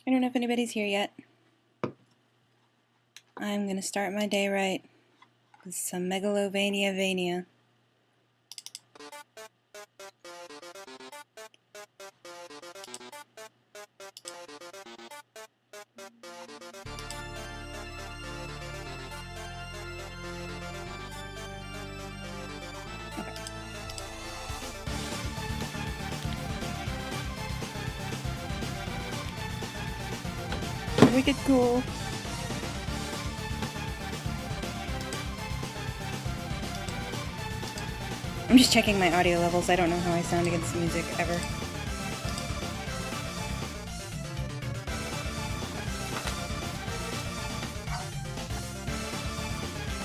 I don't know if anybody's here yet. I'm gonna start my day right with some Megalovania Vania. Wicked cool. I'm just checking my audio levels. I don't know how I sound against music ever.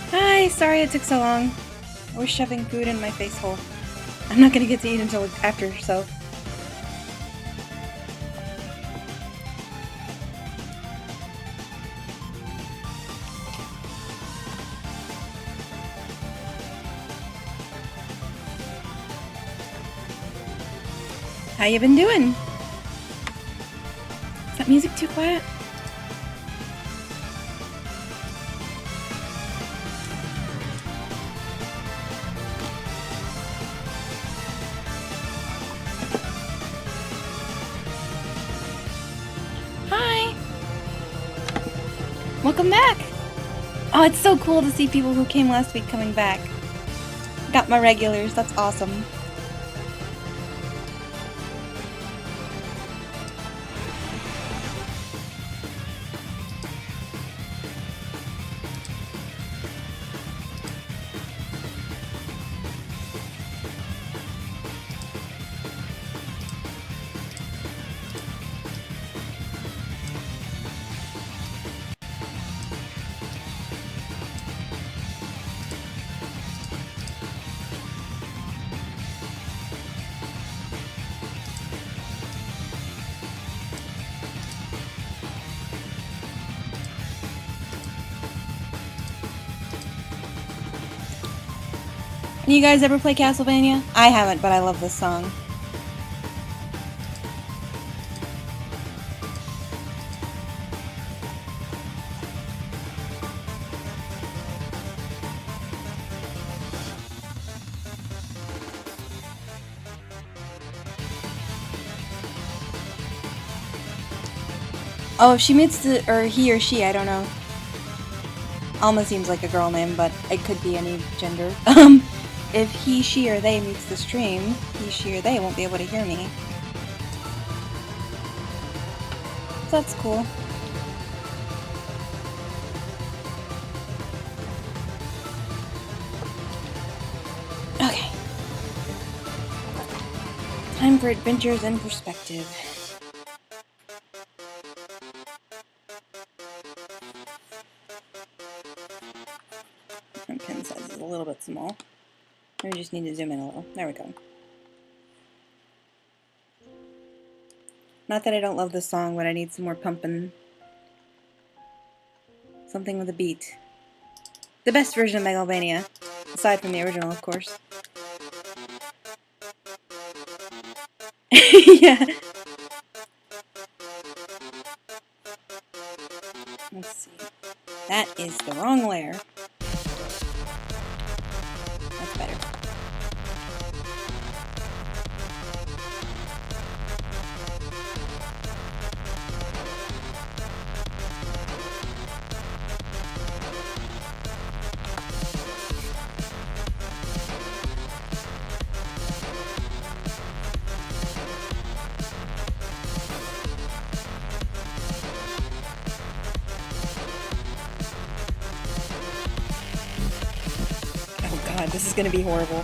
Hi, sorry it took so long. I was shoving food in my face hole. I'm not gonna get to eat until after, so. How you been doing? Is that music too quiet? Hi! Welcome back! Oh, it's so cool to see people who came last week coming back. Got my regulars, that's awesome. You guys ever play Castlevania? I haven't, but I love this song. Oh, if she meets the, or he or she, I don't know. Alma seems like a girl name, but it could be any gender. If he, she, or they meets the stream, he, she, or they won't be able to hear me. So that's cool. Okay. Time for Adventures in Perspective. My pen size is a little bit small. We just need to zoom in a little. There we go. Not that I don't love this song, but I need some more pumping. Something with a beat. The best version of Megalovania, aside from the original, of course. Yeah. Let's see. That is the wrong layer. That's better. God, this is gonna be horrible.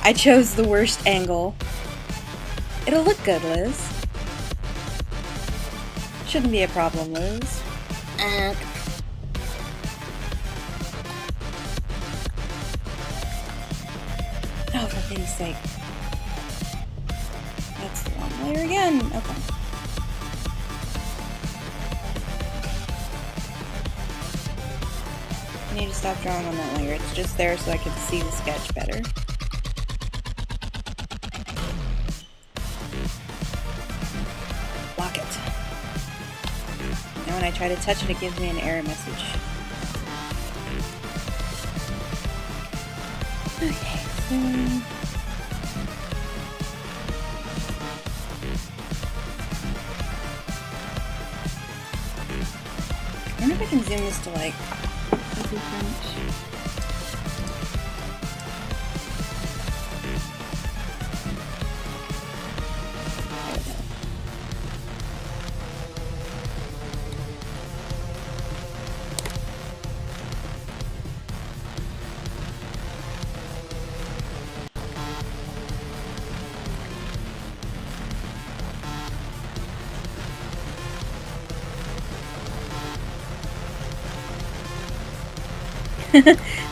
I chose the worst angle. It'll look good, Liz. Shouldn't be a problem, Liz. Oh, for pity's sake. That's the wrong layer again. Okay. I need to stop drawing on that layer. It's just there so I can see the sketch better. Block it. And when I try to touch it, it gives me an error message. Okay, so... I wonder if I can zoom this to like...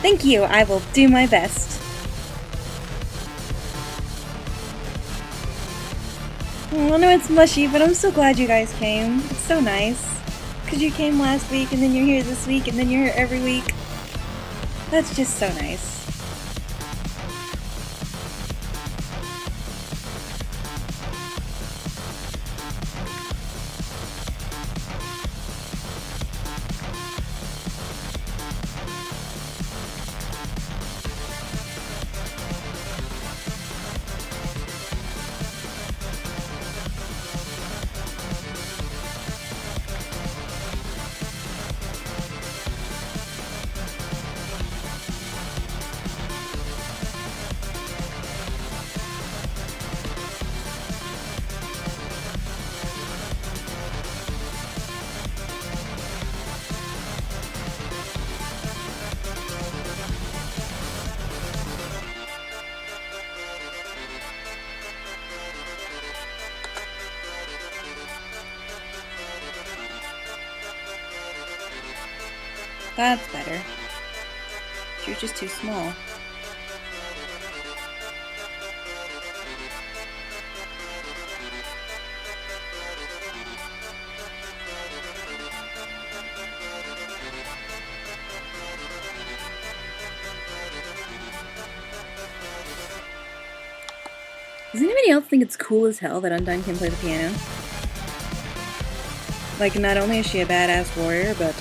Thank you, I will do my best. Oh, I know it's mushy, but I'm so glad you guys came. It's so nice. Because you came last week, and then you're here this week, and then you're here every week. That's just so nice. That's better. She was just too small. Does anybody else think it's cool as hell that Undyne can play the piano? Like, not only is she a badass warrior, but...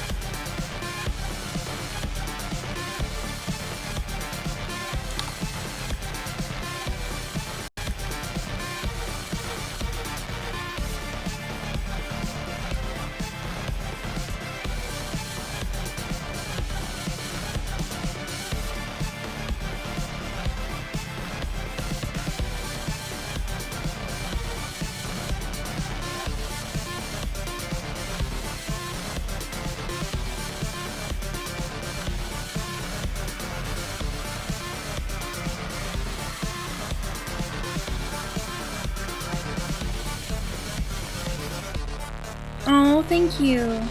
Oh, thank you. I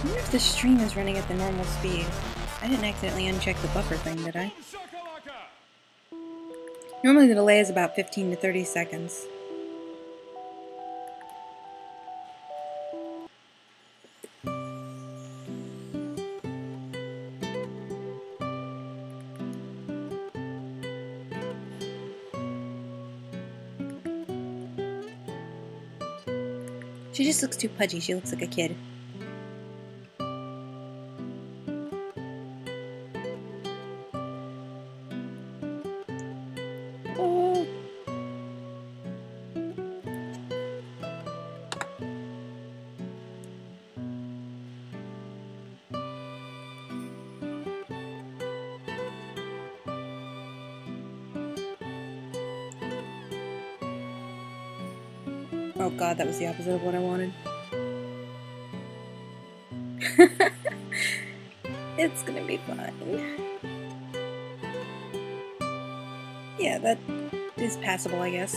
wonder if the stream is running at the normal speed. I didn't accidentally uncheck the buffer thing, did I? Normally the delay is about 15 to 30 seconds. She just looks too pudgy. She looks like a kid. Oh. Oh god, that was the opposite of what I wanted. It's gonna be fine. Yeah, that is passable, I guess.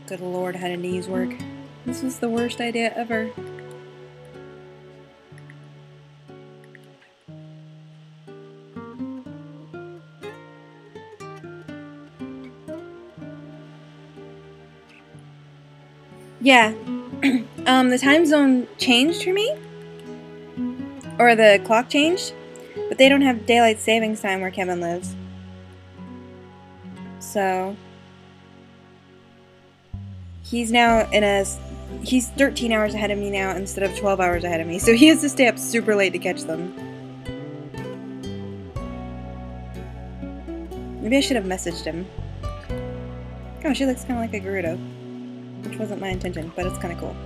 Good lord, how do knees work? This was the worst idea ever. Yeah. The time zone changed for me. Or the clock changed. But they don't have daylight savings time where Kevin lives. So... he's now in a... he's 13 hours ahead of me now instead of 12 hours ahead of me. So he has to stay up super late to catch them. Maybe I should have messaged him. Oh, she looks kind of like a Gerudo. Which wasn't my intention, but it's kind of cool.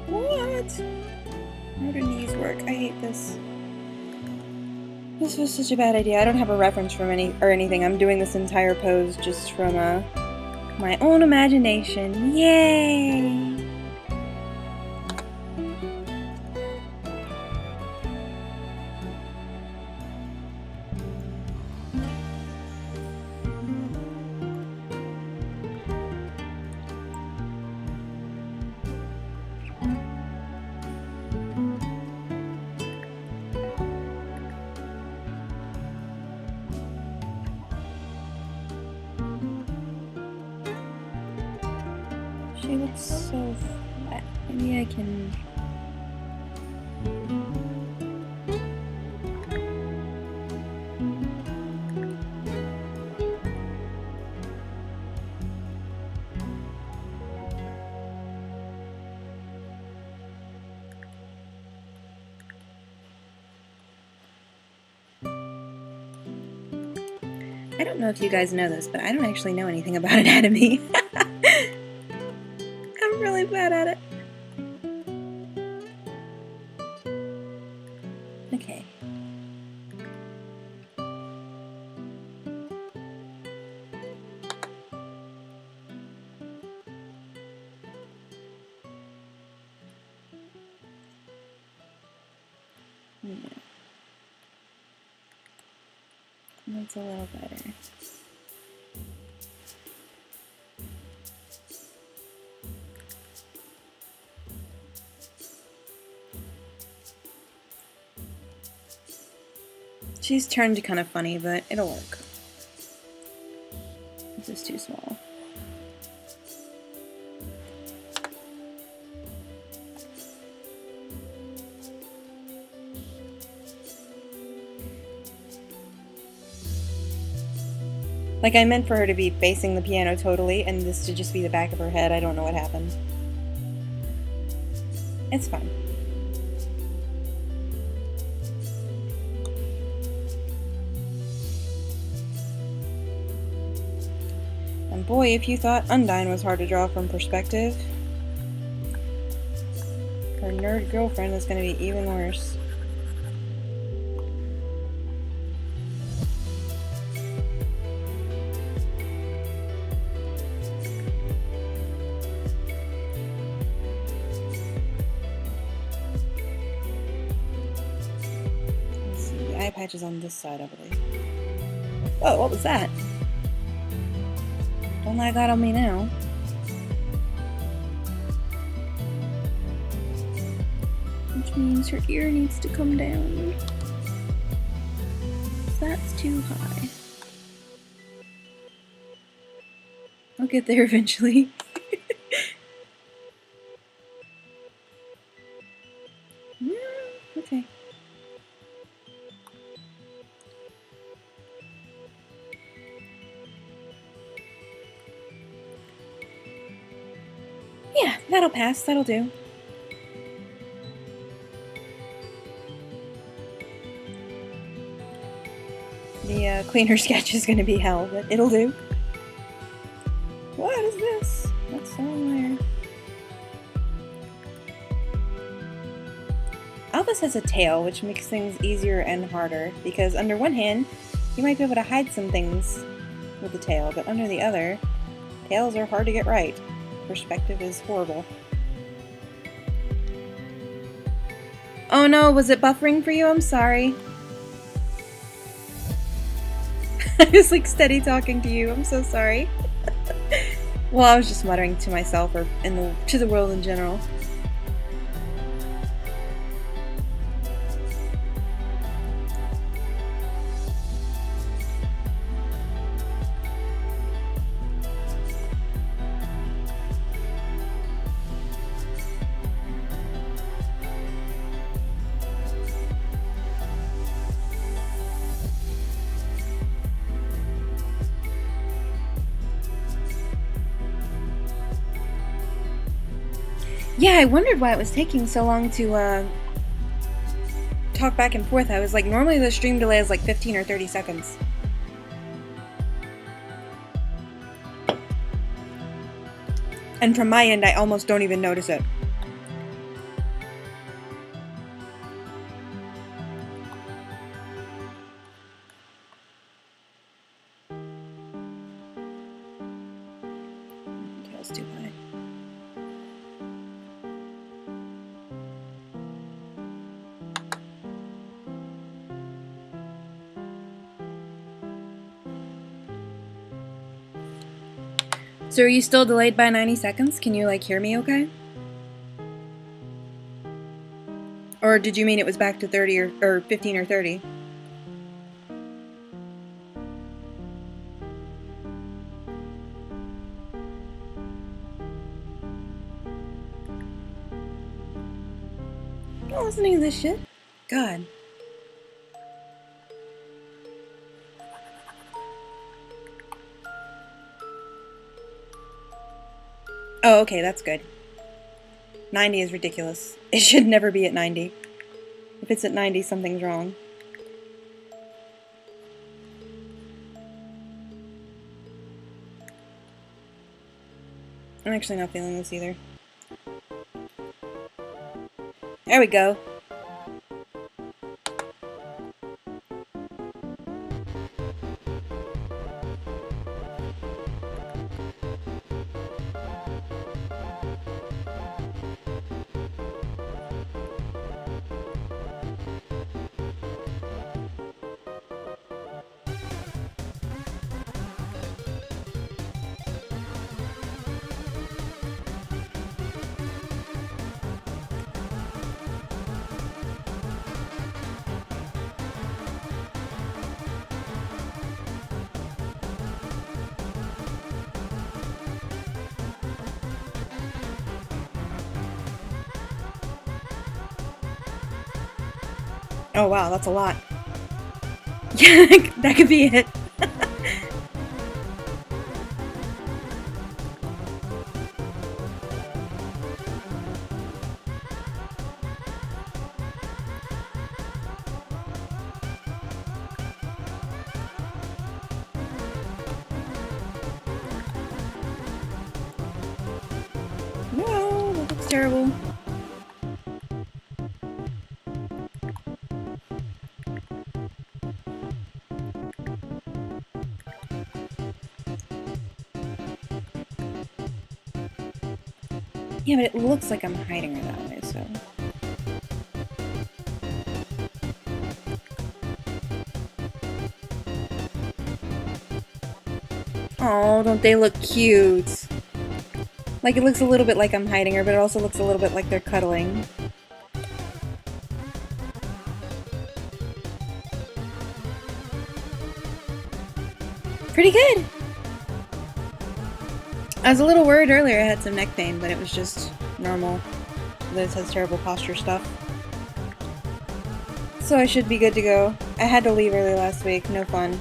What? How do knees work? I hate this. This was such a bad idea. I don't have a reference from anything. I'm doing this entire pose just from my own imagination. Yay! She looks so flat. Maybe I can... I don't know if you guys know this, but I don't actually know anything about anatomy. I'm really bad at it. Okay. That's a little better. She's turned kind of funny, but it'll work. This is too small. Like, I meant for her to be facing the piano totally, and this to just be the back of her head. I don't know what happened. It's fine. And boy, if you thought Undyne was hard to draw from perspective, her nerd girlfriend is going to be even worse. Patches on this side, I believe. Oh, what was that? Don't lag out on me now. Which means her ear needs to come down. That's too high. I'll get there eventually. Okay. Yeah, that'll pass. That'll do. The cleaner sketch is going to be hell, but it'll do. What is this? What's on there? Albus has a tail, which makes things easier and harder, because under one hand, you might be able to hide some things with the tail, but under the other, tails are hard to get right. Perspective is horrible. Oh no, was it buffering for you? I'm sorry. I was like steady talking to you. I'm so sorry. Well, I was just muttering to myself or to the world in general. Yeah, I wondered why it was taking so long to talk back and forth. I was like, normally the stream delay is like 15 or 30 seconds. And from my end, I almost don't even notice it. Tail's too high. So are you still delayed by 90 seconds? Can you, like, hear me okay? Or did you mean it was back to 30 or 15 or 30? I'm not listening to this shit. God. Oh, okay, that's good. 90 is ridiculous. It should never be at 90. If it's at 90, something's wrong. I'm actually not feeling this either. There we go. Oh wow, that's a lot. Yeah, that could be it. No, that looks terrible. Yeah, but it looks like I'm hiding her that way, so... Oh, don't they look cute? Like, it looks a little bit like I'm hiding her, but it also looks a little bit like they're cuddling. Pretty good! I was a little worried earlier I had some neck pain, but it was just normal. Liz has terrible posture stuff. So I should be good to go. I had to leave early last week, no fun.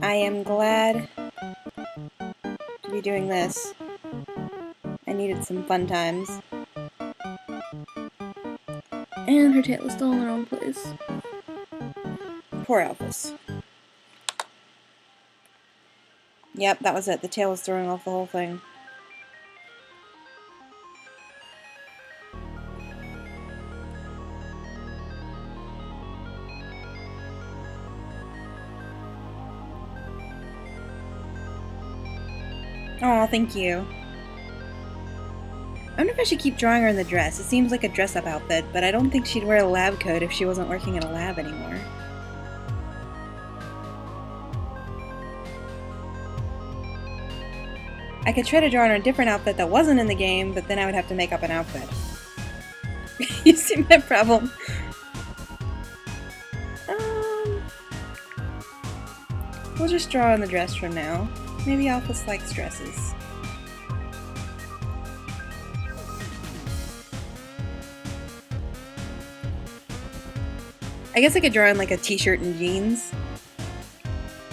I am glad to be doing this. I needed some fun times. And her tail is still in the wrong place. Poor Alphys. Yep, that was it. The tail was throwing off the whole thing. Oh, thank you. I wonder if I should keep drawing her in the dress. It seems like a dress-up outfit, but I don't think she'd wear a lab coat if she wasn't working in a lab anymore. I could try to draw her in a different outfit that wasn't in the game, but then I would have to make up an outfit. You see my problem? We'll just draw on the dress from now. Maybe Alphys likes dresses. I guess I could draw in like a t-shirt and jeans.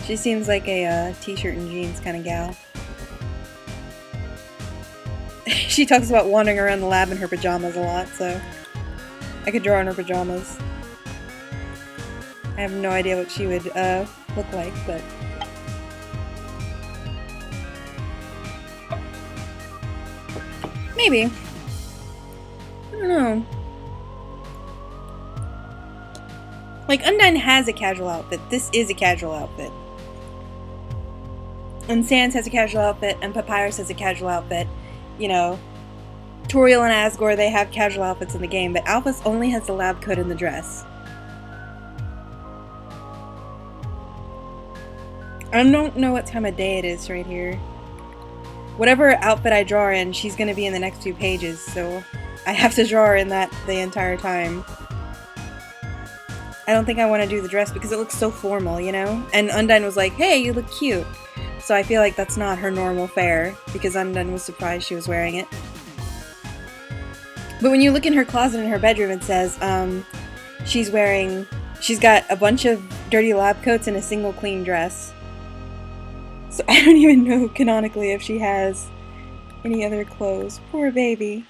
She seems like a t-shirt and jeans kind of gal. She talks about wandering around the lab in her pajamas a lot, so I could draw in her pajamas. I have no idea what she would look like, but maybe. I don't know. Like, Undyne has a casual outfit. This is a casual outfit. And Sans has a casual outfit, and Papyrus has a casual outfit. You know, Toriel and Asgore, they have casual outfits in the game, but Alphys only has the lab coat and the dress. I don't know what time of day it is right here. Whatever outfit I draw her in, she's going to be in the next few pages, so I have to draw her in that the entire time. I don't think I want to do the dress because it looks so formal, you know? And Undyne was like, hey, you look cute. So I feel like that's not her normal fare, because Undyne was surprised she was wearing it. But when you look in her closet in her bedroom, it says she's got a bunch of dirty lab coats and a single clean dress. So I don't even know canonically if she has any other clothes. Poor baby.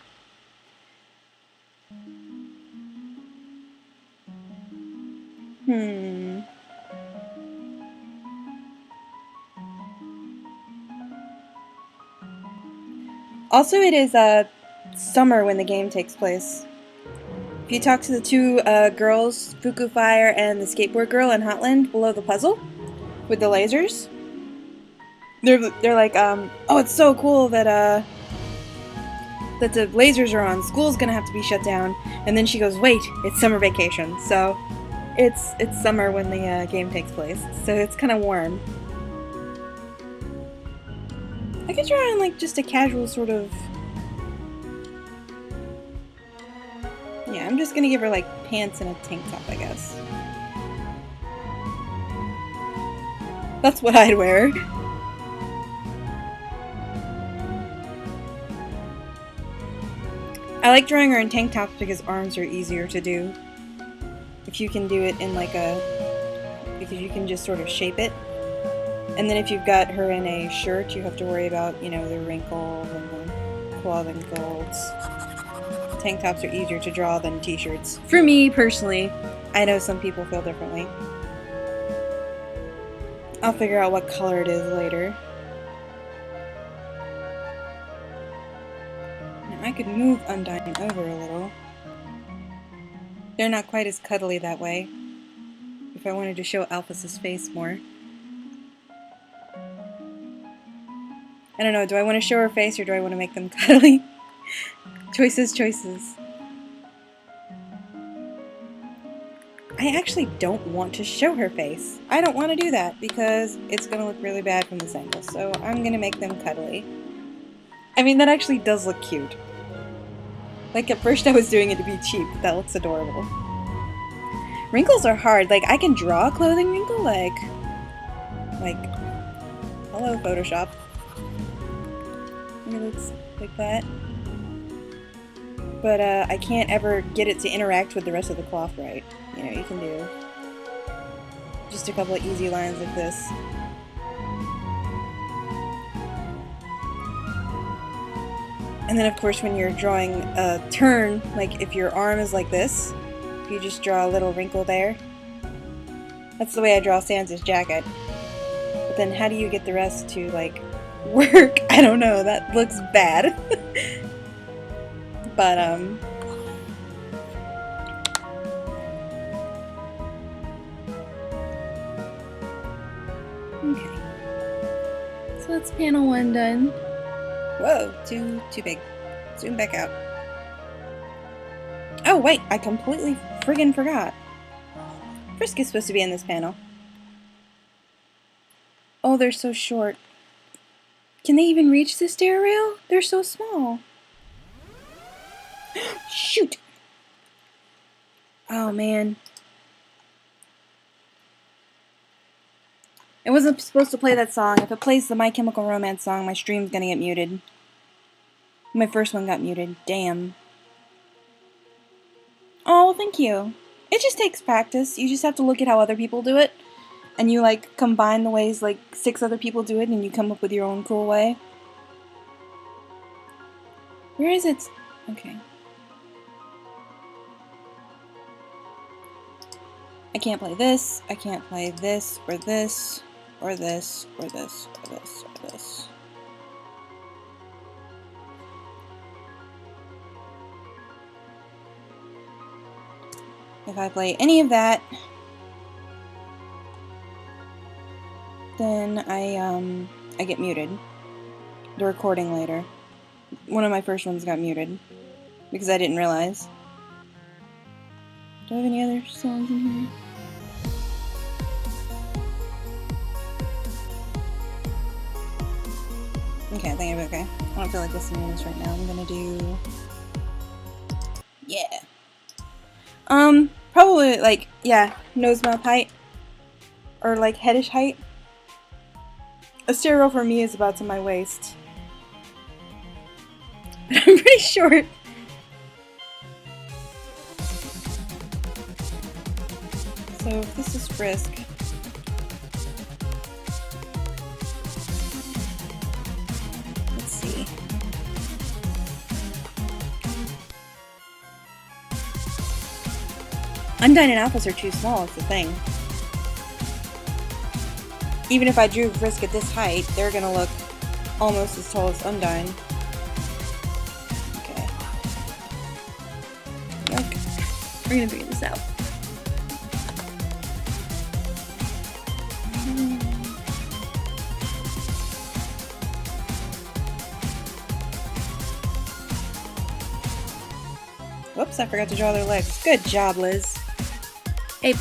Also, it is summer when the game takes place. If you talk to the two girls, Fuku Fire and the skateboard girl in Hotland below the puzzle with the lasers, they're like, oh, it's so cool that the lasers are on. School's gonna have to be shut down. And then she goes, wait, it's summer vacation. So it's summer when the game takes place. So it's kind of warm. I could draw on like just a casual sort of. Yeah, I'm just gonna give her like pants and a tank top, I guess. That's what I'd wear. I like drawing her in tank tops because arms are easier to do. If you can do it in like because you can just sort of shape it. And then if you've got her in a shirt, you have to worry about, you know, the wrinkles and the clothing folds. Tank tops are easier to draw than t-shirts. For me, personally. I know some people feel differently. I'll figure out what color it is later. Now I could move Undyne over a little. They're not quite as cuddly that way. If I wanted to show Alphys' face more. I don't know, do I want to show her face or do I want to make them cuddly? Choices, choices. I actually don't want to show her face. I don't want to do that because it's going to look really bad from this angle, so I'm going to make them cuddly. I mean, that actually does look cute. Like, at first I was doing it to be cheap, but that looks adorable. Wrinkles are hard. Like, I can draw a clothing wrinkle, like, hello, Photoshop. It looks like that. But I can't ever get it to interact with the rest of the cloth right. You know, you can do just a couple of easy lines like this. And then of course when you're drawing a turn, like if your arm is like this, you just draw a little wrinkle there. That's the way I draw Sans' jacket. But then how do you get the rest to like work? I don't know, that looks bad. But okay. So that's panel 1 done. Whoa, too big. Zoom back out. Oh, wait, I completely friggin' forgot. Frisk is supposed to be in this panel. Oh, they're so short. Can they even reach the stair rail? They're so small. Shoot! Oh, man. It wasn't supposed to play that song. If it plays the My Chemical Romance song, my stream's gonna get muted. My first one got muted. Damn. Oh, thank you. It just takes practice. You just have to look at how other people do it. And you, like, combine the ways, like, 6 other people do it, and you come up with your own cool way. Where is it? Okay. I can't play this. I can't play this, or this, or this, or this, or this, or this. If I play any of that, then I get muted. The recording later. One of my first ones got muted because I didn't realize. Do I have any other songs in here? Okay, I think I'm okay. I don't feel like listening to this right now. I'm gonna do... Yeah. Probably, like, yeah, nose mouth height. Or, like, headish height. A stereo for me is about to my waist. But I'm pretty short. So, if this is Frisk. Let's see. Undyne and Alphys are too small, it's the thing. Even if I drew Frisk at this height, they're gonna look almost as tall as Undyne. Okay. Yuck. We're gonna figure this out. Whoops, I forgot to draw their legs. Good job, Liz. A+.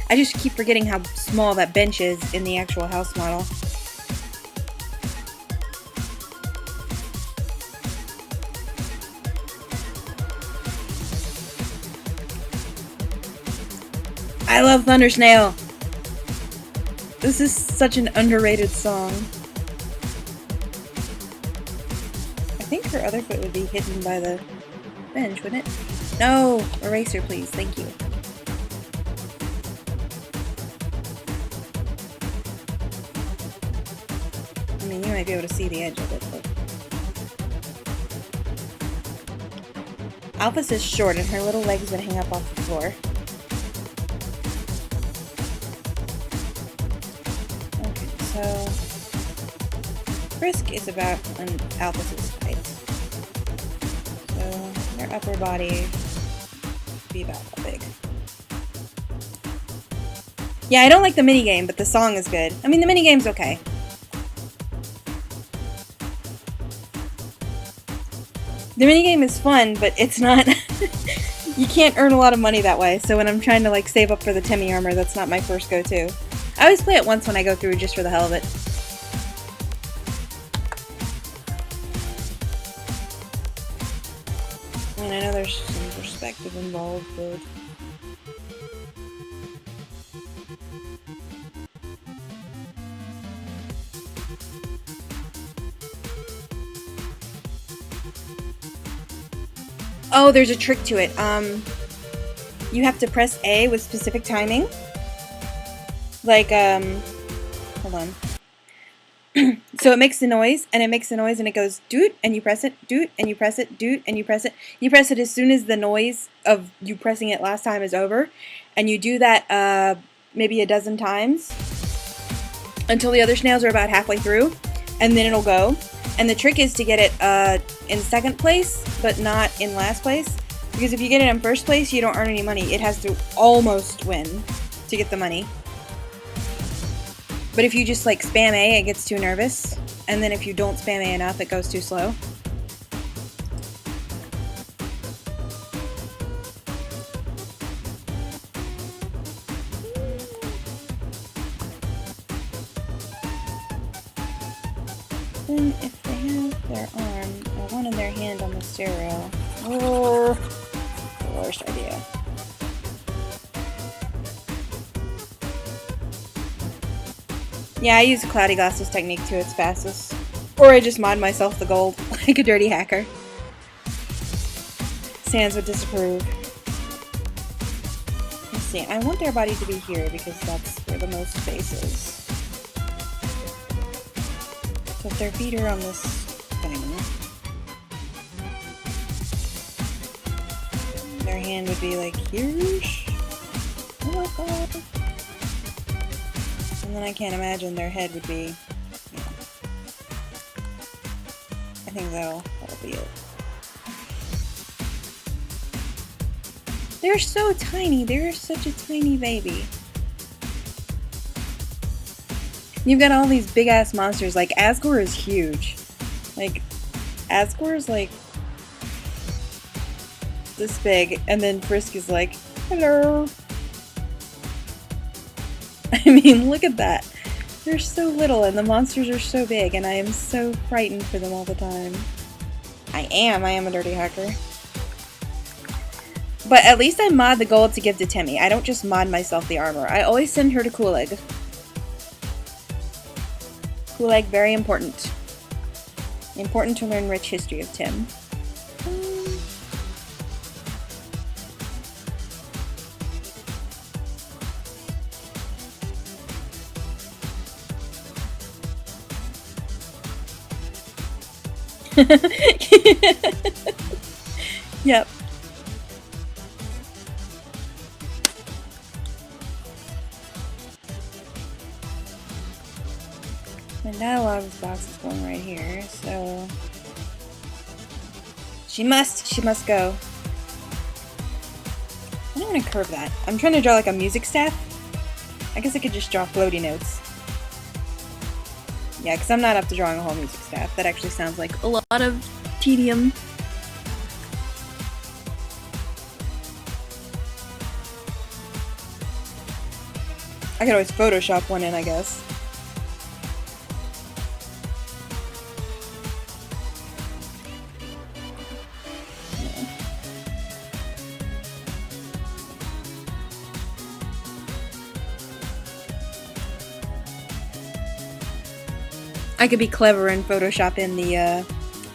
I just keep forgetting how small that bench is in the actual house model. I love Thundersnail! This is such an underrated song. I think her other foot would be hidden by the bench, wouldn't it? No! Eraser, please. Thank you. I mean, you might be able to see the edge of it, but... Alphys is short, and her little legs would hang up off the floor. Okay, so... Frisk is about an Alphys's height. So, their upper body would be about that big. Yeah, I don't like the minigame, but the song is good. I mean, the minigame's okay. The minigame is fun, but it's not... You can't earn a lot of money that way, so when I'm trying to, like, save up for the Temmie armor, that's not my first go-to. I always play it once when I go through just for the hell of it. I mean, I know there's some perspective involved, but... Oh, there's a trick to it. You have to press A with specific timing. Like, hold on. So it makes the noise, and it makes the noise, and it goes doot, and you press it, doot, and you press it, doot, and you press it. You press it as soon as the noise of you pressing it last time is over, and you do that maybe a dozen times until the other snails are about halfway through, and then it'll go. And the trick is to get it in second place, but not in last place. Because if you get it in first place, you don't earn any money. It has to almost win to get the money. But if you just like spam A, it gets too nervous. And then if you don't spam A enough, it goes too slow. Then if they have their arm or one in their hand on the stair rail, oh, the worst idea. Yeah, I use Cloudy Glasses technique to its fastest. Or I just mod myself the gold, like a dirty hacker. Sans would disapprove. Let's see, I want their body to be here because that's where the most space is. So if their feet are on this thing, their hand would be like here. Oh my god. And then I can't imagine their head would be, yeah. I think that'll be it. They're so tiny. They're such a tiny baby. You've got all these big ass monsters. Like Asgore is huge. Like Asgore is like this big, and then Frisk is like, hello. I mean, look at that. They're so little and the monsters are so big, and I am so frightened for them all the time. I am a dirty hacker. But at least I mod the gold to give to Temmie. I don't just mod myself the armor. I always send her to Kuleg. Kuleg, very important. Important to learn rich history of Tim. Yep. My dialogues box is going right here, so she must go. I don't want to curve that. I'm trying to draw like a music staff. I guess I could just draw floaty notes. Yeah, because I'm not up to drawing a whole music staff. That actually sounds like a lot of tedium. I could always Photoshop one in, I guess. I could be clever and Photoshop in the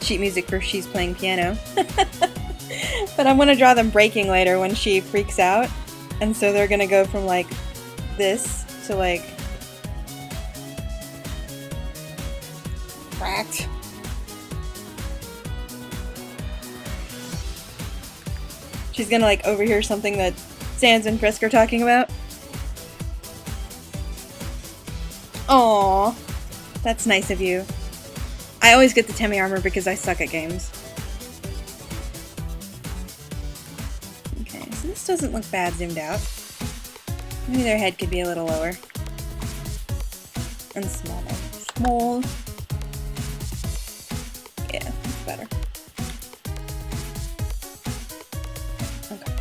sheet music for She's Playing Piano. But I want to draw them breaking later when she freaks out. And so they're gonna go from like this to like cracked. She's gonna like overhear something that Sans and Frisk are talking about. Aww. That's nice of you. I always get the Temmie armor because I suck at games. Okay, so this doesn't look bad zoomed out. Maybe their head could be a little lower. And smaller. Small. Yeah, that's better. Okay.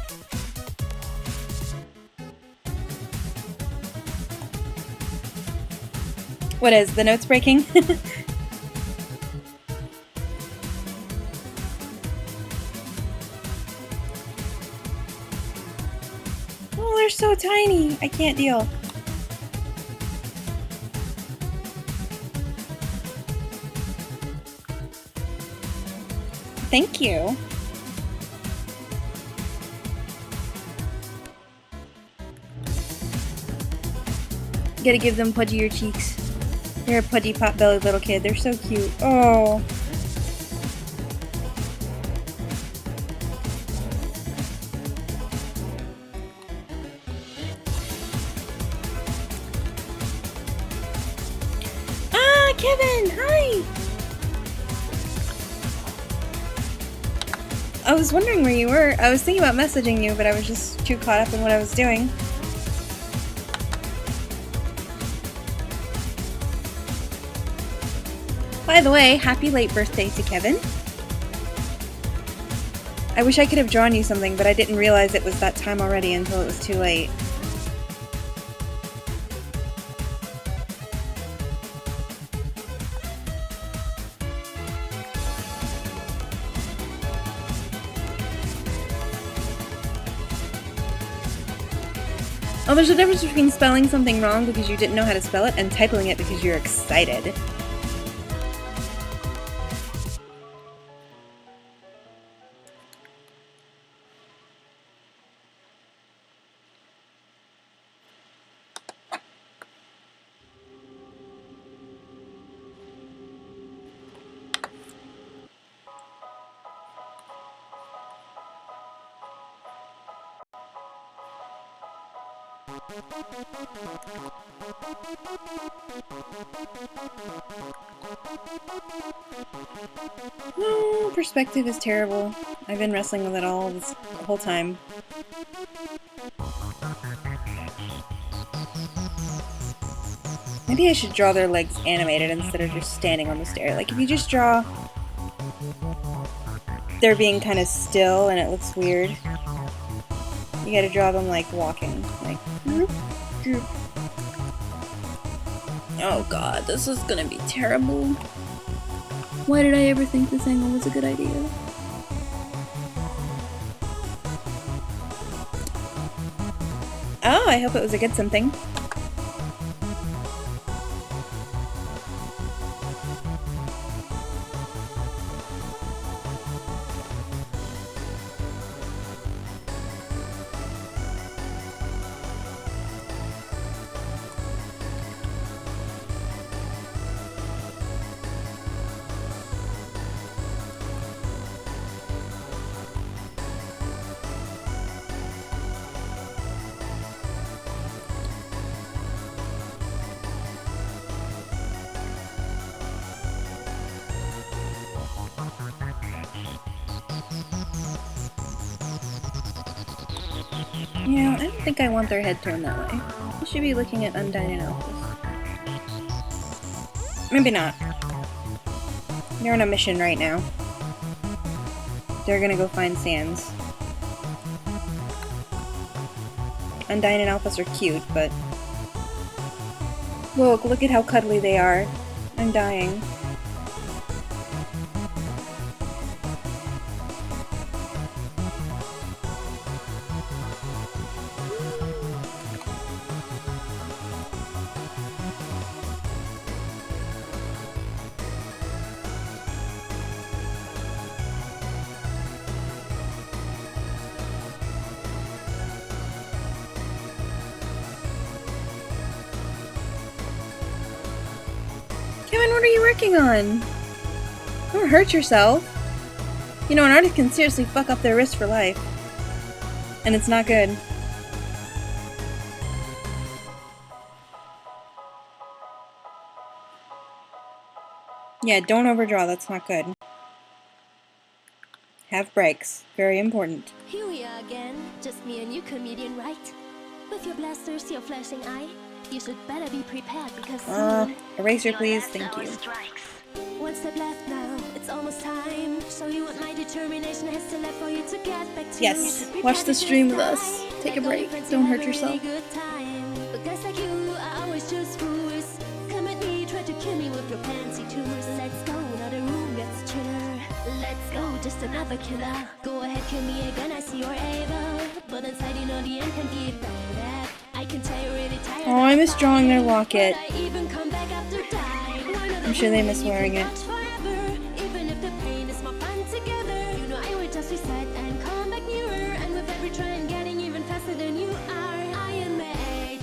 What is, the notes breaking? Oh, they're so tiny! I can't deal. Thank you. Gotta give them pudgier cheeks. They're a pudgy pot-bellied little kid. They're so cute. Oh. Ah, Kevin! Hi! I was wondering where you were. I was thinking about messaging you, but I was just too caught up in what I was doing. By the way, happy late birthday to Kevin. I wish I could have drawn you something, but I didn't realize it was that time already until it was too late. Oh, there's a difference between spelling something wrong because you didn't know how to spell it and typing it because you're excited. No, perspective is terrible. I've been wrestling with it all this whole time. Maybe I should draw their legs animated instead of just standing on the stair. Like, if you just draw they're being kind of still and it looks weird, you gotta draw them like walking. Like, oh god, this is gonna be terrible. Why did I ever think this angle was a good idea? Oh, I hope it was a good something. Yeah, I don't think I want their head turned that way. I should be looking at Undyne and Alphys. Maybe not. They're on a mission right now. They're gonna go find Sans. Undyne and Alphys are cute, but... Look at how cuddly they are. I'm dying. Kevin, what are you working on? Don't hurt yourself. You know, an artist can seriously fuck up their wrist for life. And it's not good. Yeah, don't overdraw, that's not good. Have breaks. Very important. Here we are again, just me and you, comedian, right? With your blasters, your flashing eye. You should better be prepared because soon... eraser please, thank you. One step left now, it's almost time. Show you what my determination has to left for you to get back to. Yes, watch the stream with us. Take a break, don't hurt yourself. But guys like you are always just fools. Come at me, try to kill me with your fancy tours. Let's go, now the room gets chiller. Let's go, just another killer. Go ahead, kill me again, I see you're able. But inside you know the end can be bad. I can tell you're really tired. Oh, I miss drawing their locket. I'm sure they miss wearing it. Even if the pain is more fun together. You know I will just reset and come back nearer. And with every try I'm getting even faster than you are. I am made.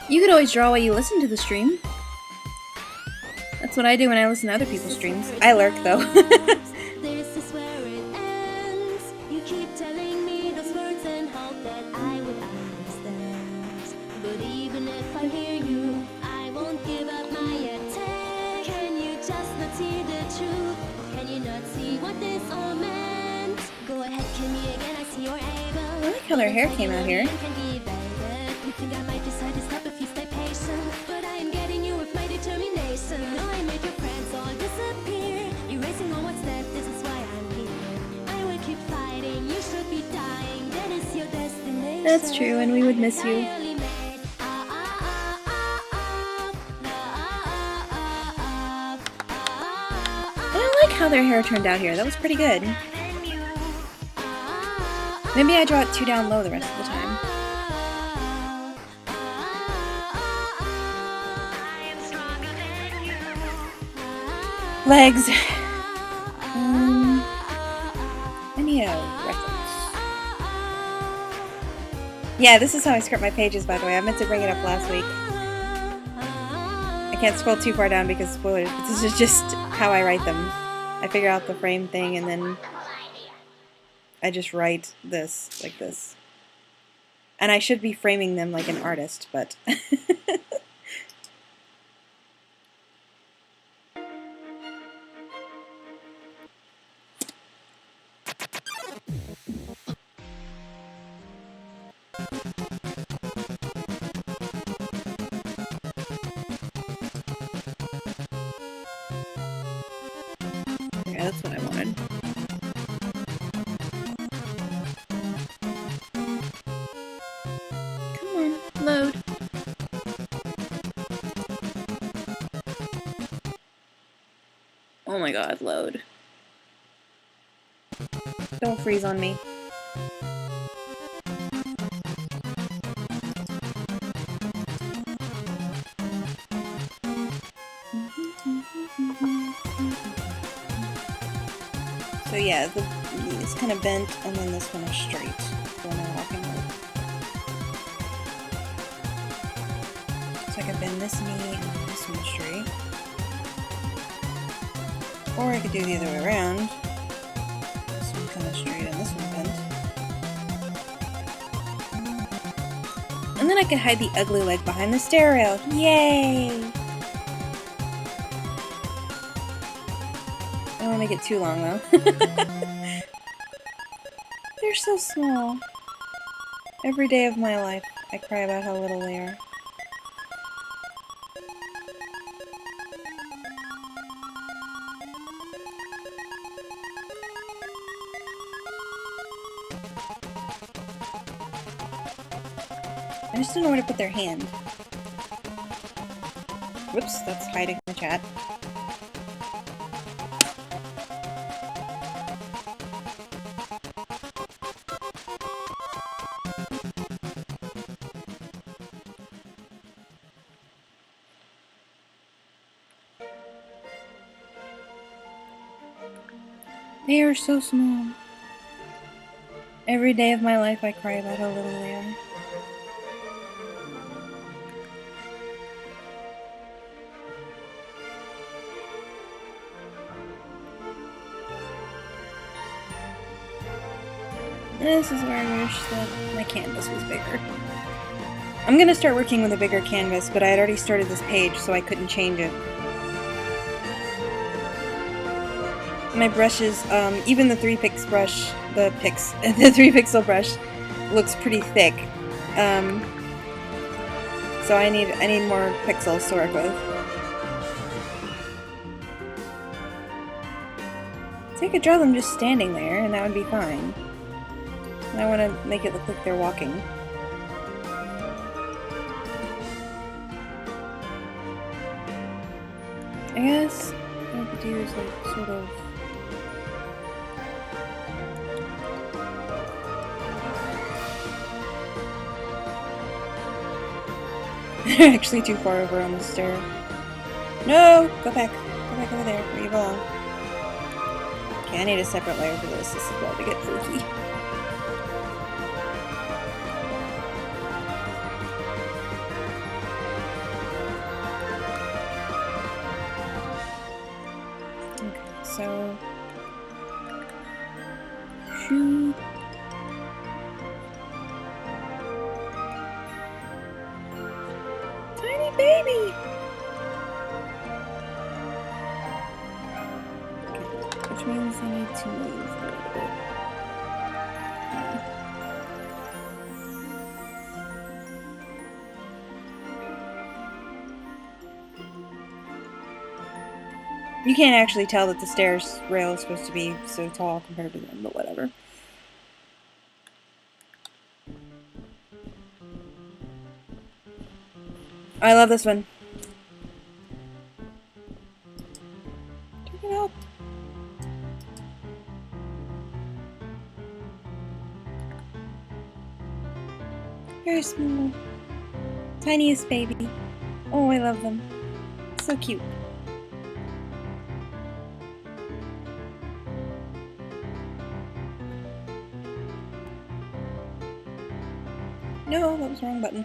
You could always draw while you listen to the stream. That's what I do when I listen to other people's streams. I lurk though. This is where it ends. You keep telling me those words and hope that I would understand. But even if I hear you, I won't give up my attack. Can you just not see the truth? Can you not see what this all meant? Go ahead, kill me again, I see your how their hair came out here. You think I might decide to stop if you stay patient, but I am getting you with my determination. No, I made your friends all disappear, erasing all what's left. This is why I'm here. I will keep fighting. You should be dying. That is your destination. That's true, and we would miss you. I like how their hair turned out here. That was pretty good. Maybe I draw it too down low the rest of the time. Legs. I need a reference. Yeah, this is how I script my pages, by the way. I meant to bring it up last week. I can't scroll too far down because spoilers, but this is just how I write them. I figure out the frame thing and then I just write this, like this. And I should be framing them like an artist, but... Yeah, that's what I wanted. Come on, load. Oh my god, load. Don't freeze on me. So yeah, it's kind of bent, and then this one is straight. So I'm walking over. So I could bend this knee, and then this one straight. Or I could do the other way around. This one kind of straight, and this one bent. And then I could hide the ugly leg behind the stair rail. Yay! I don't want to make it too long, though. They're so small. Every day of my life, I cry about how little they are. I just don't know where to put their hand. Whoops, that's hiding in the chat. They are so small. Every day of my life I cry about how little they are. This is where I wish that my canvas was bigger. I'm gonna start working with a bigger canvas, but I had already started this page, so I couldn't change it. My brushes, even the 3-pix brush, the 3-pixel brush looks pretty thick. So I need more pixels to work with. So I could draw them just standing there, and that would be fine. And I want to make it look like they're walking. I guess what I could do is like sort of... They're actually too far over on the stair. No! Go back. Go back over there where you belong. Okay, I need a separate layer for this. This is about to get freaky. Okay, so... Shoot. Baby! Okay, which means I need to move a little bit. You can't actually tell that the stairs rail is supposed to be so tall compared to them, but whatever. I love this one. Turn it up. Very small. Tiniest baby. Oh, I love them. So cute. No, that was the wrong button.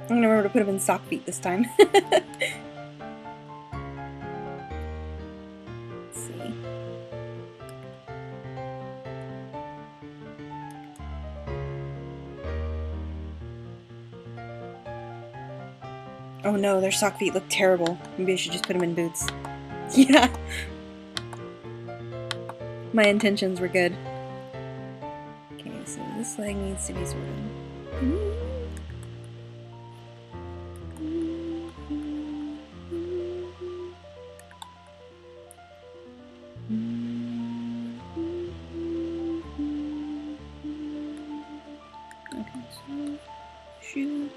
I'm gonna remember to put them in sock feet this time. Let's see. Oh no, their sock feet look terrible. Maybe I should just put them in boots. Yeah. My intentions were good. Okay, so this leg needs to be sorted. Okay, so shoe.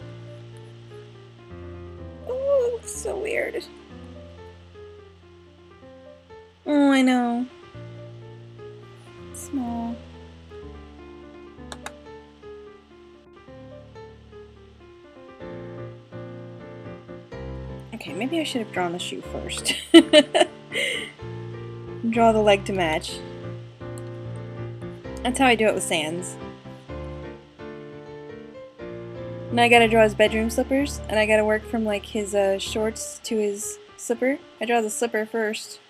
Oh, it looks so weird. Oh, I know. Small. Okay, maybe I should have drawn the shoe first. Draw the leg to match. That's how I do it with Sans. And I gotta draw his bedroom slippers, and I gotta work from like his shorts to his slipper. I draw the slipper first,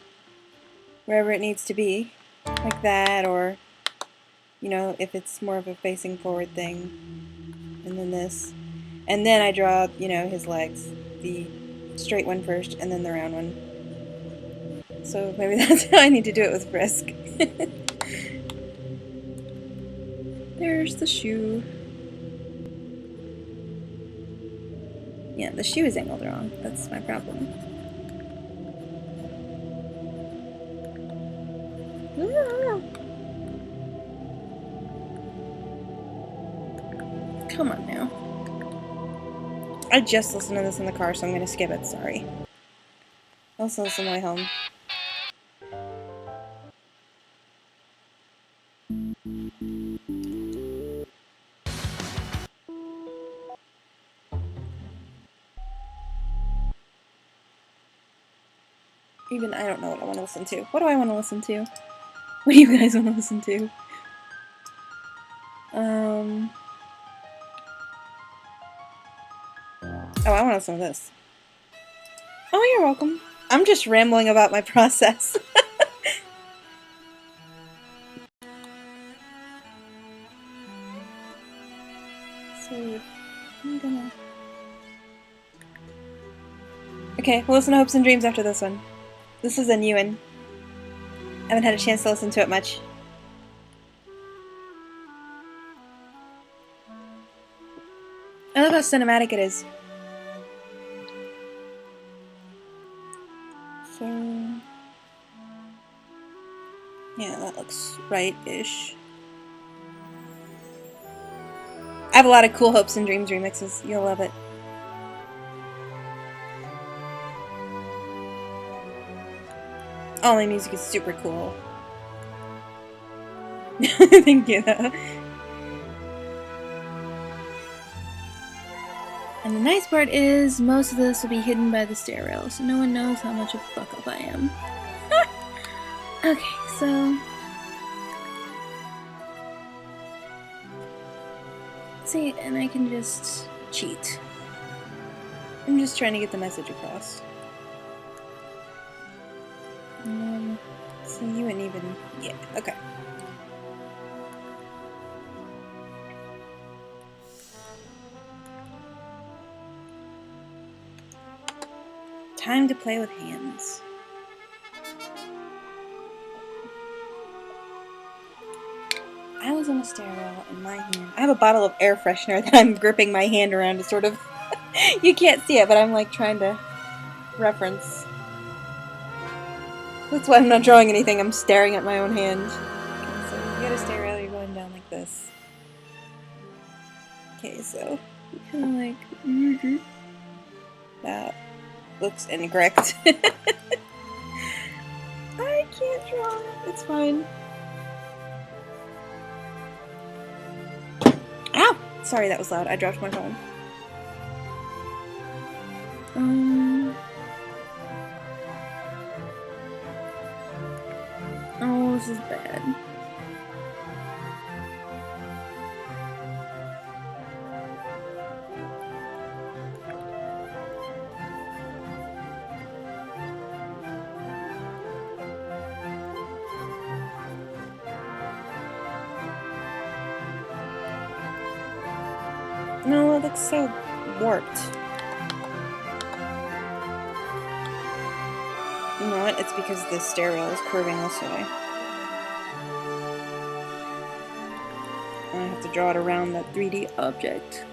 wherever it needs to be, like that, or you know, if it's more of a facing forward thing, and then this, and then I draw, you know, his legs, the straight one first, and then the round one. So maybe that's how I need to do it with Frisk. There's the shoe. Yeah, the shoe is angled wrong. That's my problem. Come on now. I just listened to this in the car, so I'm gonna skip it, sorry. I'll listen to this on the way home. Even I don't know what I want to listen to. What do I want to listen to? What do you guys want to listen to? Oh, I want to listen to this. Oh, you're welcome. I'm just rambling about my process. So, I'm gonna... Okay, we'll listen to Hopes and Dreams after this one. This is a new one. I haven't had a chance to listen to it much. I love how cinematic it is. So... yeah, that looks right-ish. I have a lot of cool Hopes and Dreams remixes. You'll love it. All my music is super cool. Thank you, though. And the nice part is, most of this will be hidden by the stair rail, so no one knows how much of a fuck-up I am. Okay, so... see, and I can just cheat. I'm just trying to get the message across. So you wouldn't even... yeah, okay. Time to play with hands. is in a stairwell in my hand. I have a bottle of air freshener that I'm gripping my hand around to sort of... You can't see it, but I'm like trying to reference. That's why I'm not drawing anything, I'm staring at my own hand. Okay, so you get a stairwell, you're going down like this. Okay, so kind of like... That looks incorrect. I can't draw it. It's fine. Ow! Sorry, that was loud. I dropped my phone. Oh, this is bad. No, it looks so warped. You know what? It's because the stairwell is curving this way. And I have to draw it around that 3D object.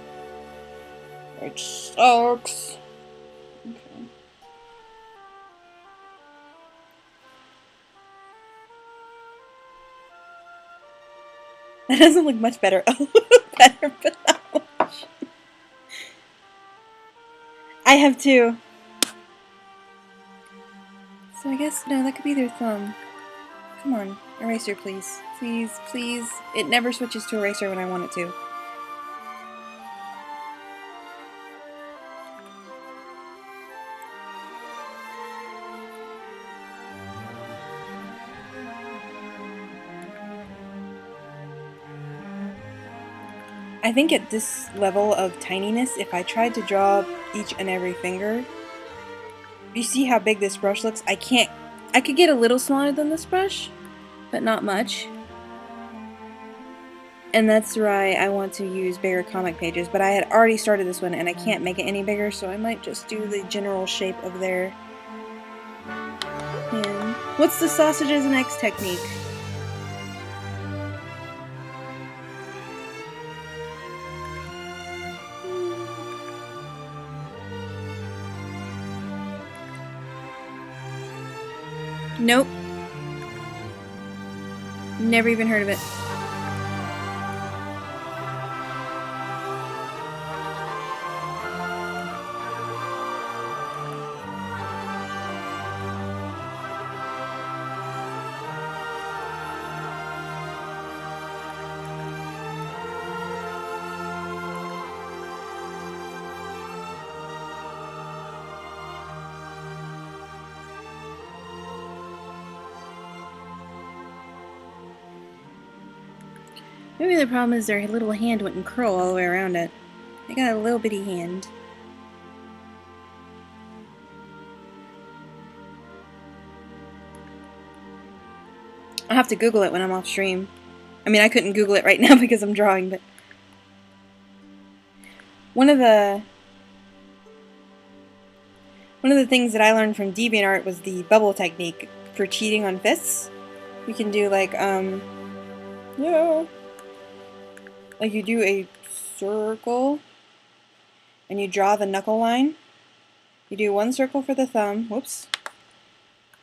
Which sucks. Okay. That doesn't look much better. A little better, but not much. I have two. So I guess, no, that could be their thumb. Come on, eraser, please. Please, please. It never switches to eraser when I want it to. I think at this level of tininess, if I tried to draw each and every finger, you see how big this brush looks? I could get a little smaller than this brush, but not much. And that's why I want to use bigger comic pages, but I had already started this one and I can't make it any bigger, so I might just do the general shape of their hand. What's the sausages and eggs technique? Nope. Never even heard of it. Maybe the problem is their little hand wouldn't curl all the way around it. They got a little bitty hand. I'll have to Google it when I'm off stream. I mean, I couldn't Google it right now because I'm drawing, but... One of the things that I learned from DeviantArt was the bubble technique for cheating on fists. You can do like, yeah. Like you do a circle and you draw the knuckle line. You do one circle for the thumb, whoops.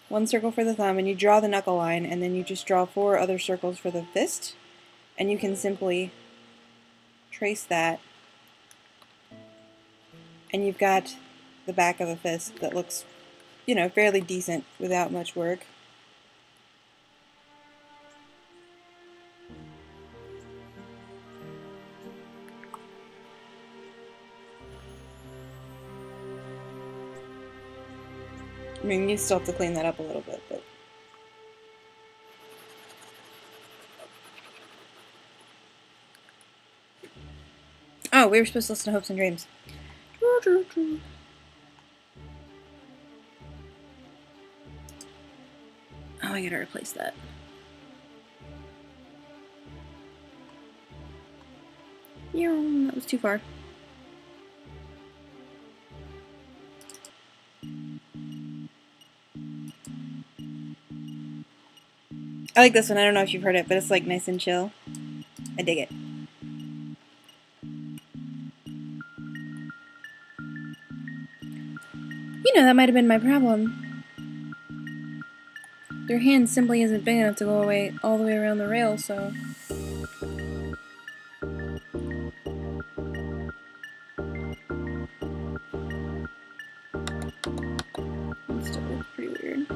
One circle for the thumb and you draw the knuckle line and then you just draw 4 other circles for the fist and you can simply trace that and you've got the back of a fist that looks, you know, fairly decent without much work. I mean, you still have to clean that up a little bit, but... Oh, we were supposed to listen to Hopes and Dreams. Oh, I gotta replace that. Yeah, that was too far. I like this one. I don't know if you've heard it, but it's like nice and chill. I dig it. You know, that might have been my problem. Their hand simply isn't big enough to go away all the way around the rail, so... It still looks pretty weird.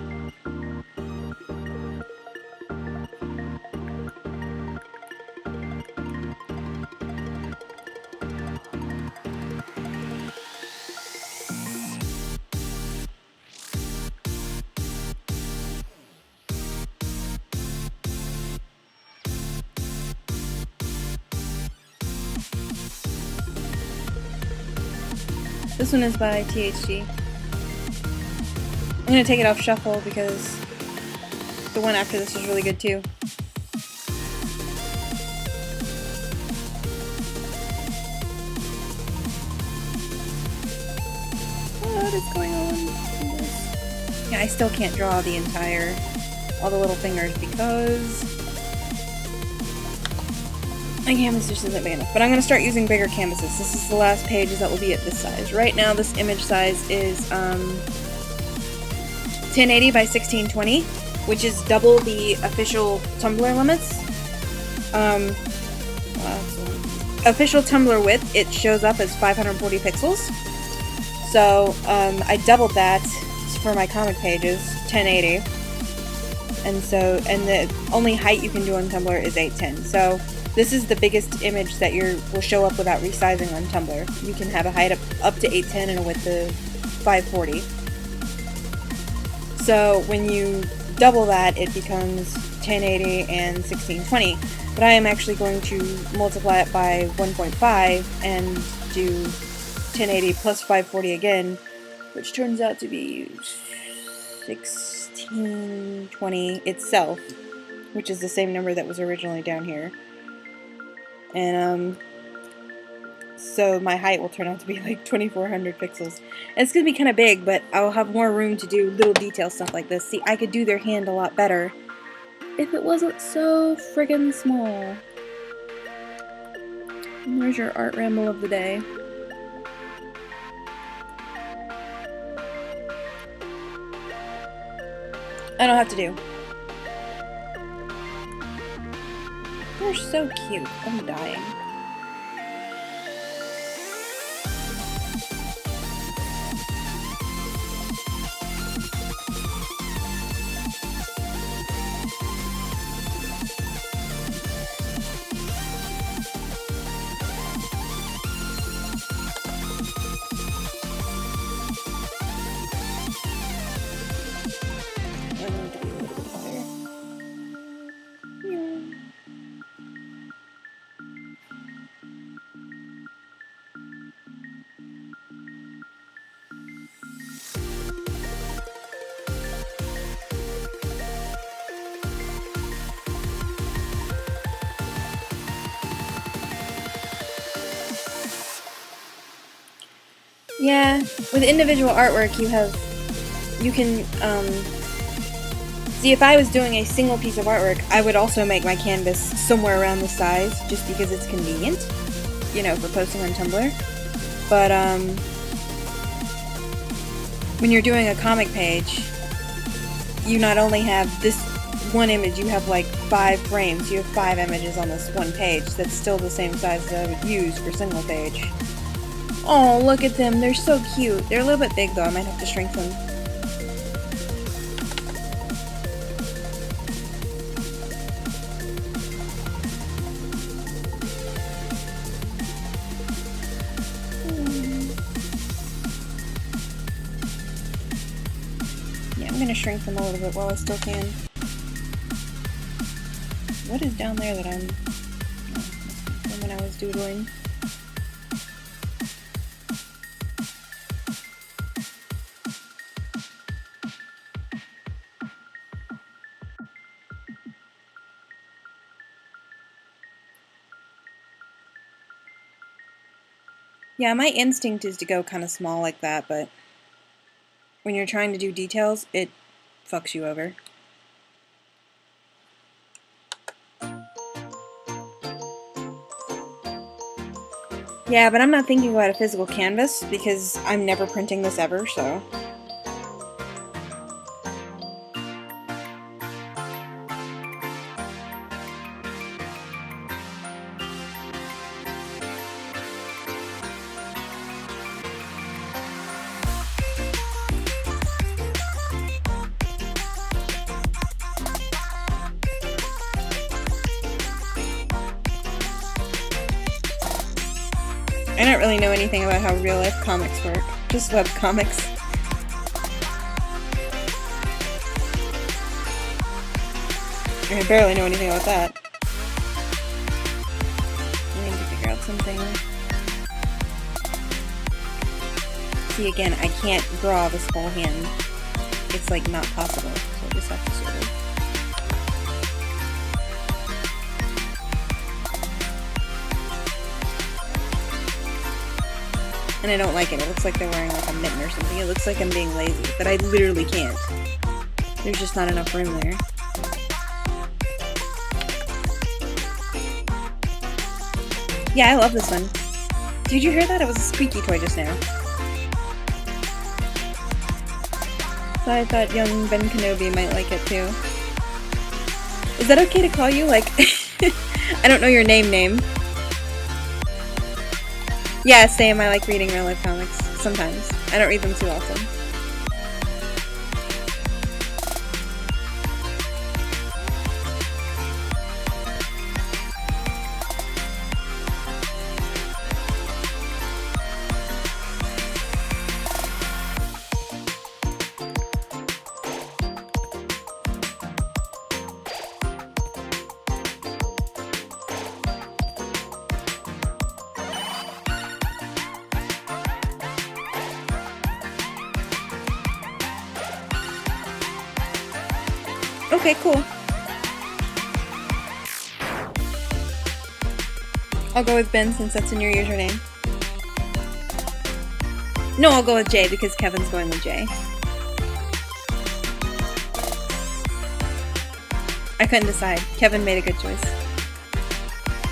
This one is by THG. I'm gonna take it off shuffle because the one after this is really good too. What is going on with this? Yeah, I still can't draw the entire, all the little fingers because my canvas just isn't big enough. But I'm going to start using bigger canvases. This is the last page that will be at this size. Right now this image size is 1080 by 1620, which is double the official Tumblr limits. Official Tumblr width, it shows up as 540 pixels. So I doubled that for my comic pages, 1080. And the only height you can do on Tumblr is 810. So this is the biggest image that will show up without resizing on Tumblr. You can have a height up to 810 and a width of 540. So when you double that, it becomes 1080 and 1620. But I am actually going to multiply it by 1.5 and do 1080 plus 540 again, which turns out to be 1620 itself, which is the same number that was originally down here. And so my height will turn out to be like 2400 pixels. And it's going to be kind of big, but I'll have more room to do little detail stuff like this. See, I could do their hand a lot better if it wasn't so friggin' small. And there's your art ramble of the day. I don't have to do. They're so cute. I'm dying. Yeah, with individual artwork you can, see, if I was doing a single piece of artwork, I would also make my canvas somewhere around the size, just because it's convenient, you know, for posting on Tumblr. But, when you're doing a comic page, you not only have this one image, you have like 5 frames, you have 5 images on this one page. That's still the same size that I would use for single page. Oh, look at them. They're so cute. They're a little bit big, though. I might have to shrink them. Yeah, I'm going to shrink them a little bit while I still can. What is down there that I'm... from when I was doodling? Yeah, my instinct is to go kind of small like that, but when you're trying to do details, it fucks you over. Yeah, but I'm not thinking about a physical canvas because I'm never printing this ever, so. I don't really know anything about how real life comics work, just web comics. I barely know anything about that. I need to figure out something. See, again, I can't draw this whole hand. It's like not possible, so I just have to sort of. And I don't like it. It looks like they're wearing like a mitten or something. It looks like I'm being lazy, but I literally can't. There's just not enough room there. Yeah, I love this one. Did you hear that? It was a squeaky toy just now. So I thought young Ben Kenobi might like it too. Is that okay to call you? Like, I don't know your name. Yeah, same. I like reading real life comics sometimes. I don't read them too often. Okay, cool. I'll go with Ben since that's in your username. No, I'll go with Jay because Kevin's going with Jay. I couldn't decide. Kevin made a good choice.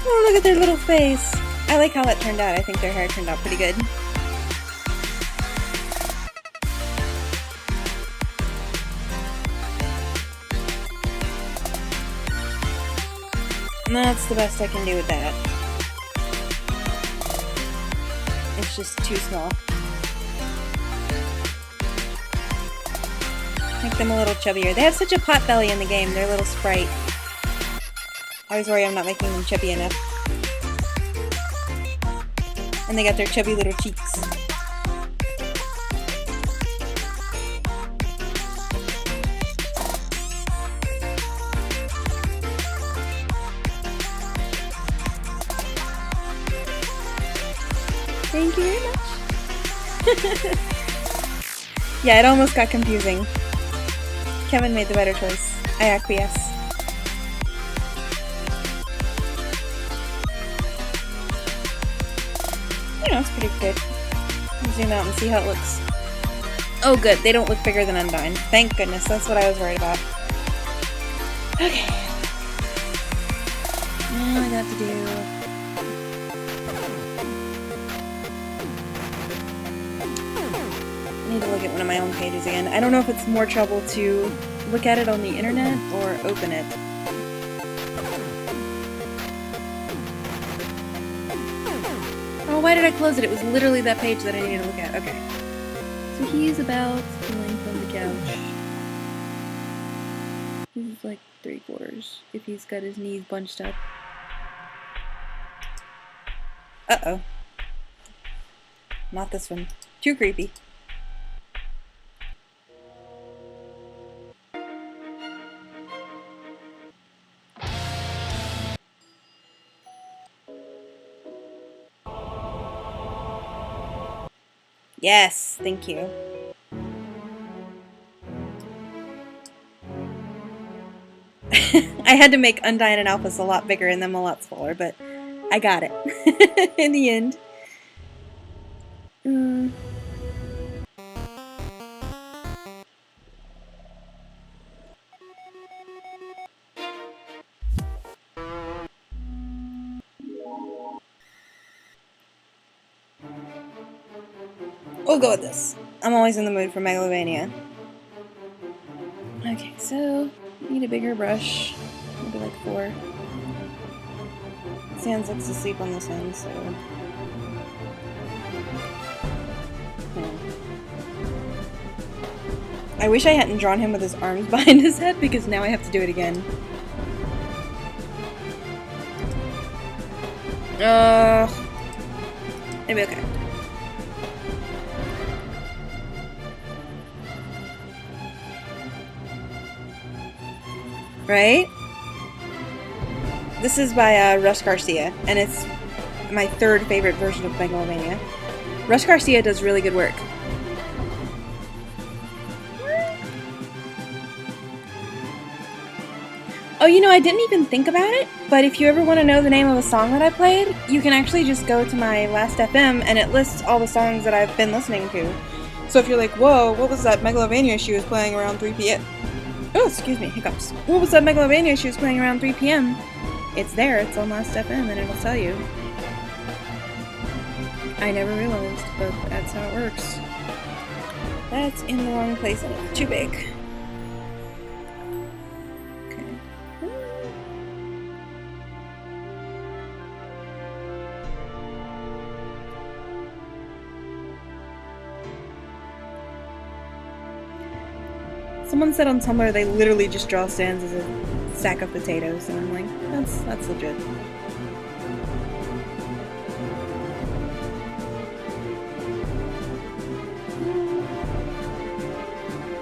Oh, look at their little face. I like how that turned out. I think their hair turned out pretty good. And that's the best I can do with that. It's just too small. Make them a little chubbier. They have such a pot belly in the game, their little sprite. I always worry I'm not making them chubby enough. And they got their chubby little cheeks. Thank you very much. Yeah, it almost got confusing. Kevin made the better choice. I acquiesce. You know, it's pretty good. Zoom out and see how it looks. Oh good, they don't look bigger than Undyne. Thank goodness, that's what I was worried about. Okay. Now I got to do... I need to look at one of my own pages again. I don't know if it's more trouble to look at it on the internet or open it. Oh, why did I close it? It was literally that page that I needed to look at. Okay. So he's about the length on the couch. He's like 3/4 if he's got his knees bunched up. Uh-oh. Not this one. Too creepy. Yes, thank you. I had to make Undyne and Alphys a lot bigger and them a lot smaller, but I got it in the end. We'll go with this. I'm always in the mood for Megalovania. Okay, so need a bigger brush. Maybe like 4. Sans looks asleep on this end, so. I wish I hadn't drawn him with his arms behind his head because now I have to do it again. Maybe okay. Right? This is by Russ Garcia, and it's my 3rd favorite version of Megalovania. Russ Garcia does really good work. Oh, you know, I didn't even think about it, but if you ever want to know the name of a song that I played, you can actually just go to my Last.fm and it lists all the songs that I've been listening to. So if you're like, whoa, what was that Megalovania she was playing around 3 p.m.? Oh, excuse me, hiccups. What was that Megalovania she was playing around 3 p.m.? It's there, it's on Last.fm, and it'll tell you. I never realized, but that's how it works. That's in the wrong place and it's too big. Someone said on Tumblr they literally just draw stands as a stack of potatoes, and I'm like, that's legit.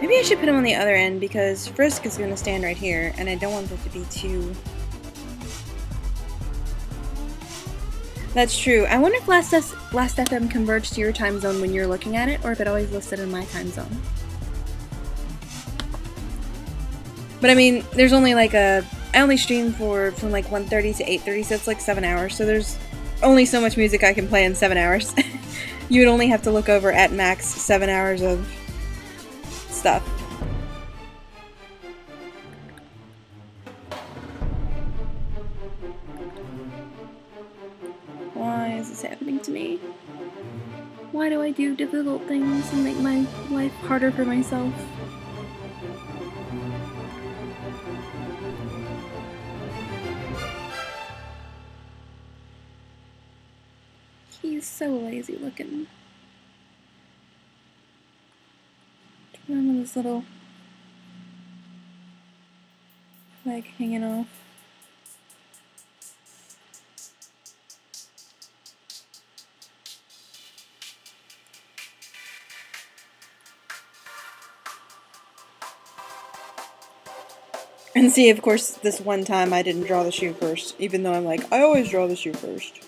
Maybe I should put him on the other end because Frisk is going to stand right here, and I don't want it to be too... That's true. I wonder if Last.fm converged to your time zone when you're looking at it, or if it always listed in my time zone. But I mean, there's only like I only stream from like 1:30 to 8:30, so it's like 7 hours. So there's only so much music I can play in 7 hours. You would only have to look over at max 7 hours of stuff. Why is this happening to me? Why do I do difficult things and make my life harder for myself? He's so lazy looking. Remember this little leg hanging off. And see, of course, this one time I didn't draw the shoe first, even though I'm like, I always draw the shoe first.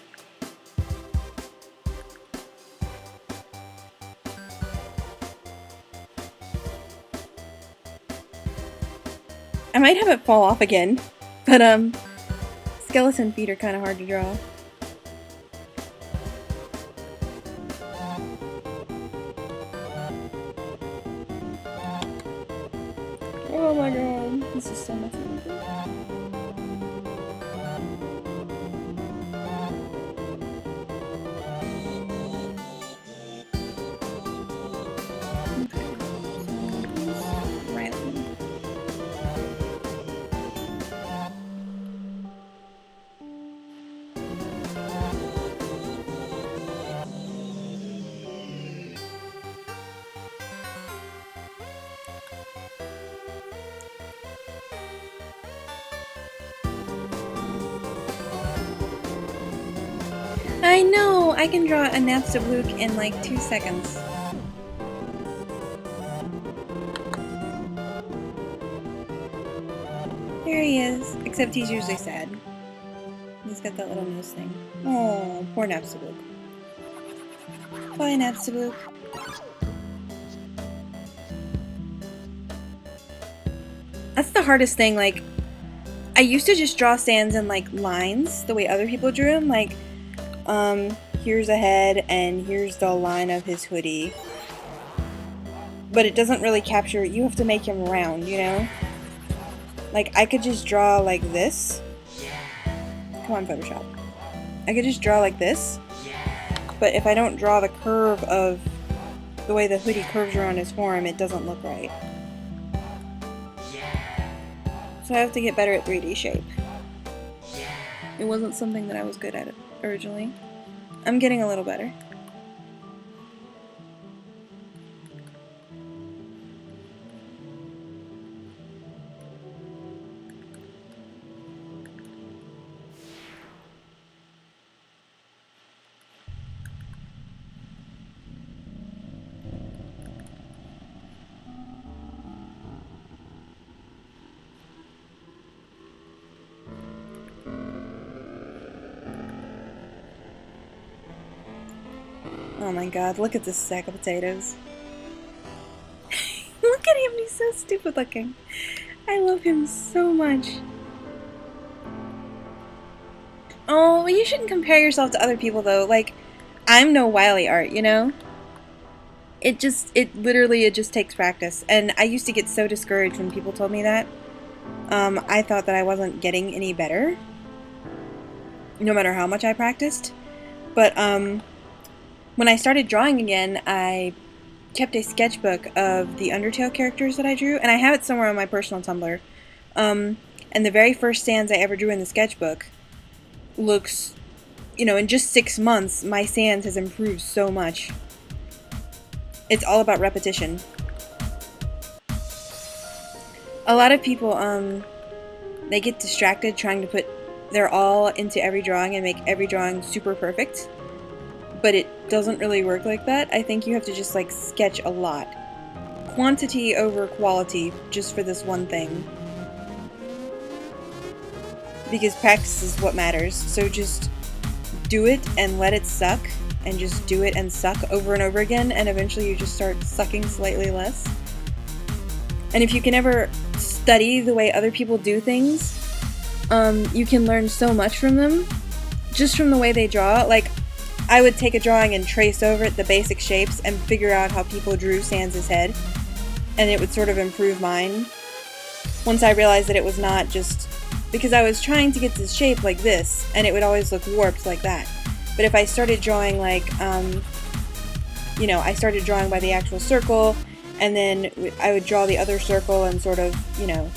I might have it fall off again, but skeleton feet are kind of hard to draw. Oh my god, this is so messy. I know! I can draw a Napstablook in like 2 seconds. There he is. Except he's usually sad. He's got that little nose thing. Oh, poor Napstablook. Bye, Napstablook. That's the hardest thing, like, I used to just draw stands in like lines, the way other people drew them, like, here's a head and here's the line of his hoodie. But it doesn't really capture, you have to make him round, you know? Like, I could just draw like this. Come on, Photoshop. I could just draw like this. But if I don't draw the curve of the way the hoodie curves around his form, it doesn't look right. So I have to get better at 3D shape. It wasn't something that I was good at originally. I'm getting a little better. Oh my god, look at this sack of potatoes. Look at him, he's so stupid looking. I love him so much. Oh, you shouldn't compare yourself to other people though. Like, I'm no Wily Art, you know? It just takes practice. And I used to get so discouraged when people told me that. I thought that I wasn't getting any better, no matter how much I practiced. But, when I started drawing again, I kept a sketchbook of the Undertale characters that I drew, and I have it somewhere on my personal Tumblr. And the very first Sans I ever drew in the sketchbook looks, you know, in just 6 months, my Sans has improved so much. It's all about repetition. A lot of people, they get distracted trying to put their all into every drawing and make every drawing super perfect. But it doesn't really work like that. I think you have to just, like, sketch a lot. Quantity over quality, just for this one thing. Because practice is what matters. So just do it and let it suck. And just do it and suck over and over again. And eventually you just start sucking slightly less. And if you can ever study the way other people do things, you can learn so much from them. Just from the way they draw. Like, I would take a drawing and trace over it the basic shapes and figure out how people drew Sans' head, and it would sort of improve mine. Once I realized that it was not just because I was trying to get this shape like this, and it would always look warped like that. But if I started drawing like, you know, I started drawing by the actual circle, and then I would draw the other circle and sort of, you know,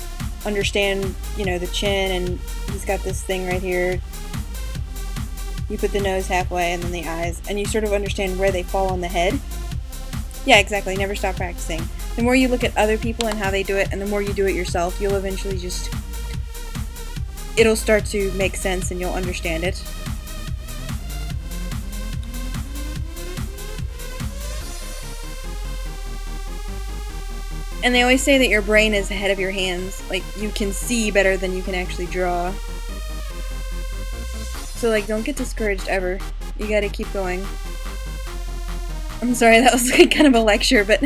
understand, you know, the chin, and he's got this thing right here. You put the nose halfway and then the eyes, and you sort of understand where they fall on the head. Yeah, exactly. Never stop practicing. The more you look at other people and how they do it, and the more you do it yourself, you'll eventually just... it'll start to make sense and you'll understand it. And they always say that your brain is ahead of your hands. Like, you can see better than you can actually draw. So, like, don't get discouraged ever. You gotta keep going. I'm sorry, that was like kind of a lecture, but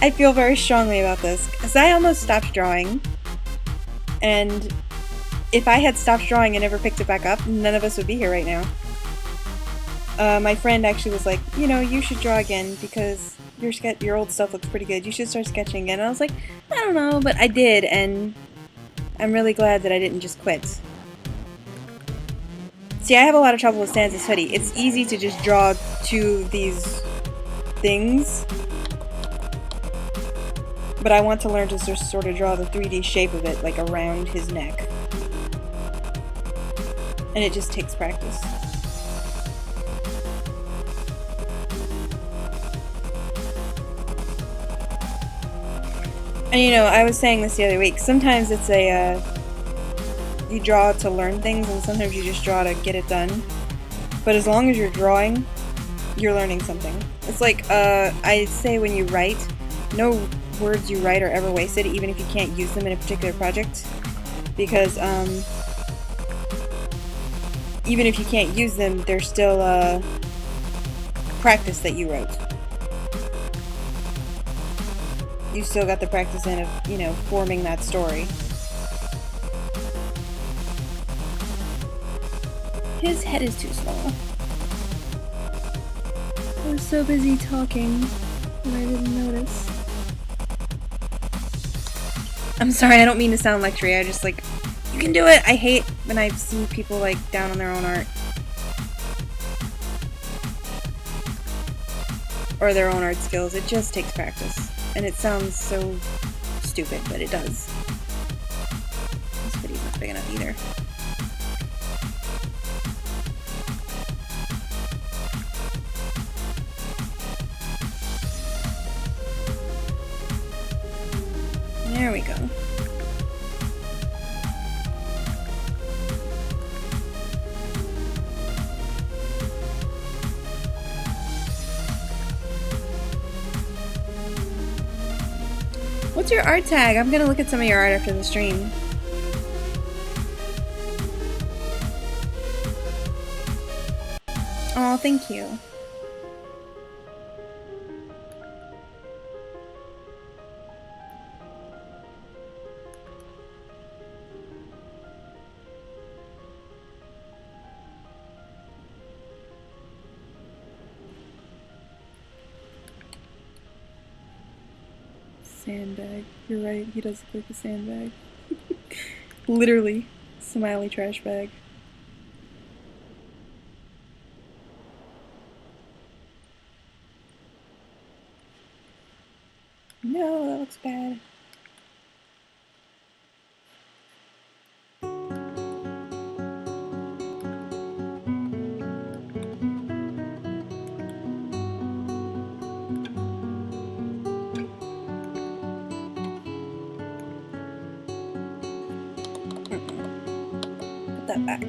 I feel very strongly about this. Because I almost stopped drawing. And if I had stopped drawing and never picked it back up, none of us would be here right now. My friend actually was like, you know, you should draw again because your old stuff looks pretty good. You should start sketching again. And I was like, I don't know, but I did, and I'm really glad that I didn't just quit. See, I have a lot of trouble with Sans' hoodie. It's easy to just draw two of these things, but I want to learn to just sort of draw the 3D shape of it, like around his neck. And it just takes practice. And you know, I was saying this the other week, sometimes it's you draw to learn things, and sometimes you just draw to get it done. But as long as you're drawing, you're learning something. It's like, I say when you write, no words you write are ever wasted, even if you can't use them in a particular project. Because, even if you can't use them, there's still, practice that you wrote. You still got the practice in of, you know, forming that story. His head is too small. I was so busy talking and I didn't notice. I'm sorry, I don't mean to sound lectury, I just like, you can do it! I hate when I see people like down on their own art. or their own art skills. It just takes practice. And it sounds so stupid, but it does. This video's not big enough either. There we go. What's your art tag? I'm gonna look at some of your art after the stream. Oh, thank you. Sandbag. You're right, he does look like a sandbag. Literally. Smiley trash bag. No, that looks bad. Put that back.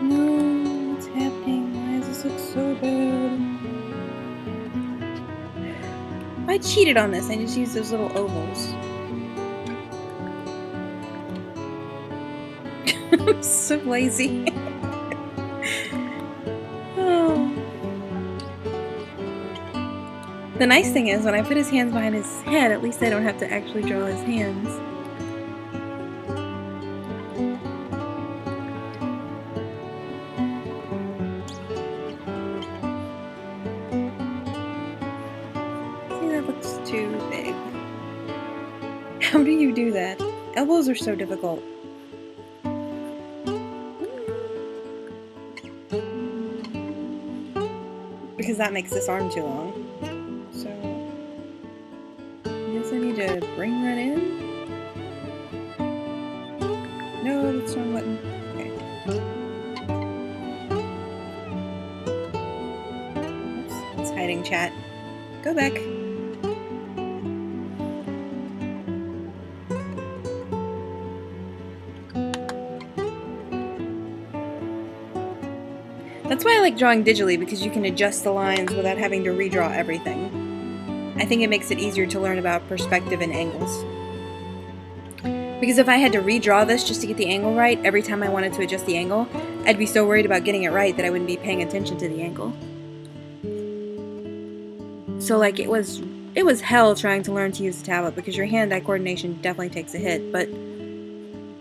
No, what's happening? Why does this look so bad? I cheated on this. I just used those little ovals. I'm so lazy. Oh. The nice thing is, when I put his hands behind his head, at least I don't have to actually draw his hands. Too big. How do you do that? Elbows are so difficult. Because that makes this arm too long. So I guess I need to bring that in. No, that's the wrong button. Okay. Oops, it's hiding chat. Go back. That's why I like drawing digitally, because you can adjust the lines without having to redraw everything. I think it makes it easier to learn about perspective and angles. Because if I had to redraw this just to get the angle right every time I wanted to adjust the angle, I'd be so worried about getting it right that I wouldn't be paying attention to the angle. So like it was hell trying to learn to use the tablet, because your hand-eye coordination definitely takes a hit, but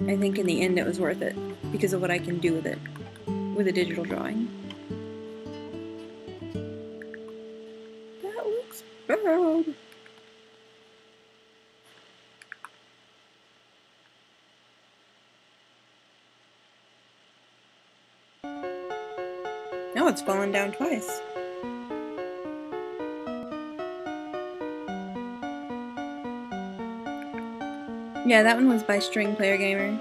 I think in the end it was worth it because of what I can do with it, with a digital drawing. That looks bad. Now it's fallen down twice. Yeah, that one was by String Player Gamer.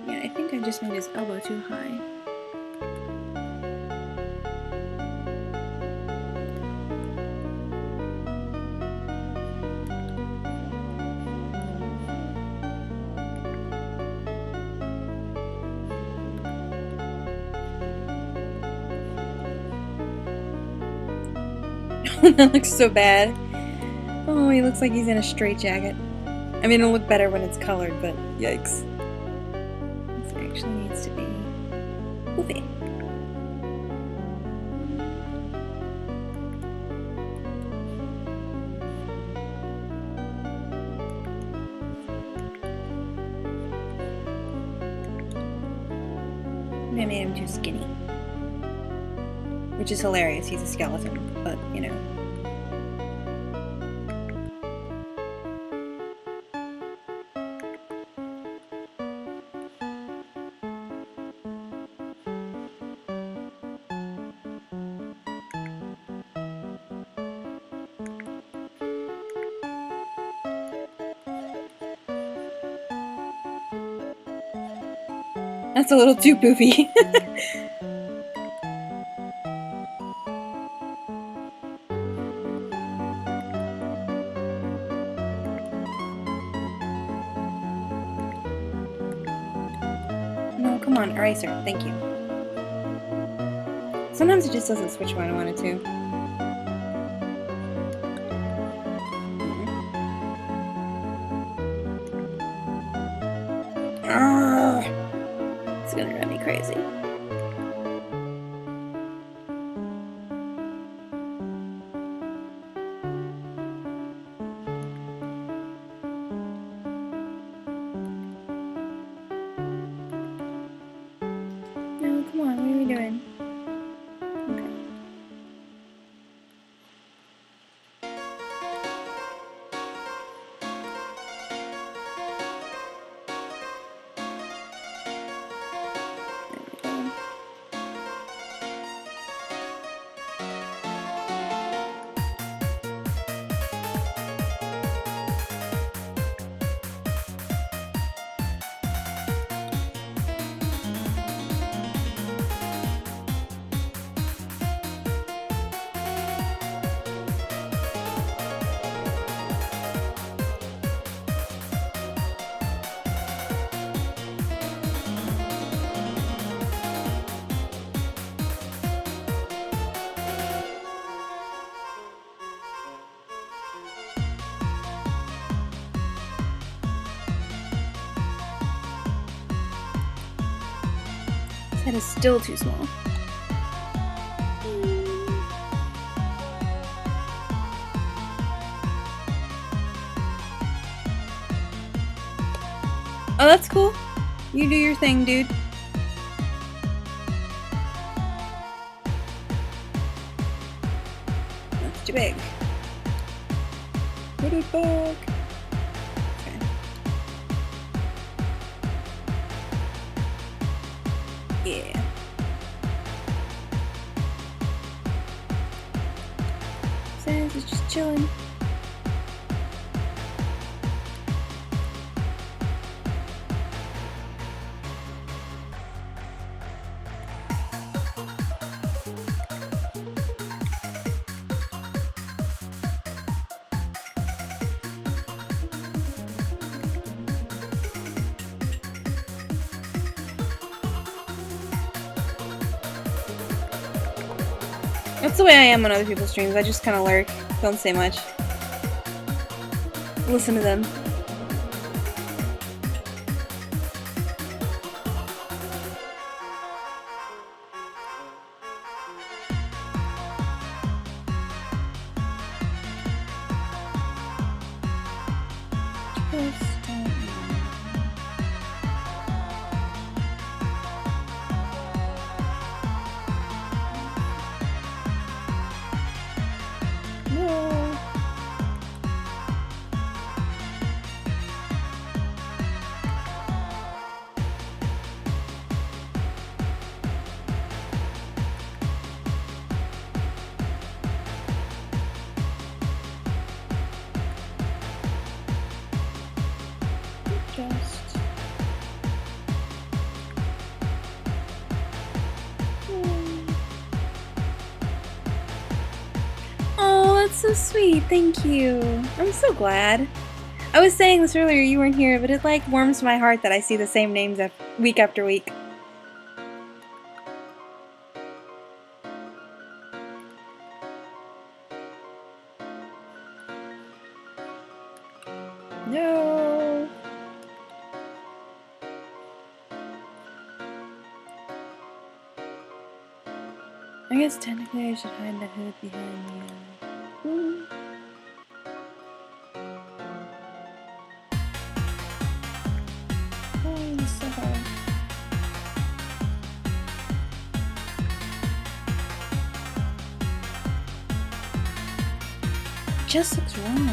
Yeah, I think I just made his elbow too high. That looks so bad. Oh, he looks like he's in a straitjacket. I mean, it'll look better when it's colored, but yikes. This actually needs to be poofy. Maybe I made him too skinny. Which is hilarious, he's a skeleton, but, you know. That's a little too poofy. No, come on, eraser. Thank you. Sometimes it just doesn't switch when I want it to. It's gonna drive me crazy. No, come on, what are we doing? Okay. There we go. His head is still too small. Oh, that's cool. You do your thing, dude. That's too big. Put it back. Okay. Yeah. Sans is just chilling. That's the way I am on other people's streams. I just kind of lurk. Don't say much. Listen to them. Just don't know. No. Just. Oh, that's so sweet. Thank you. I'm so glad. I was saying this earlier, you weren't here, but it like warms my heart that I see the same names week after week. No. I guess technically I should hide the hood behind the Oh, it's so hard. just looks wrong.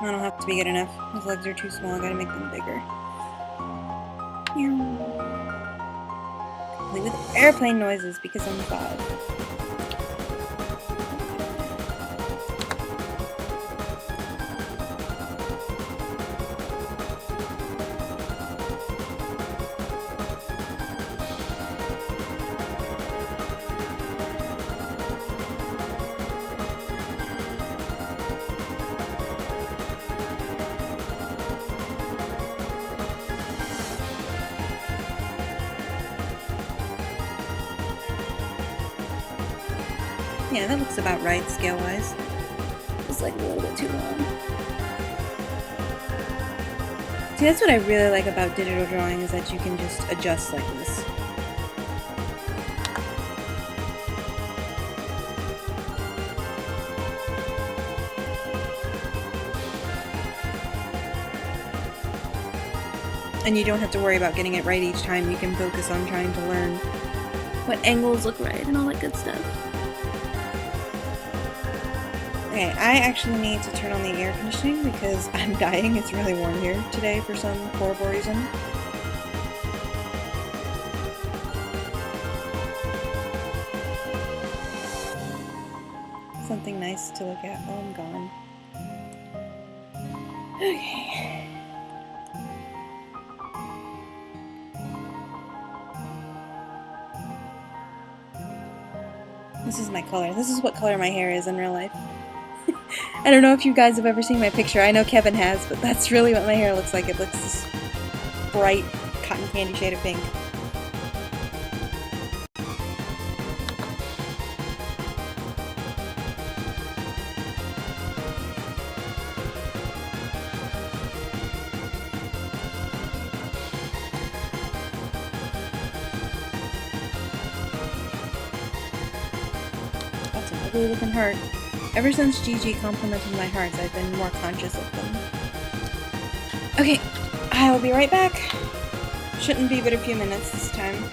I don't have to be good enough. His legs are too small. I gotta make them bigger. Complete with airplane noises because I'm 5. Yeah, that looks about right scale-wise. It's like a little bit too long. See, that's what I really like about digital drawing, is that you can just adjust like this. And you don't have to worry about getting it right each time. You can focus on trying to learn what angles look right and all that good stuff. Okay, I actually need to turn on the air conditioning because I'm dying. It's really warm here today for some horrible reason. Something nice to look at while I'm gone. Okay. This is my color. This is what color my hair is in real life. I don't know if you guys have ever seen my picture. I know Kevin has, but that's really what my hair looks like. It looks this bright cotton candy shade of pink. That's an ugly looking heart. Ever since Gigi complimented my hearts, I've been more conscious of them. Okay, I will be right back. Shouldn't be but a few minutes this time.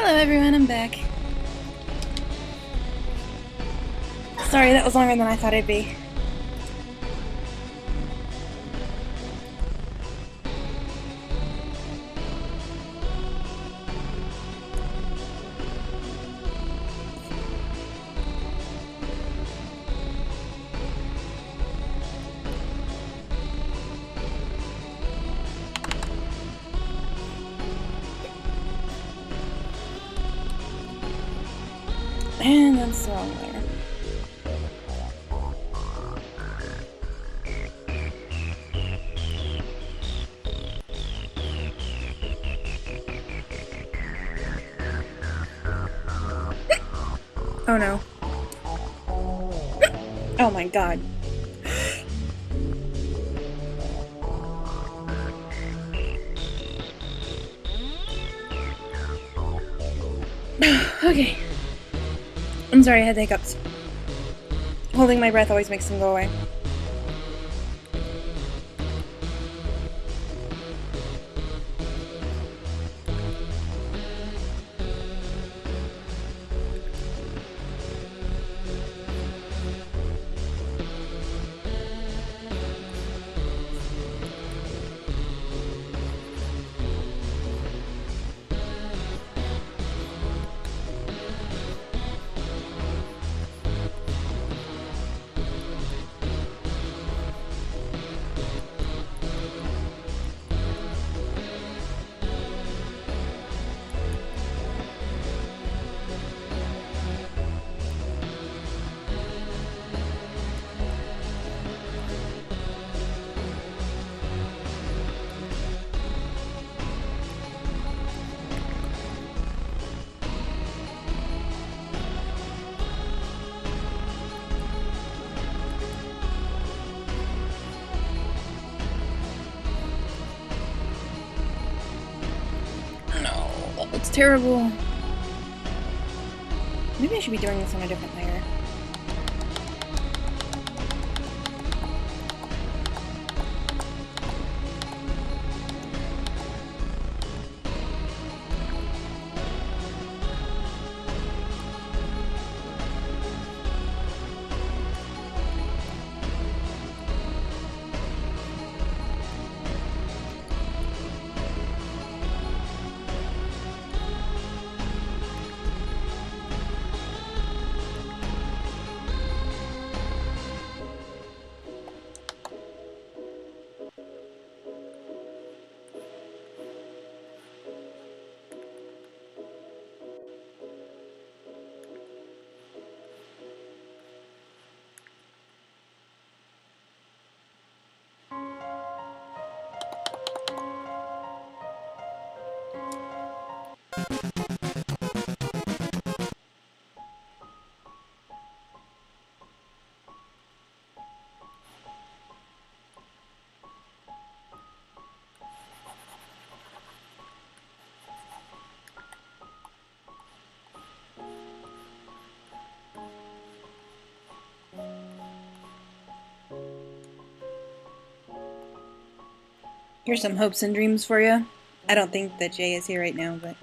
Hello everyone, I'm back. Sorry, that was longer than I thought it'd be. And that's the wrong layer. Oh no. Oh my god. Okay. I'm sorry, I had hiccups. Holding my breath always makes them go away. No, that looks terrible. Maybe I should be doing this on a different layer. Here's some hopes and dreams for you. I don't think that Jay is here right now, but...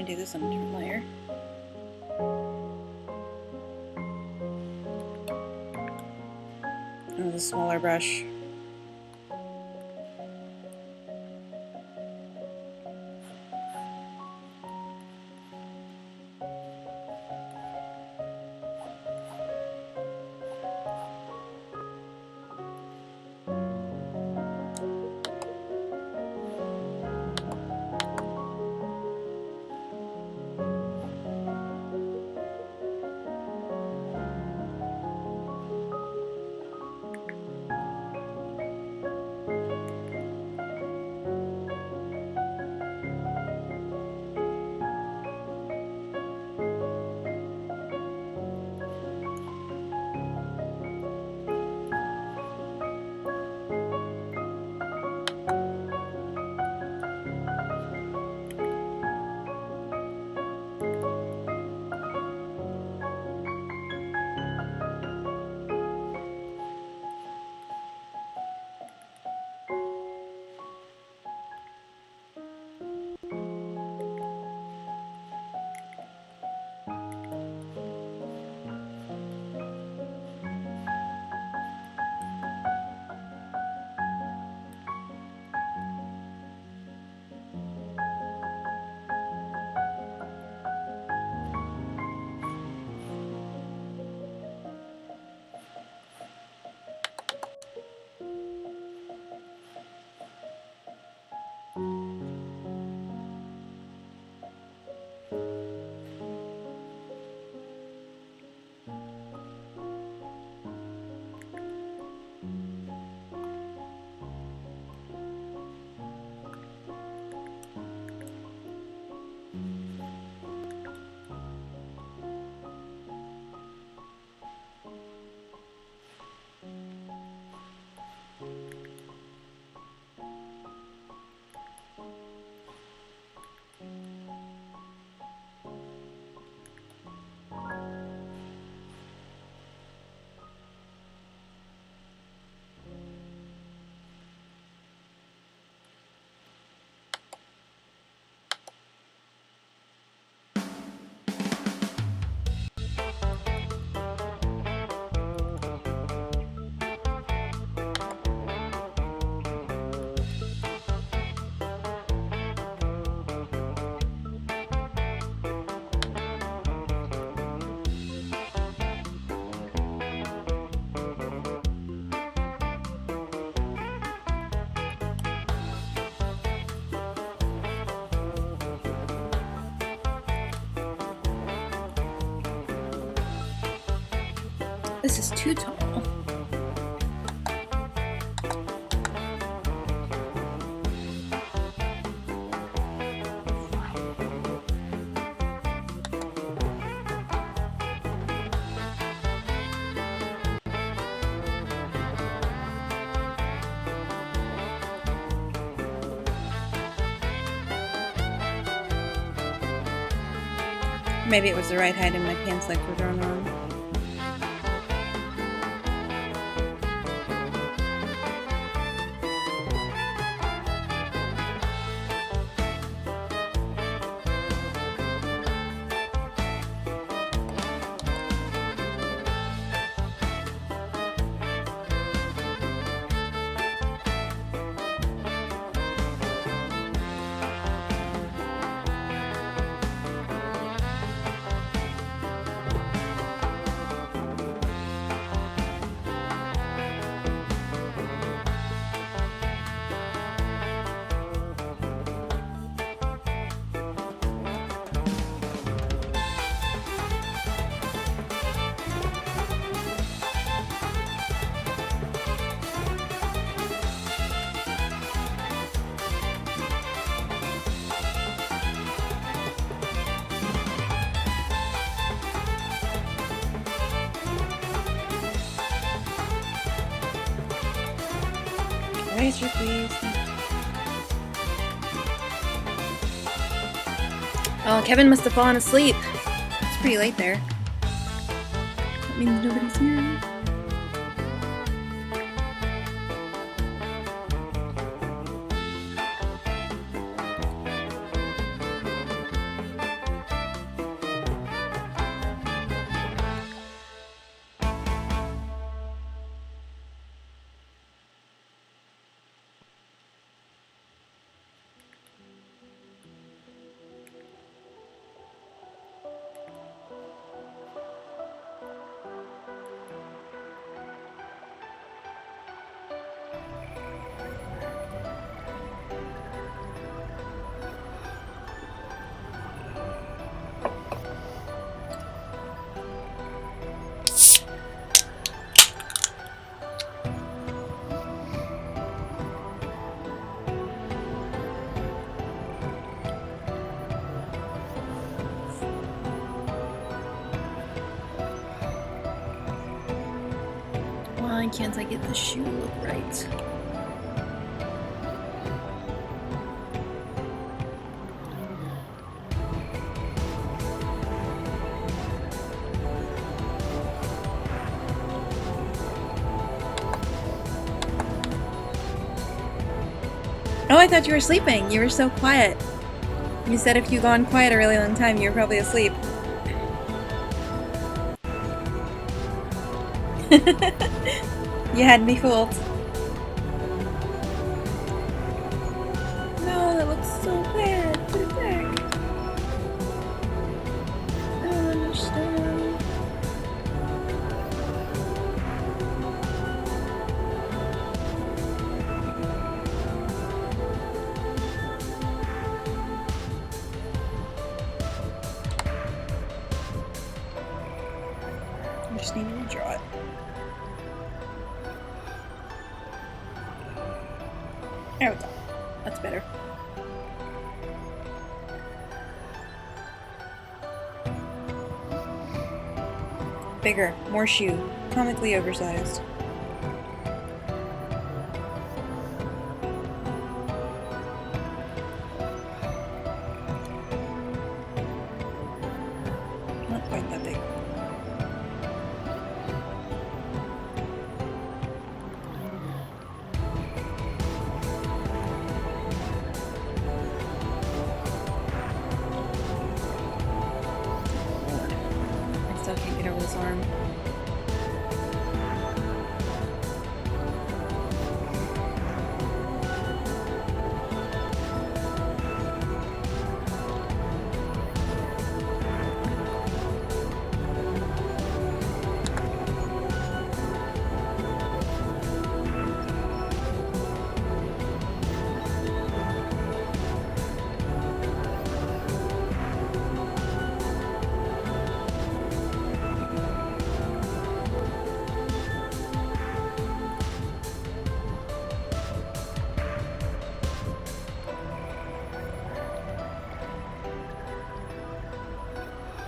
gonna do this on a different layer. And with a smaller brush. This is too tall. Maybe it was the right height and my pants legs were drawn wrong. Razor, please. Oh, Kevin must have fallen asleep. It's pretty late there. That means nobody's here. Why can't I get the shoe look right? Oh, I thought you were sleeping. You were so quiet. You said if you gone quiet a really long time, you were probably asleep. You had me fooled. No, that looks so bad. Put it back. I don't understand. I just need to redraw it. There we go. That's better. Bigger, more shoe, comically oversized. Not quite that big. I still can't get over this arm.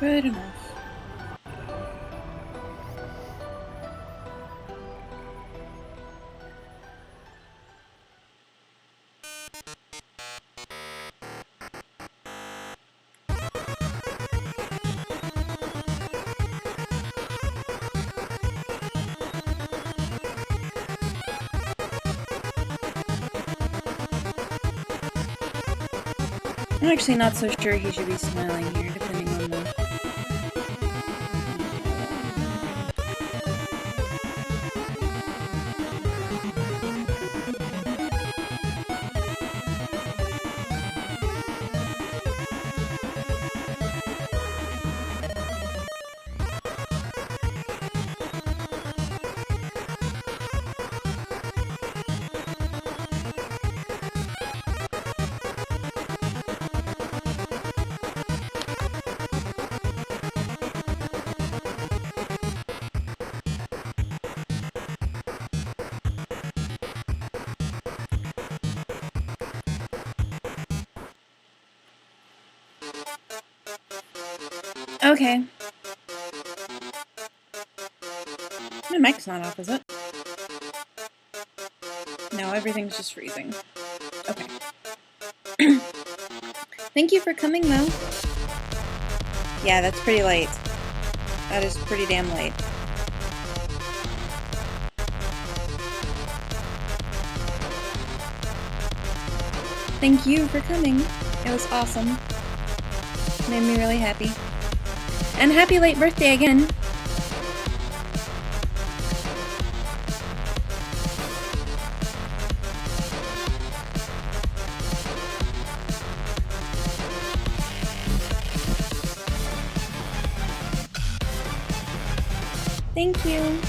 Good enough. I'm actually not so sure he should be smiling here, depending on the... Okay. My mic's not off, is it? No, everything's just freezing. Okay. Thank you for coming, though. Yeah, that's pretty late. That is pretty damn late. Thank you for coming. It was awesome. Made me really happy. And happy late birthday again. Thank you.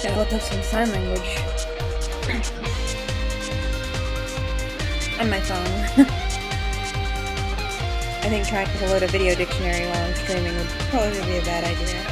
Gotta look up some sign language. On my phone. I think trying to load a video dictionary while I'm streaming would probably be a bad idea.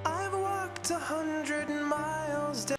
I've walked 100 miles down.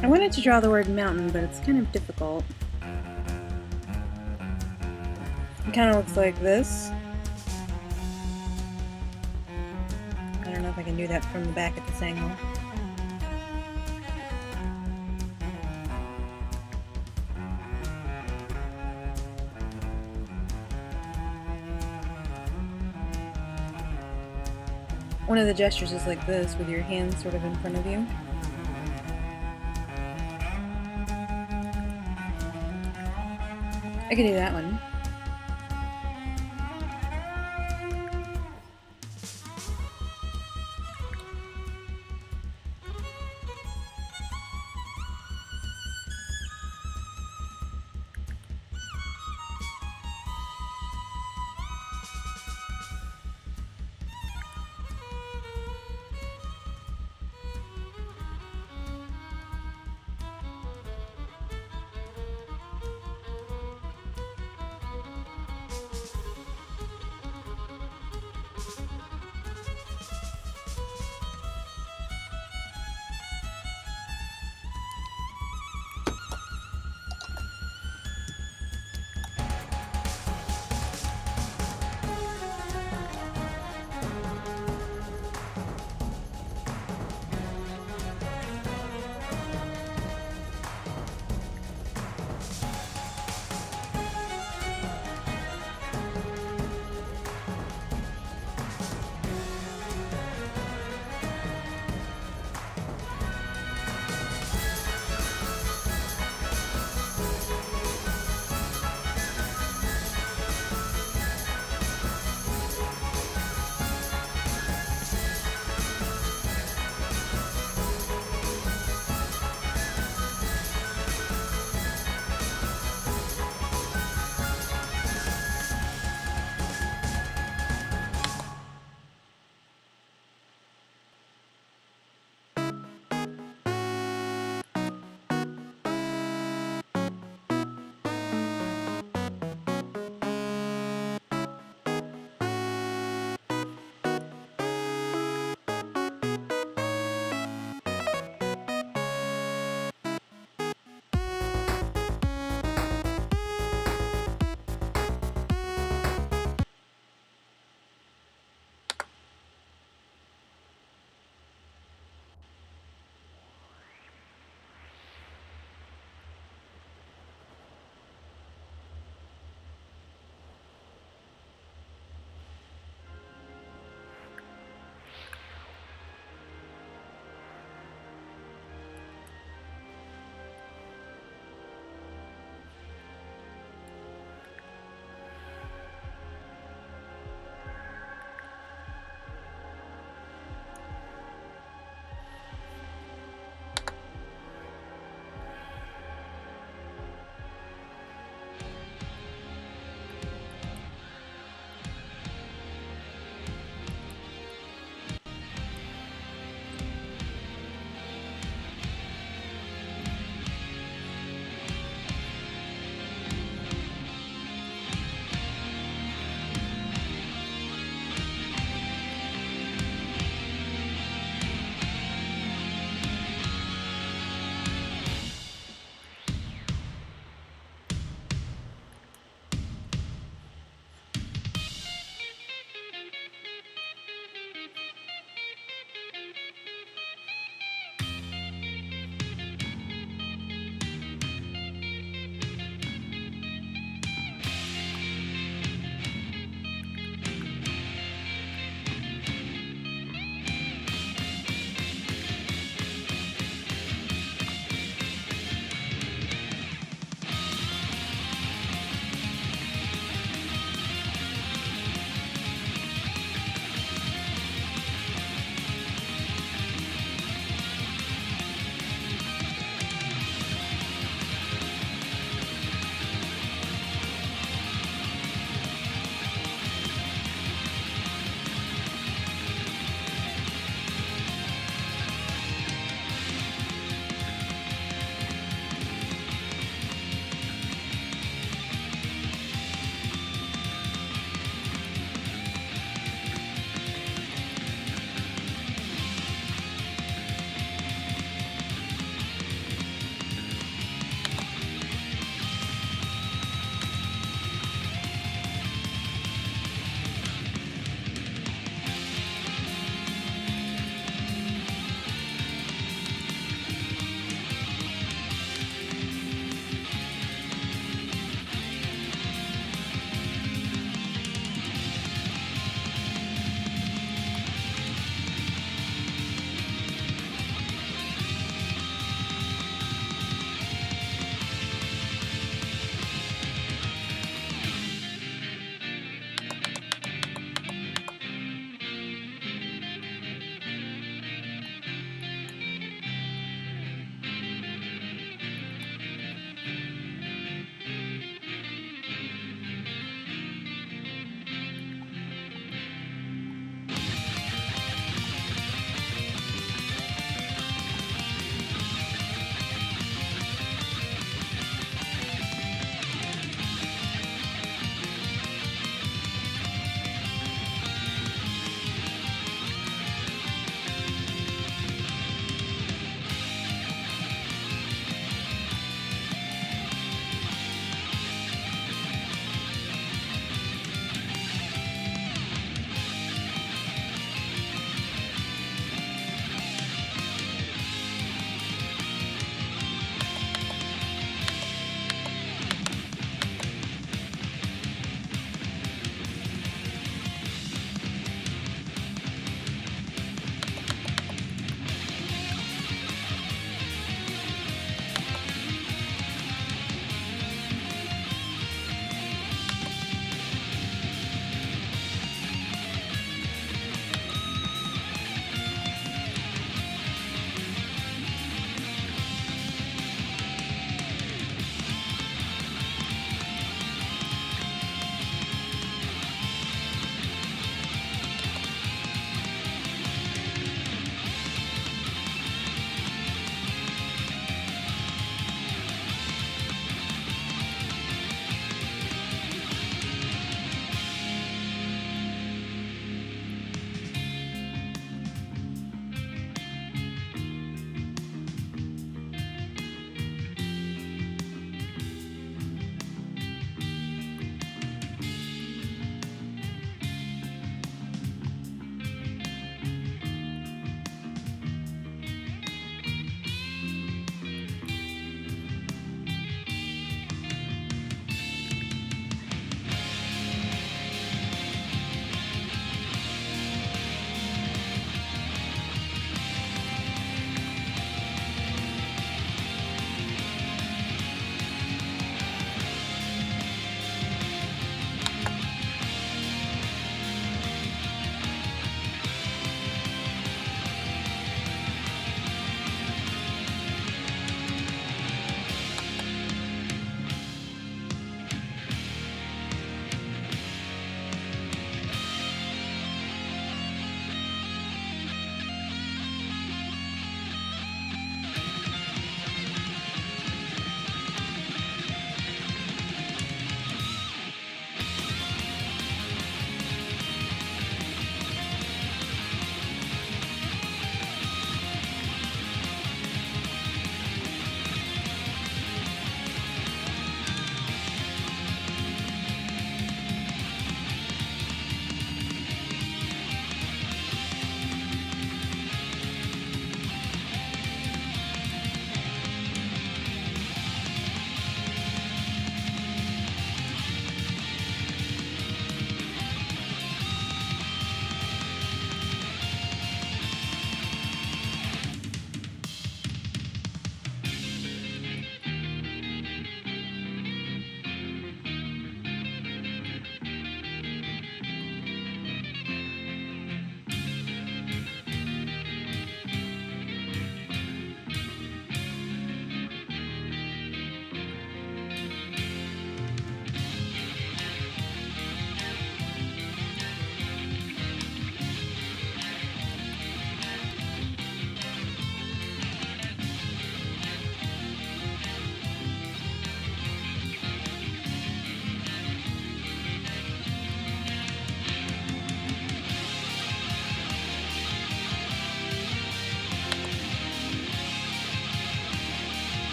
I wanted to draw the word mountain, but it's kind of difficult. It kind of looks like this. I don't know if I can do that from the back at this angle. One of the gestures is like this, with your hands sort of in front of you. I could do that one.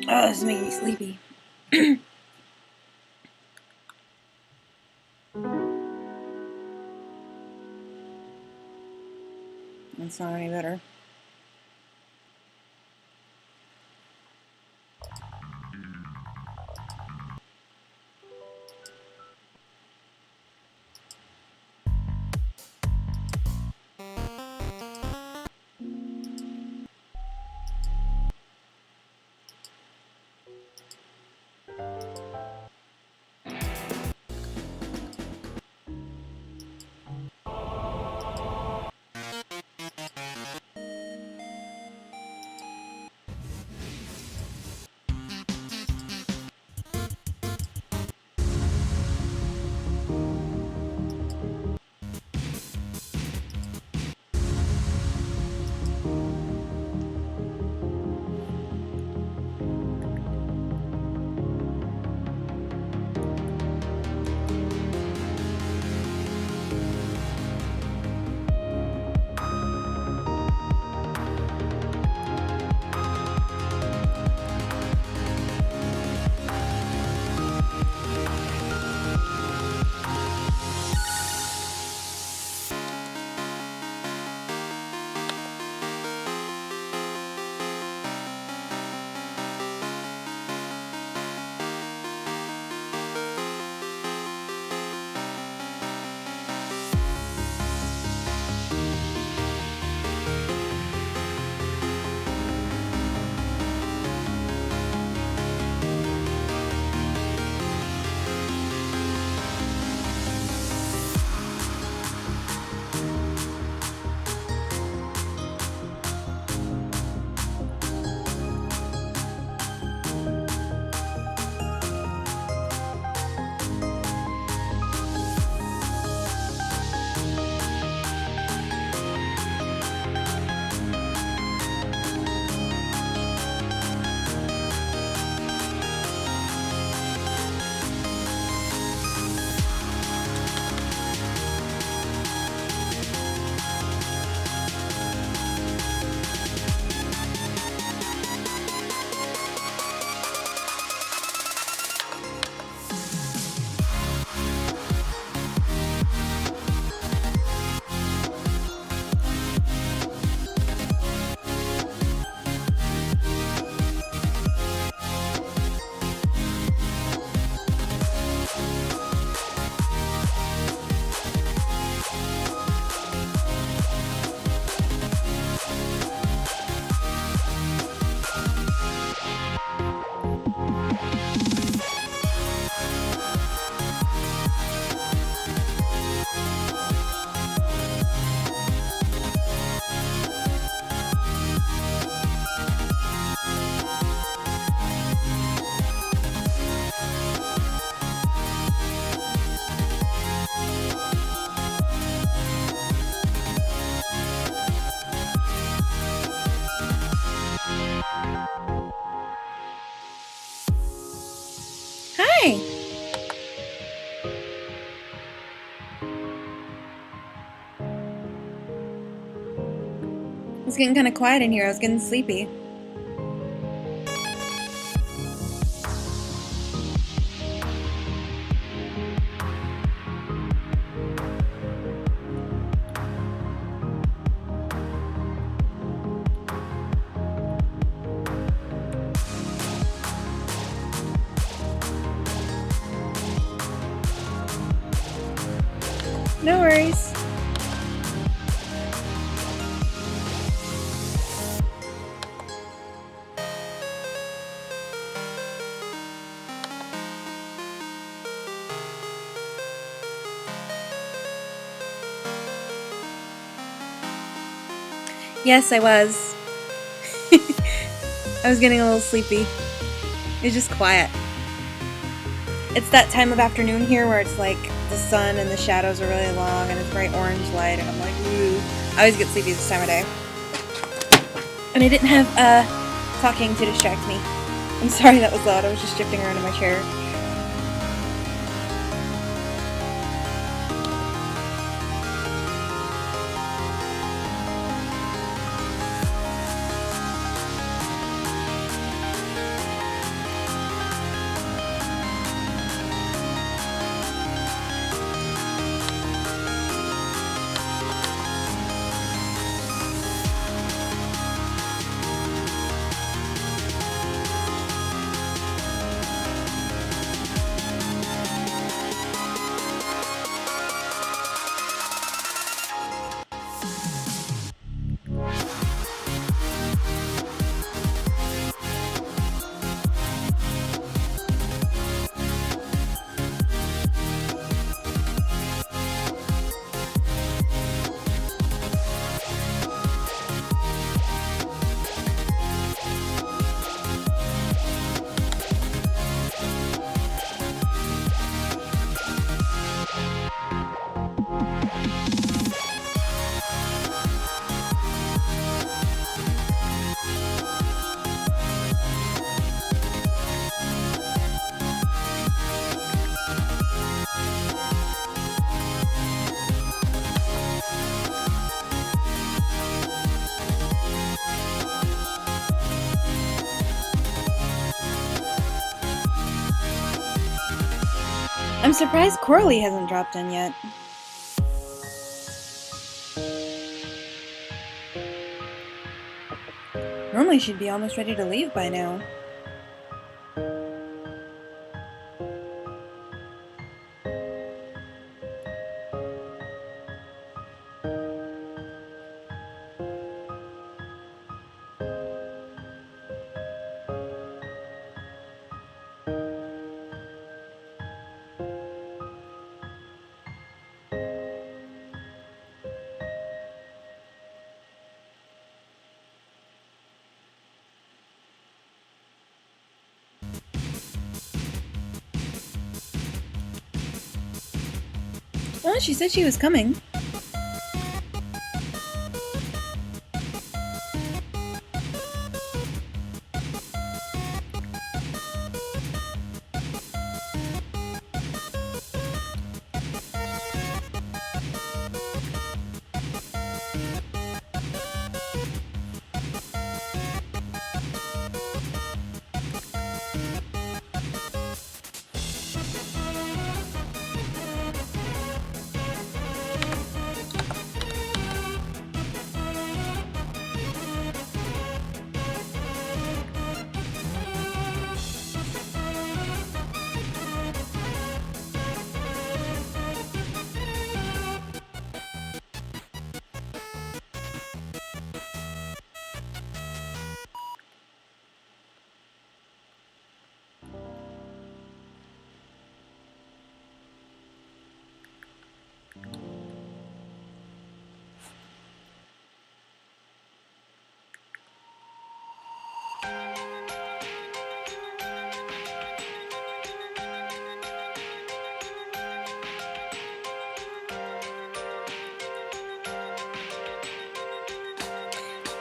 Oh, this is making me sleepy. It's not any better. Hi! It's getting kind of quiet in here. I was getting sleepy. No worries. Yes, I was. I was getting a little sleepy. It was just quiet. It's that time of afternoon here where it's like the sun and the shadows are really long and it's bright orange light and I'm like, ooh. I always get sleepy this time of day. And I didn't have talking to distract me. I'm sorry that was loud, I was just shifting around in my chair. I'm surprised Coralie hasn't dropped in yet. Normally she'd be almost ready to leave by now. Oh, she said she was coming.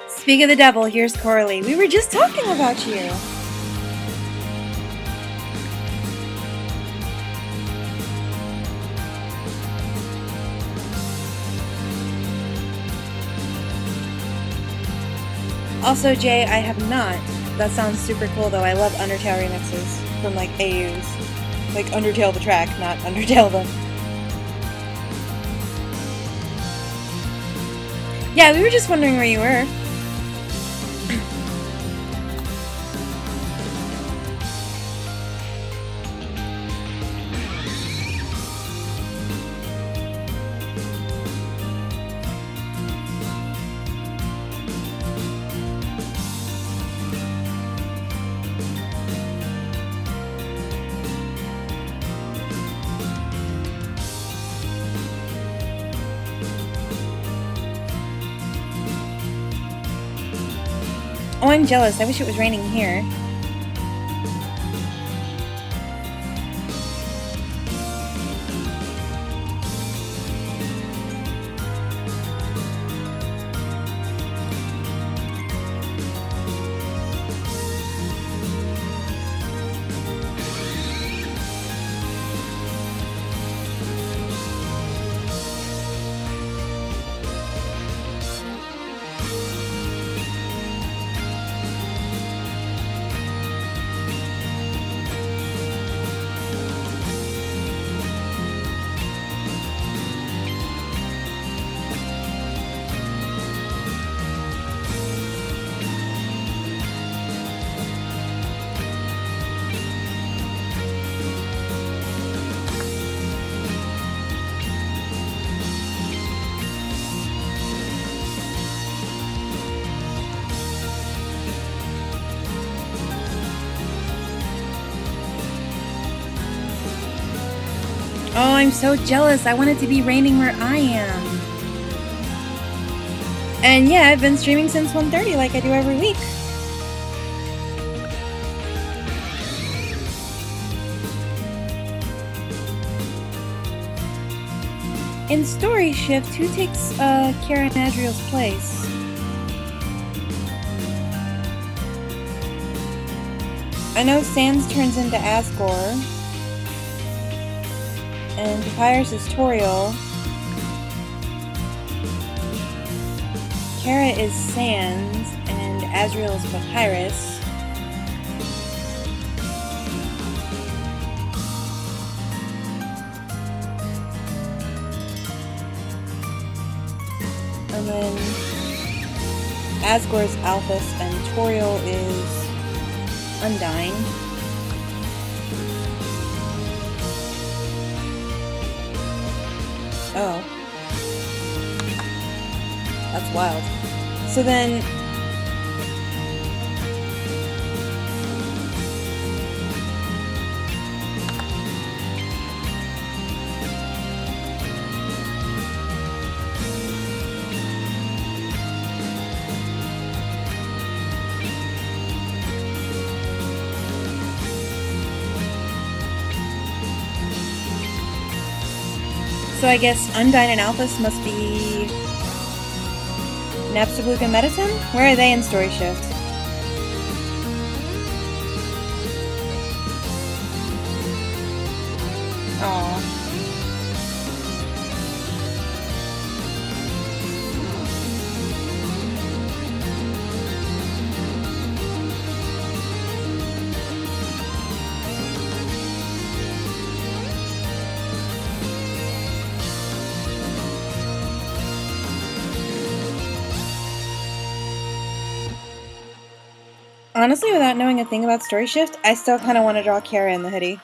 Speak of the devil, here's Coralie. We were just talking about you. Also, Jay, I have not. That sounds super cool, though. I love Undertale remixes from, like, AUs. Like, Undertale the track, not Undertale the... Yeah, we were just wondering where you were. Oh, I'm jealous. I wish it was raining here. Oh, I'm so jealous. I want it to be raining where I am. And yeah, I've been streaming since 1:30 like I do every week. In Story Shift, who takes Kara and Asriel's place? I know Sans turns into Asgore. And Papyrus is Toriel. Kara is Sans, and Asriel is Papyrus. And then Asgore is Alphys, and Toriel is Undyne. Oh. That's wild. So then... So I guess Undyne and Alphys must be Napstablook and Mettaton? Where are they in Story Shift? Aww. Honestly, without knowing a thing about Story Shift, I still kind of want to draw Kara in the hoodie.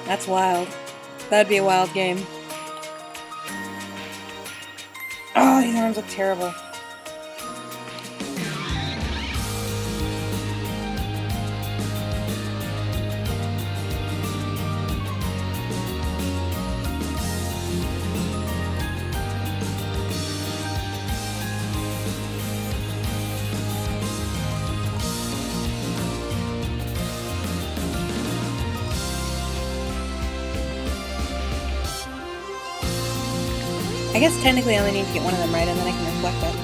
That's wild. That'd be a wild game. Oh, these arms look terrible. I guess technically I only need to get one of them right and then I can reflect it.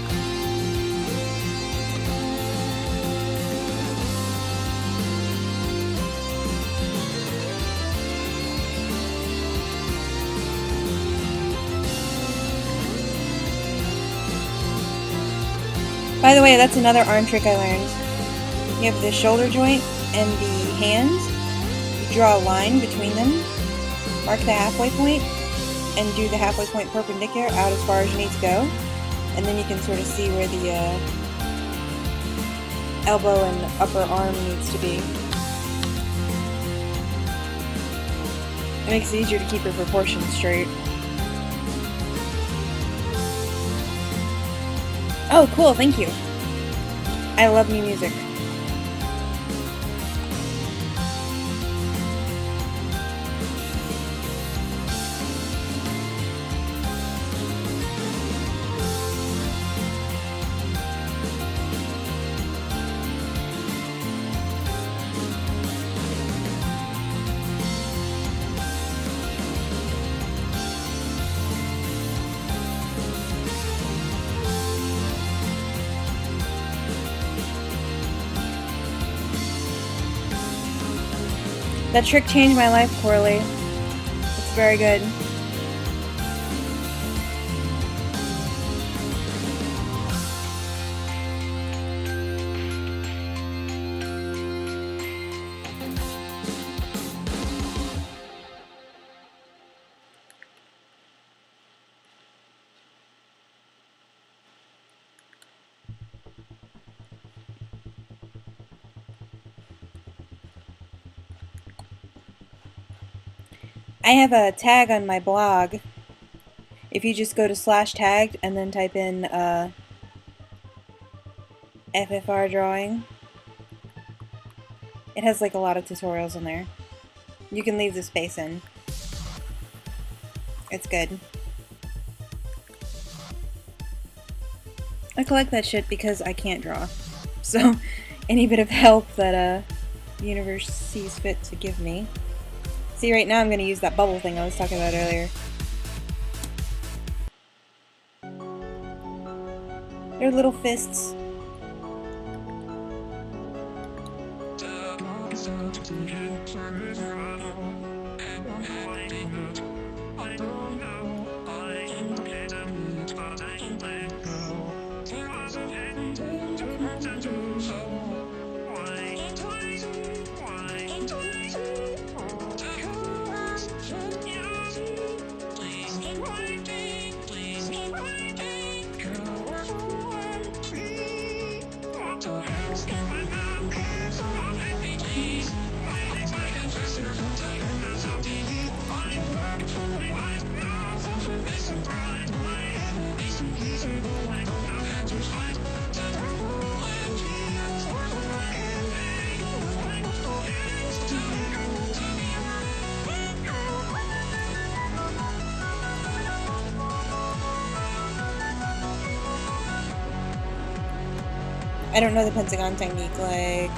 By the way, that's another arm trick I learned. You have the shoulder joint and the hand. You draw a line between them, mark the halfway point, and do the halfway point perpendicular out as far as you need to go. And then you can sort of see where the elbow and upper arm needs to be. It makes it easier to keep your proportions straight. Oh, cool, thank you. I love new music. That trick changed my life, Corley. It's very good. I have a tag on my blog. If you just go to /tagged and then type in FFR drawing, it has like a lot of tutorials in there. You can leave the space in. It's good. I collect that shit because I can't draw. So any bit of help that the universe sees fit to give me. See, right now I'm going to use that bubble thing I was talking about earlier. They're little fists. I don't know the pentagon technique like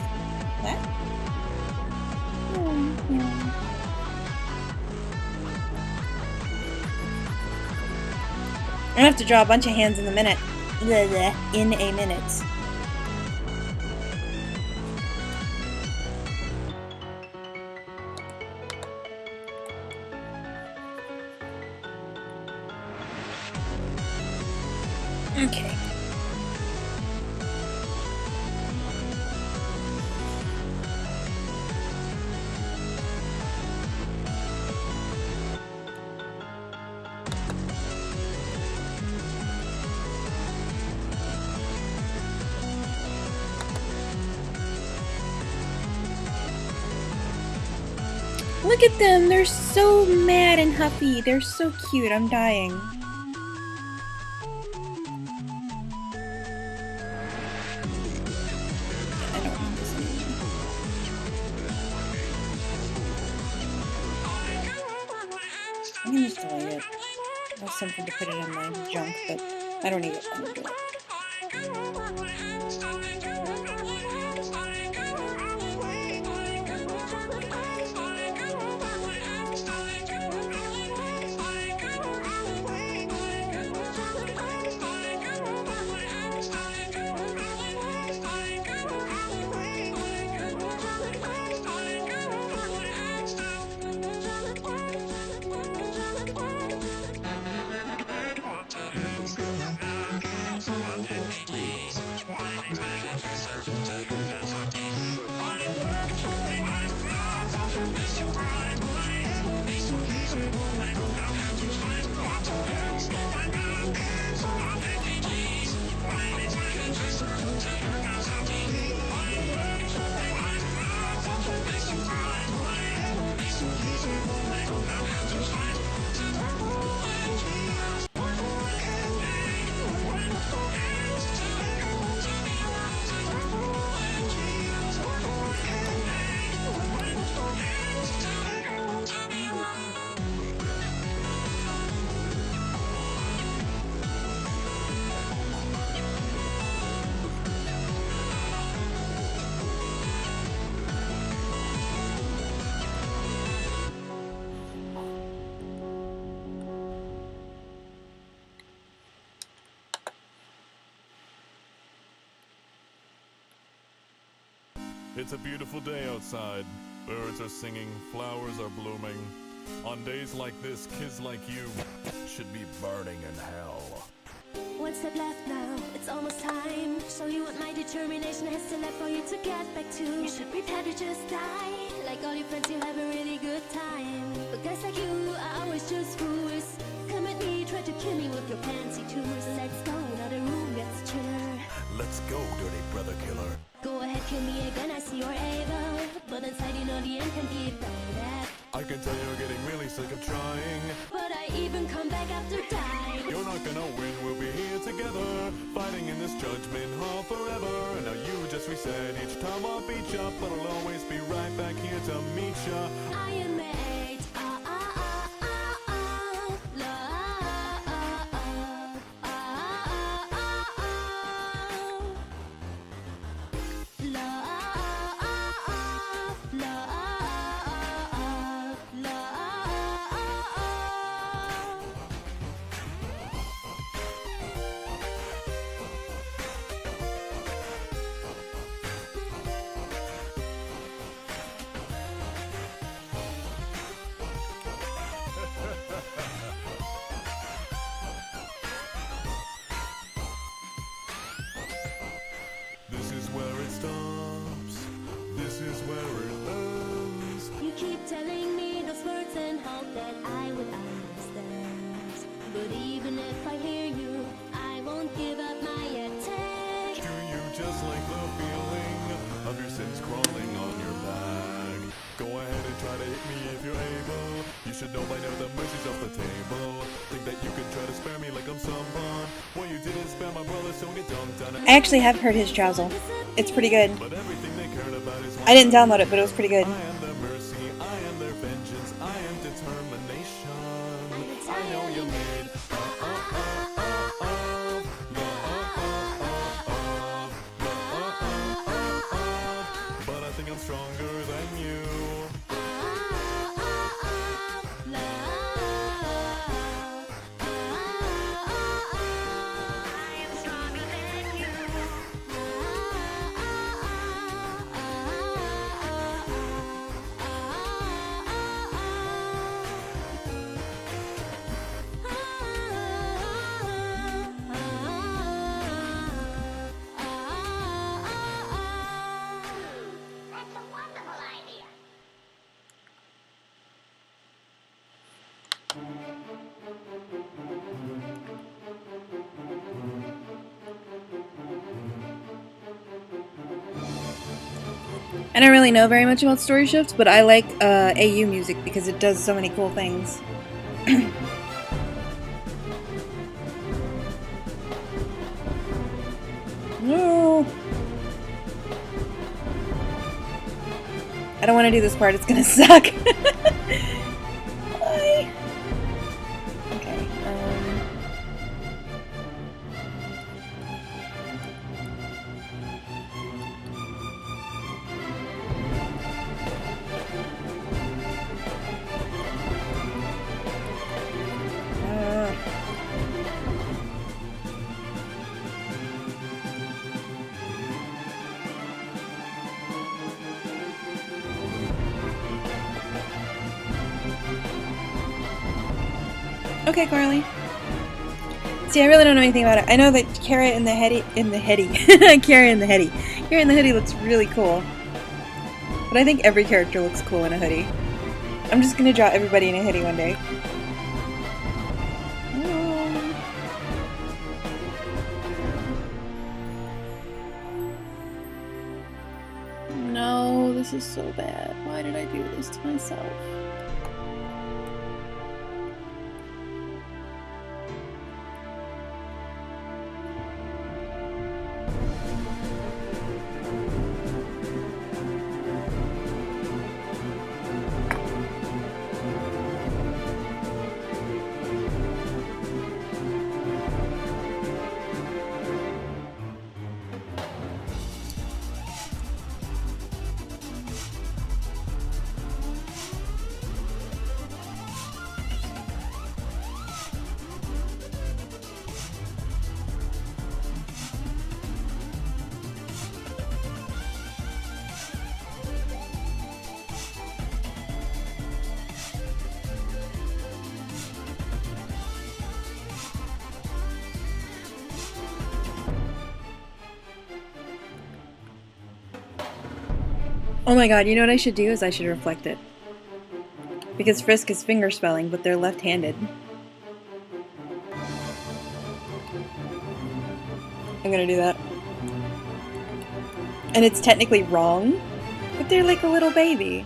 that. I'm gonna have to draw a bunch of hands in a minute. In a minute. Okay. Look at them, they're so mad and huffy. They're so cute, I'm dying. I don't want this anymore. I'm gonna just delete it. I have something to put it in my junk, but I don't need it. I'm gonna do it. It's a beautiful day outside. Birds are singing, flowers are blooming. On days like this, kids like you should be burning in hell. One step left now, it's almost time. Show you what my determination has to left for you to get back to. You should prepare to just die. Like all your friends, you'll have a really good time. But guys like you are always just fools. Come at me, try to kill me with your fancy tours. Let's go, now the room gets chiller. Let's go, dirty brother killer. Go ahead, kill me again, I see you're able. But inside you know the end can be bad. I can tell you're getting really sick of trying. But I even come back after dying. You're not gonna win, we'll be here together, fighting in this judgment hall forever. Now you just reset each time I'll beat ya, but I'll always be right back here to meet ya. I am made. This is where it stops. This is where it ends. You keep telling me those words and hope that I would understand. But even if I hear you, I won't give up my attack. Do you just like the feeling of your sins crawling on your back? Go ahead and try to hit me if you're able. You should know by now the mercy's off the table. Think that you can try to spare me like I'm someone. Well, you didn't spare my brother, so you dunked on it. I actually have heard his Drowsel. It's pretty good. But everything they cared about is I didn't download it, but it was pretty good. I am their mercy, I am their vengeance, I am determination. I know you're made but I think I'm stronger than you. I don't really know very much about Story Shift, but I like AU music because it does so many cool things. No. I don't want to do this part, it's gonna suck. Why? Okay, Okay, Carly. See, I really don't know anything about it. I know that Kara in the Kara in the hoodie looks really cool. But I think every character looks cool in a hoodie. I'm just gonna draw everybody in a hoodie one day. No, this is so bad. Why did I do this to myself? Oh my god, you know what I should do is I should reflect it. Because Frisk is finger spelling, but they're left-handed. I'm gonna do that. And it's technically wrong, but they're like a little baby.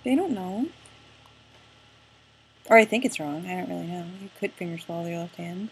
They don't know. Or I think it's wrong. I don't really know. You could finger spell with your left hand.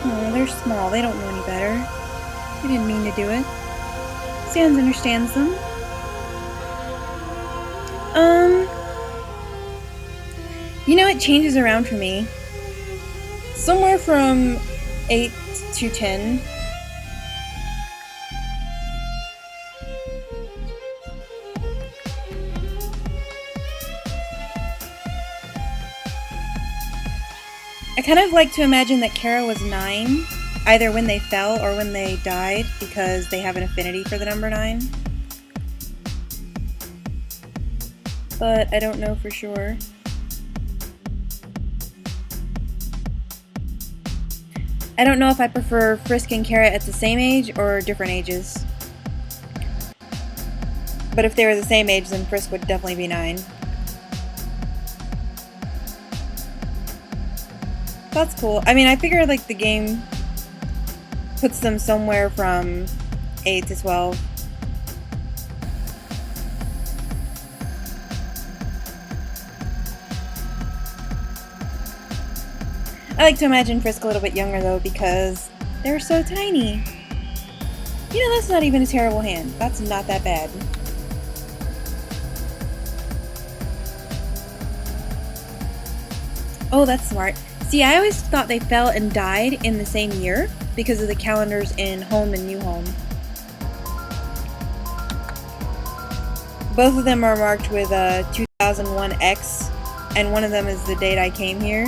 Oh, they're small. They don't know any better. They didn't mean to do it. Sans understands them. You know, it changes around for me. Somewhere from 8 to 10. I kind of like to imagine that Kara was 9, either when they fell or when they died, because they have an affinity for the number 9. But I don't know for sure. I don't know if I prefer Frisk and Kara at the same age or different ages. But if they were the same age, then Frisk would definitely be 9. That's cool. I mean, I figure like the game puts them somewhere from 8 to 12. I like to imagine Frisk a little bit younger though, because they're so tiny. You know, that's not even a terrible hand. That's not that bad. Oh, that's smart. See, I always thought they fell and died in the same year because of the calendars in Home and New Home. Both of them are marked with 2001X, and one of them is the date I came here.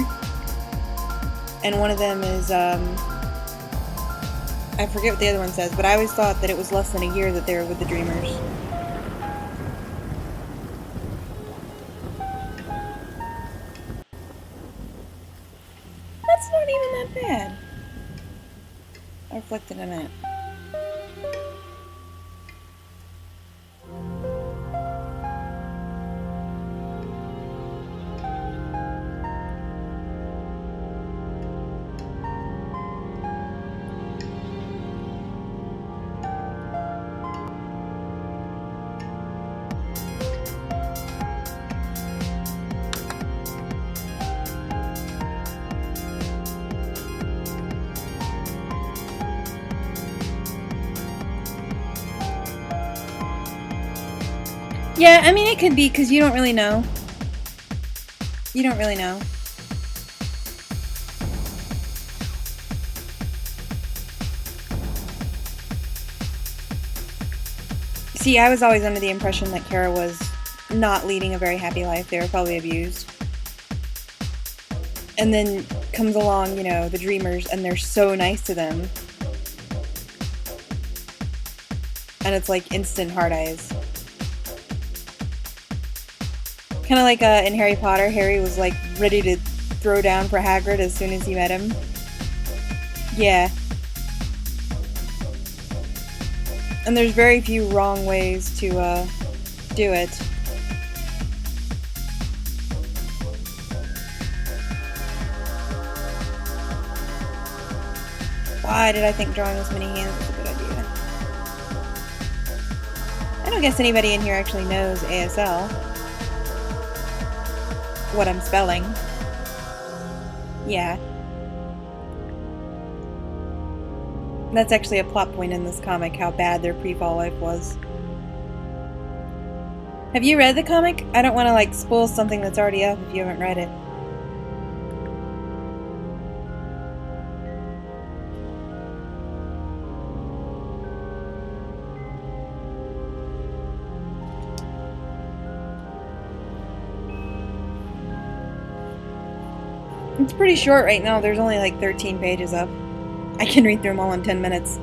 And one of them is, I forget what the other one says, but I always thought that it was less than a year that they were with the Dreamers. That's not even that bad. I reflected in a minute. Yeah, I mean, it could be, because you don't really know. You don't really know. See, I was always under the impression that Kara was not leading a very happy life. They were probably abused. And then comes along, you know, the Dreamers, and they're so nice to them. And it's like instant hard eyes. Kind of like in Harry Potter, Harry was like ready to throw down for Hagrid as soon as he met him. Yeah. And there's very few wrong ways to do it. Why did I think drawing this many hands was a good idea? I don't guess anybody in here actually knows ASL. What I'm spelling. Yeah. That's actually a plot point in this comic, how bad their pre-fall life was. Have you read the comic? I don't want to like spoil something that's already up if you haven't read it. It's pretty short right now. There's only like 13 pages up. I can read through them all in 10 minutes.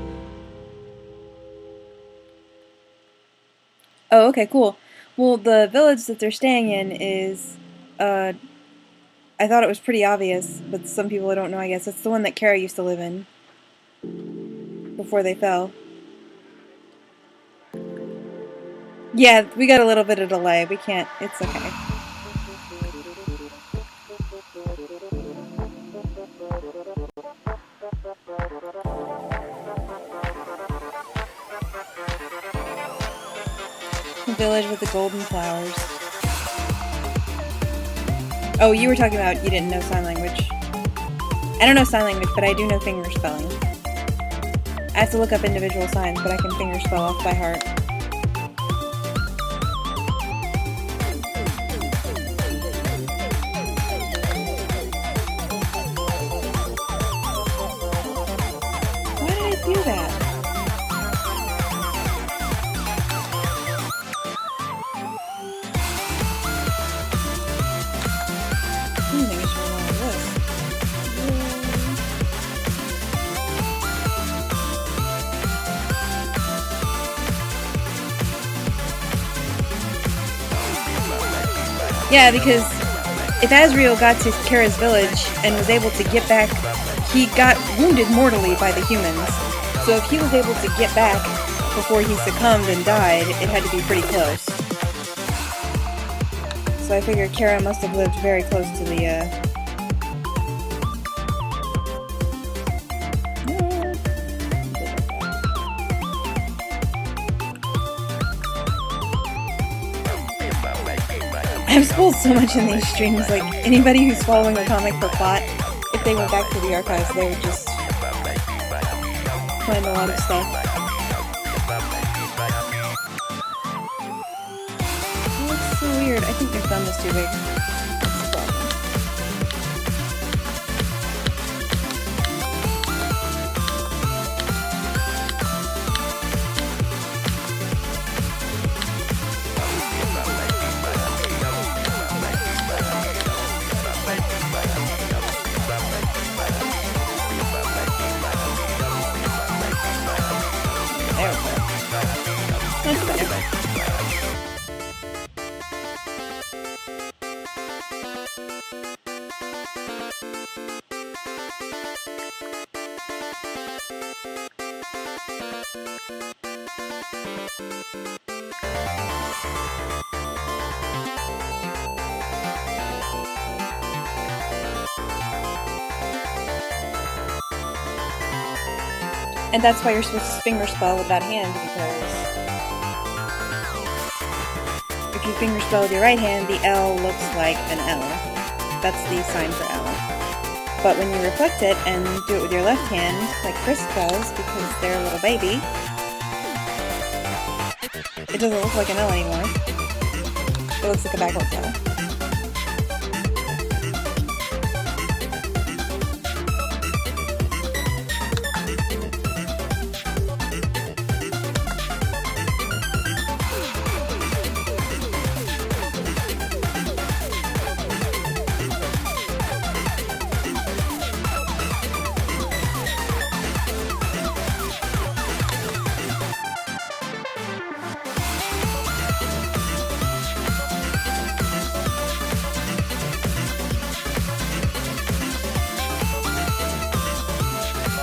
Oh, okay, cool. Well, the village that they're staying in is, I thought it was pretty obvious, but some people don't know, I guess. It's the one that Kara used to live in before they fell. Yeah, we got a little bit of delay. We can't, it's okay. The village with the golden flowers. Oh, you were talking about you didn't know sign language. I don't know sign language, but I do know finger spelling. I have to look up individual signs, but I can finger spell off by heart. Why did I do that? I think I should roll this. Yeah, because if Asriel got to Kara's village and was able to get back, he got wounded mortally by the humans. So if he was able to get back before he succumbed and died, it had to be pretty close. So I figure Kara must have lived very close to the, I've spoiled so much in these streams, like, anybody who's following the comic for plot, if they went back to the archives, they would just find a lot of stuff. Oh, it's so weird. I think their thumb is too big. That's the problem. There we go. That's better. And that's why you're supposed to finger spell with that hand, because if you finger spell with your right hand, the L looks like an L. That's the sign for L. But when you reflect it and do it with your left hand, like Frisk does, because they're a little baby, it doesn't look like an L anymore. It looks like a backwards L.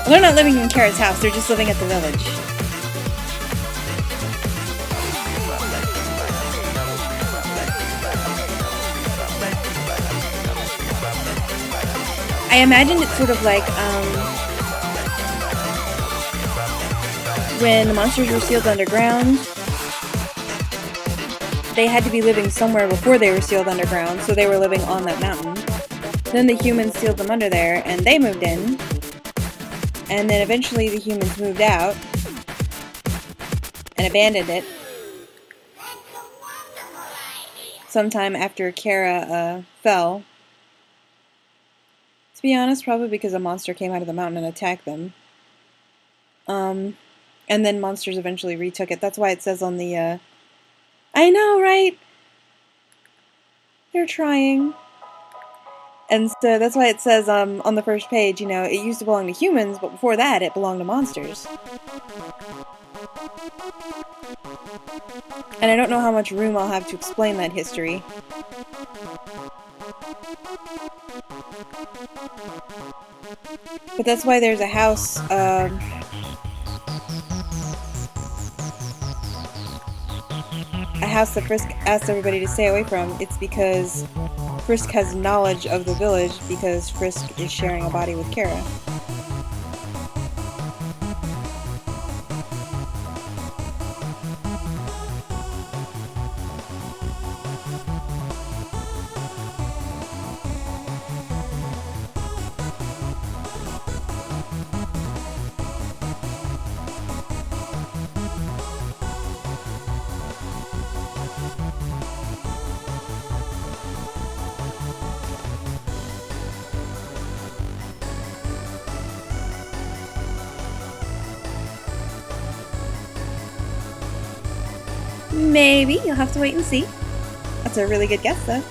They're not living in Kara's house, they're just living at the village. I imagine it's sort of like, when the monsters were sealed underground, they had to be living somewhere before they were sealed underground, so they were living on that mountain. Then the humans sealed them under there, and they moved in. And then eventually the humans moved out and abandoned it sometime after Kara fell. To be honest, probably because a monster came out of the mountain and attacked them. And then monsters eventually retook it. That's why it says on the, I know, right? They're trying. And so that's why it says on the first page, you know, it used to belong to humans, but before that it belonged to monsters. And I don't know how much room I'll have to explain that history. But that's why there's a house, a house that Frisk asks everybody to stay away from. It's because Frisk has knowledge of the village because Frisk is sharing a body with Kara. Maybe. You'll have to wait and see. That's a really good guess, though.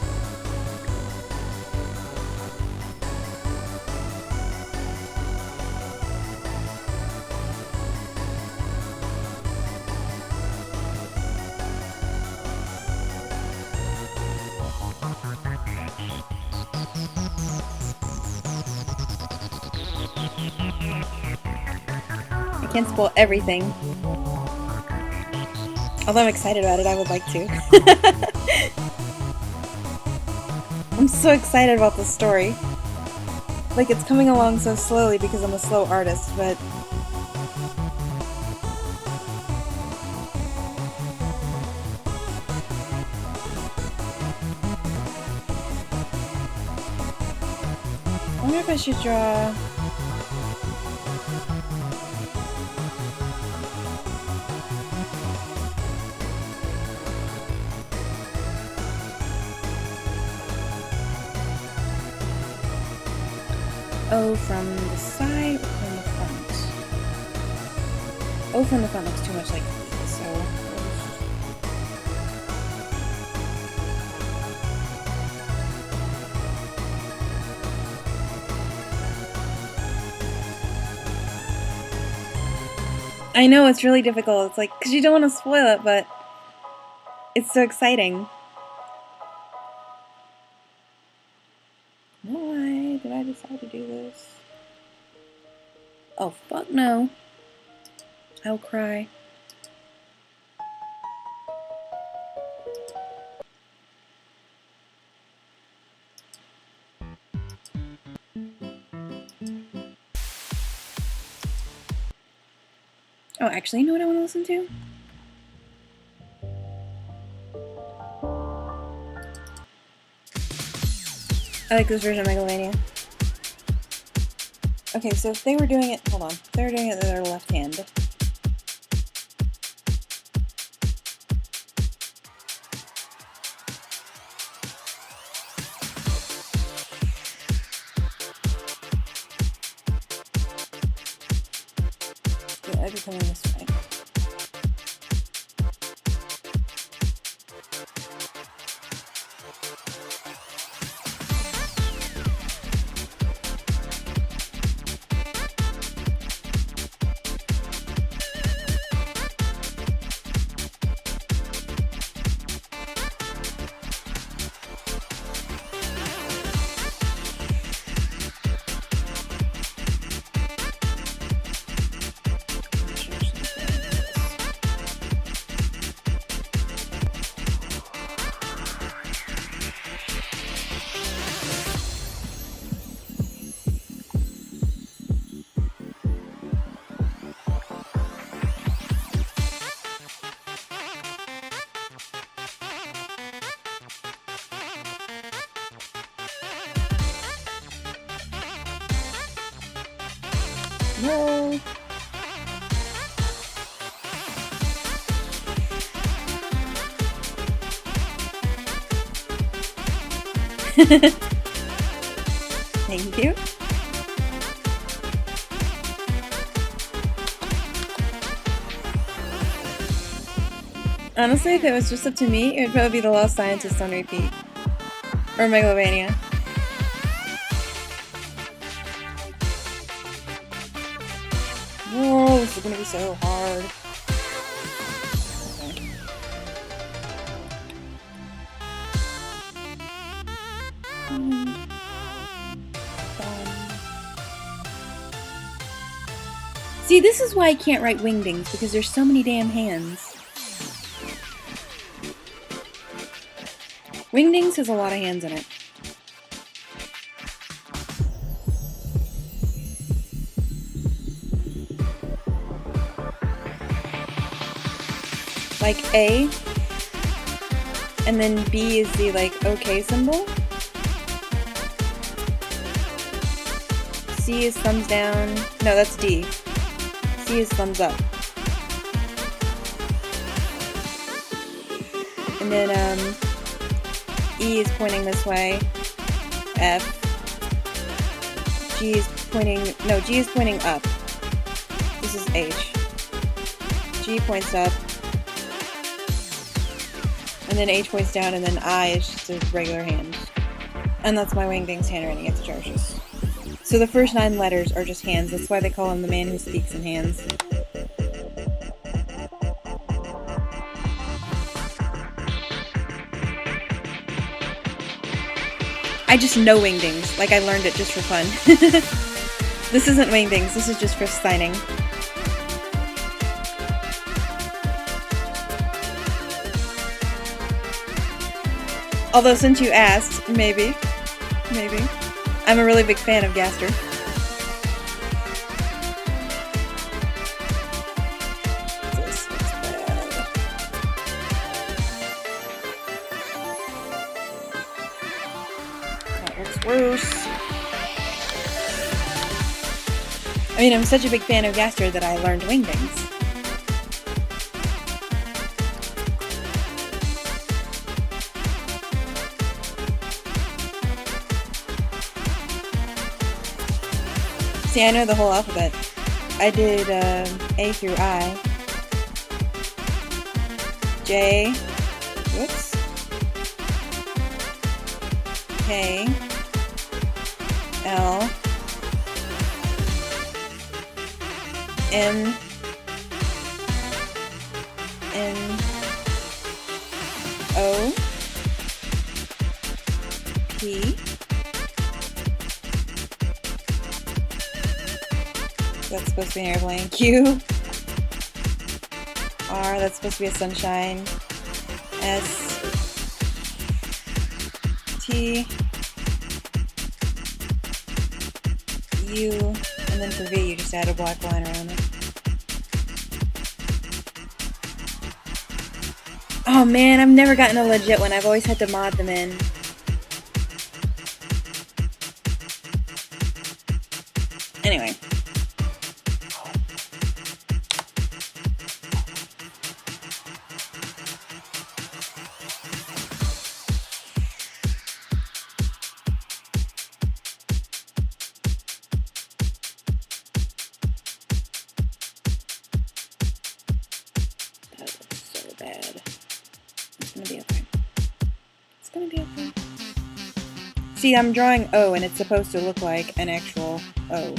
I can't spoil everything. Although I'm excited about it, I would like to. I'm so excited about this story. Like, it's coming along so slowly because I'm a slow artist, but... I wonder if I should draw... O from the side or from the front? O from the front looks too much like E, so... I know, it's really difficult. It's like, because you don't want to spoil it, but it's so exciting. Why did I decide to do this? Oh, fuck no. I'll cry. Oh, actually, you know what I want to listen to? I like this version of Megalovania. Okay, so if they were doing it, hold on, if they were doing it with their left hand. Yeah, I'd be coming this way. No. Thank you. Honestly, if it was just up to me, it would probably be The Lost Scientist on repeat. Or Megalovania. are gonna be so hard. Okay. See, this is why I can't write wingdings, because there's so many damn hands. Wingdings has a lot of hands in it. Like A, and then B is the like OK symbol. C is thumbs down. No, that's D. C is thumbs up. And then E is pointing this way. F. G is pointing, no, G is pointing up. This is H. G points up. And then H points down, and then I is just a regular hand. And that's my wingding's handwriting, it's atrocious. So the first 9 letters are just hands, that's why they call him the man who speaks in hands. I just know wingdings, like I learned it just for fun. This isn't wingdings, this is just for signing. Although since you asked, maybe. I'm a really big fan of Gaster. This looks bad. That looks worse. I mean, I'm such a big fan of Gaster that I learned wingdings. See, I know the whole alphabet. I did A through I. J. Whoops. K. L. M. N. O. P. That's supposed to be an airplane. Q. R. That's supposed to be a sunshine. S. T. U. And then for V, you just add a black line around it. Oh man, I've never gotten a legit one. I've always had to mod them in. Anyway. See, I'm drawing O, and it's supposed to look like an actual O.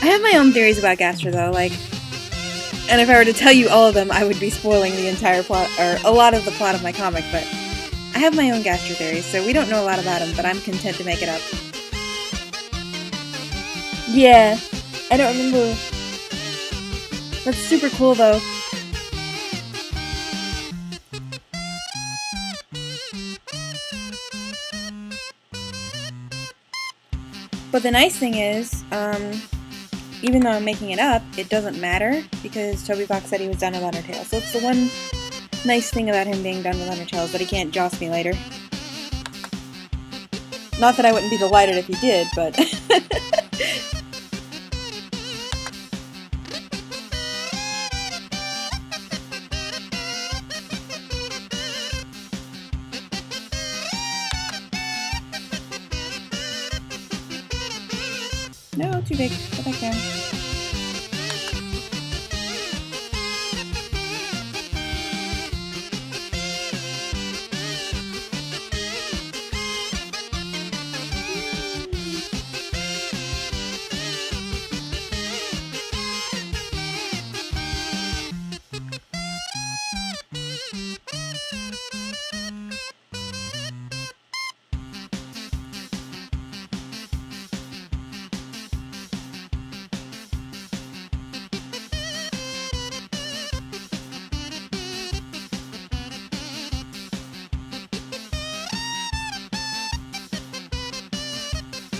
I have my own theories about Gaster, though, like, and if I were to tell you all of them, I would be spoiling the entire plot, or a lot of the plot of my comic, but I have my own Gaster theories, so we don't know a lot about him, but I'm content to make it up. Yeah, I don't remember. That's super cool, though. But the nice thing is, even though I'm making it up, it doesn't matter, because Toby Fox said he was done with Undertale. So it's the one nice thing about him being done with Undertale, is that he can't joss me later. Not that I wouldn't be delighted if he did, but... No, too big. Go back down.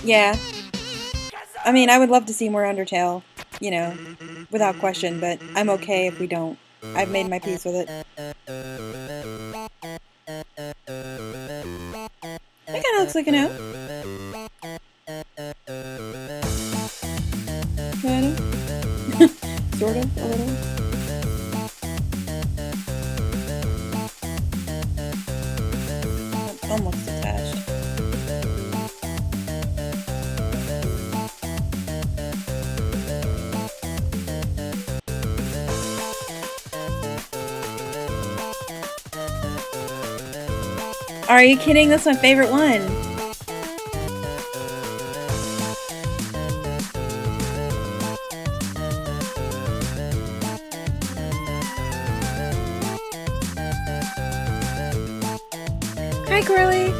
Yeah. I mean, I would love to see more Undertale, you know, without question, but I'm okay if we don't. I've made my peace with it. That kinda looks like an owl. Kinda. Sort of, a little. Almost attached. Are you kidding? That's my favorite one. Hi, Corley.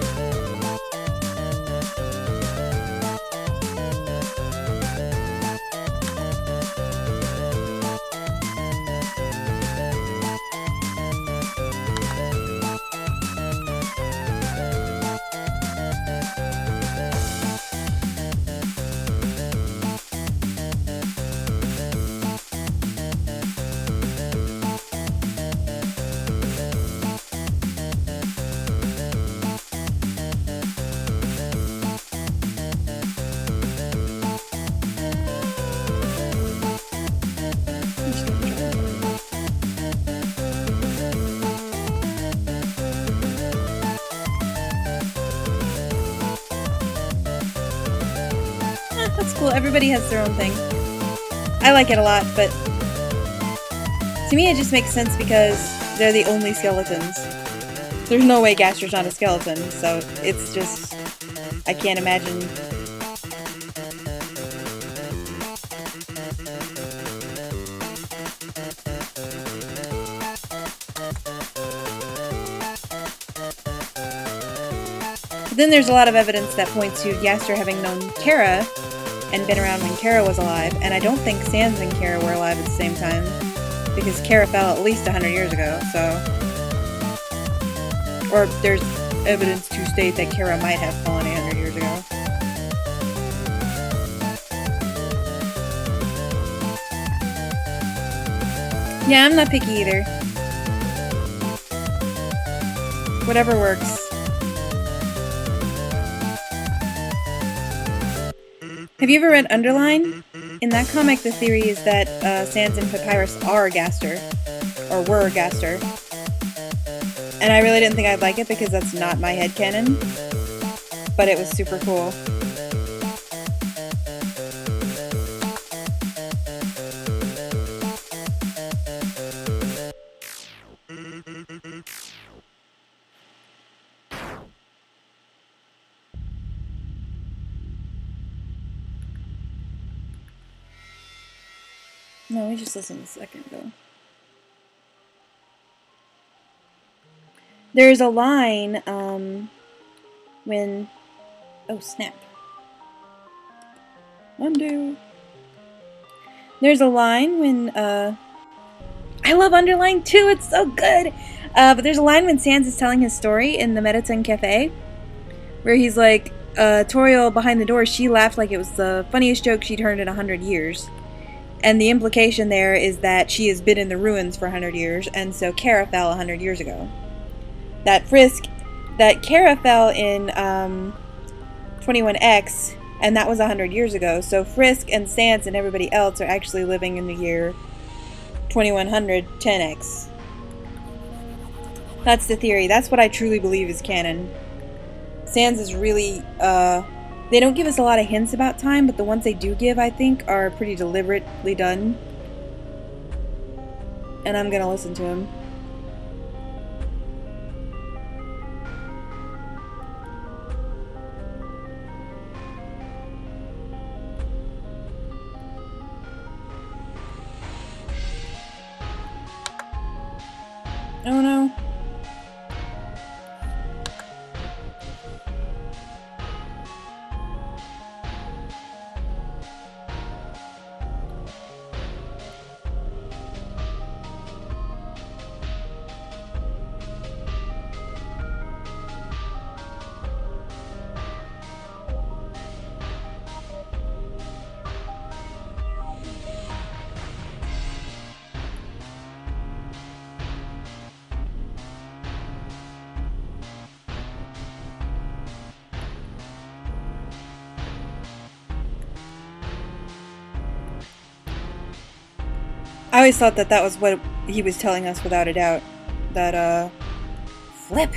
That's cool. Everybody has their own thing. I like it a lot, but to me it just makes sense because they're the only skeletons. There's no way Gaster's not a skeleton, so it's just... I can't imagine... But then there's a lot of evidence that points to Gaster having known Kara and been around when Kara was alive, and I don't think Sans and Kara were alive at the same time, because Kara fell at least 100 years ago, so... Or there's evidence to state that Kara might have fallen 800 years ago. Yeah, I'm not picky either. Whatever works. Have you ever read Underline? In that comic, the theory is that Sans and Papyrus are Gaster. Or were Gaster. And I really didn't think I'd like it because that's not my headcanon. But it was super cool. No, we just listened a second ago. There's a line, when... Oh, snap. Undo. There's a line when, I love Underline too, it's so good! But there's a line when Sans is telling his story in the Mettaton Cafe, where he's like, Toriel behind the door, she laughed like it was the funniest joke she'd heard in 100 years. And the implication there is that she has been in the ruins for 100 years, and so Kara fell 100 years ago. That Kara fell in 21X, and that was 100 years ago, so Frisk and Sans and everybody else are actually living in the year 2100 10X. That's the theory. That's what I truly believe is canon. Sans is really, They don't give us a lot of hints about time, but the ones they do give, I think, are pretty deliberately done. And I'm gonna listen to him. Oh no. I always thought that that was what he was telling us without a doubt. That, flip.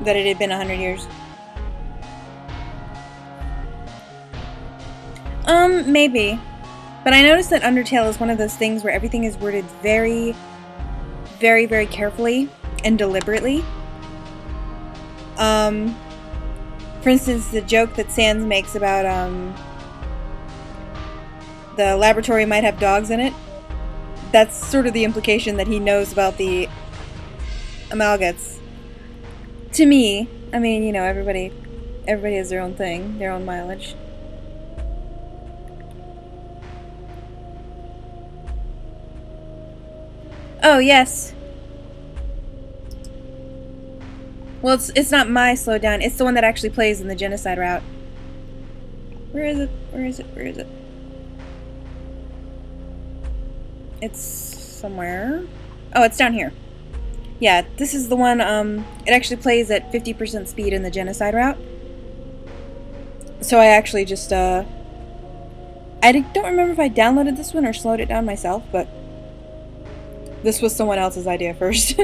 That it had been 100 years. Maybe. But I noticed that Undertale is one of those things where everything is worded very, very, very carefully and deliberately. For instance, the joke that Sans makes about, the laboratory might have dogs in it. That's sort of the implication that he knows about the Amalgats. To me, I mean, you know, everybody has their own thing, their own mileage. Oh, yes. Well, it's not my slowdown. It's the one that actually plays in the genocide route. Where is it? Where is it? Where is it? It's somewhere. Oh, it's down here. Yeah, this is the one, it actually plays at 50% speed in the genocide route. So I actually just, I don't remember if I downloaded this one or slowed it down myself, but this was someone else's idea first.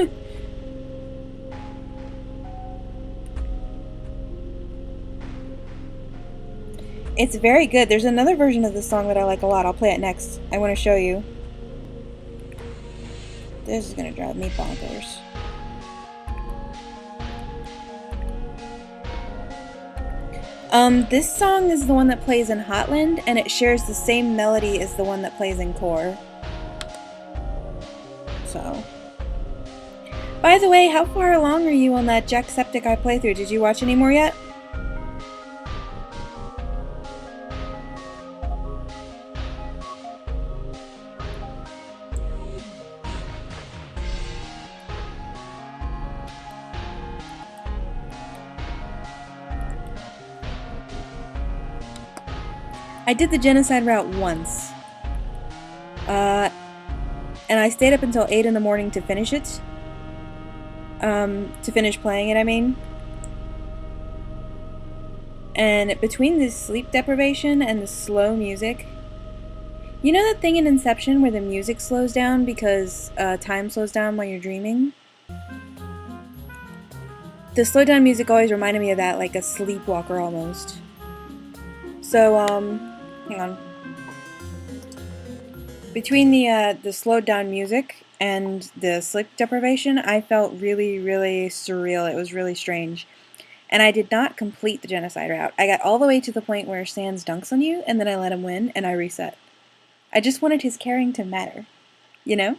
It's very good. There's another version of this song that I like a lot. I'll play it next. I want to show you. This is gonna drive me bonkers. This song is the one that plays in Hotland, and it shares the same melody as the one that plays in Core. So. By the way, how far along are you on that Jacksepticeye playthrough? Did you watch any more yet? I did the genocide route once. And I stayed up until 8 in the morning to finish it. To finish playing it, I mean. And between the sleep deprivation and the slow music... You know that thing in Inception where the music slows down because time slows down while you're dreaming? The slowed down music always reminded me of that, like a sleepwalker almost. So, hang on. Between the slowed down music and the sleep deprivation, I felt really, really surreal. It was really strange. And I did not complete the genocide route. I got all the way to the point where Sans dunks on you, and then I let him win, and I reset. I just wanted his caring to matter, you know?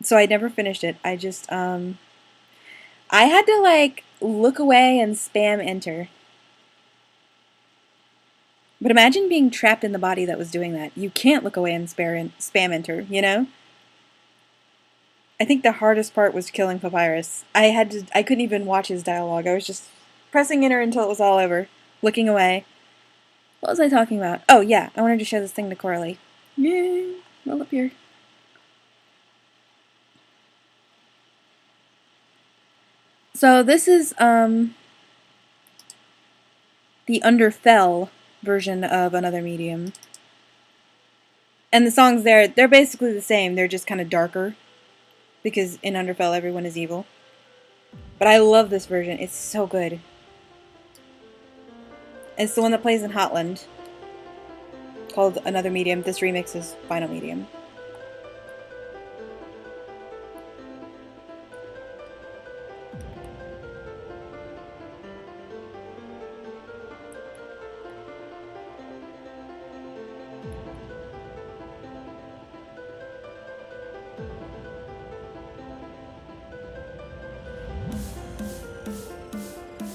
So I never finished it. I just, I had to, like, look away and spam enter. But imagine being trapped in the body that was doing that. You can't look away and spam enter, you know? I think the hardest part was killing Papyrus. I couldn't even watch his dialogue. I was just pressing enter until it was all over, looking away. What was I talking about? Oh, yeah, I wanted to show this thing to Coralie. Yay, well up here. So this is, the Underfell version of Another Medium. And the songs there, they're basically the same. They're just kind of darker. Because in Underfell, everyone is evil. But I love this version. It's so good. It's the one that plays in Hotland. Called Another Medium. This remix is Final Medium.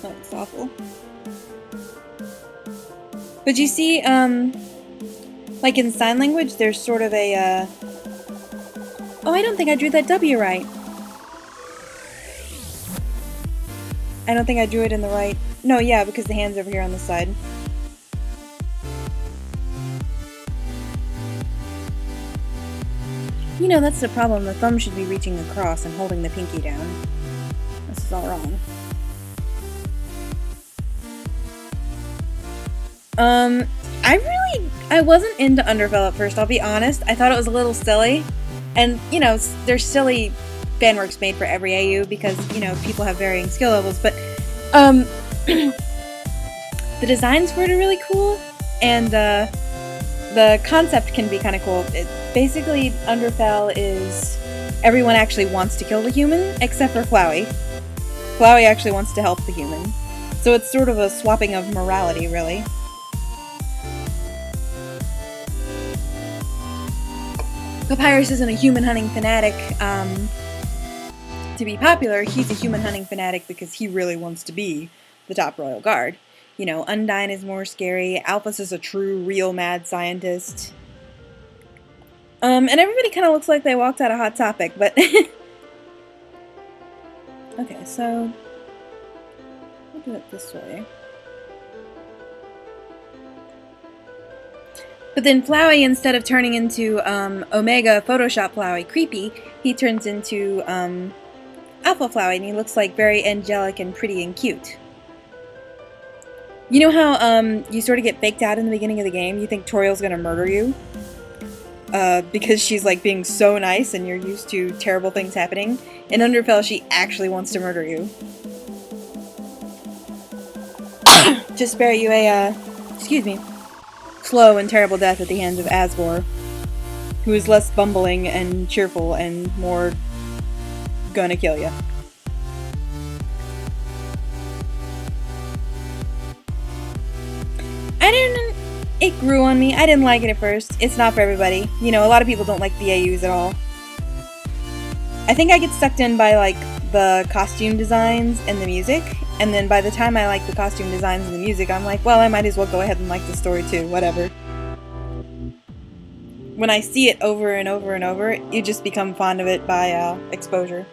That's awful. But you see, like in sign language, there's sort of a, Oh, I don't think I drew that W right. I don't think I drew it in the right... No, yeah, because the hand's over here on the side. You know, that's the problem. The thumb should be reaching across and holding the pinky down. This is all wrong. I wasn't into Underfell at first, I'll be honest. I thought it was a little silly. And, you know, there's silly fanworks made for every AU because, you know, people have varying skill levels, but, the designs for it are really cool, and, the concept can be kind of cool. Basically, Underfell is everyone actually wants to kill the human, except for Flowey. Flowey actually wants to help the human. So it's sort of a swapping of morality, really. Papyrus isn't a human hunting fanatic to be popular. He's a human hunting fanatic because he really wants to be the top royal guard. You know, Undyne is more scary. Alphys is a true, real mad scientist. And everybody kind of looks like they walked out of Hot Topic, but... Okay, so... We'll do it this way. But then Flowey, instead of turning into Omega Photoshop Flowey creepy, he turns into Alpha Flowey, and he looks like very angelic and pretty and cute. You know how you sort of get faked out in the beginning of the game? You think Toriel's gonna murder you? Because she's like being so nice and you're used to terrible things happening. In Underfell, she actually wants to murder you. To spare you a, excuse me, slow and terrible death at the hands of Asgore, who is less bumbling and cheerful and more gonna kill you. It grew on me. I didn't like it at first. It's not for everybody. You know, a lot of people don't like the AUs at all. I think I get sucked in by, like, the costume designs and the music, and then by the time I like the costume designs and the music, I'm like, well, I might as well go ahead and like the story too, whatever. When I see it over and over and over, you just become fond of it by exposure.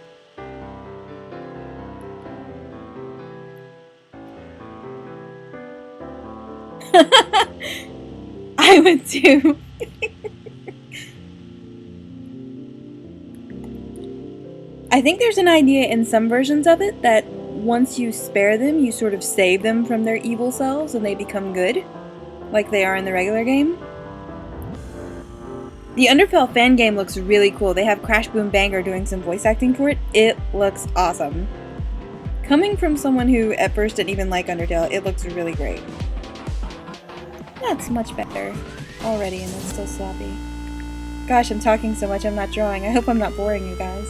I would too. I think there's an idea in some versions of it that once you spare them, you sort of save them from their evil selves and they become good, like they are in the regular game. The Underfell fan game looks really cool. They have Crash Boom Banger doing some voice acting for it. It looks awesome. Coming from someone who at first didn't even like Undertale, it looks really great. That's much better already, and it's still sloppy. Gosh, I'm talking so much I'm not drawing. I hope I'm not boring you guys.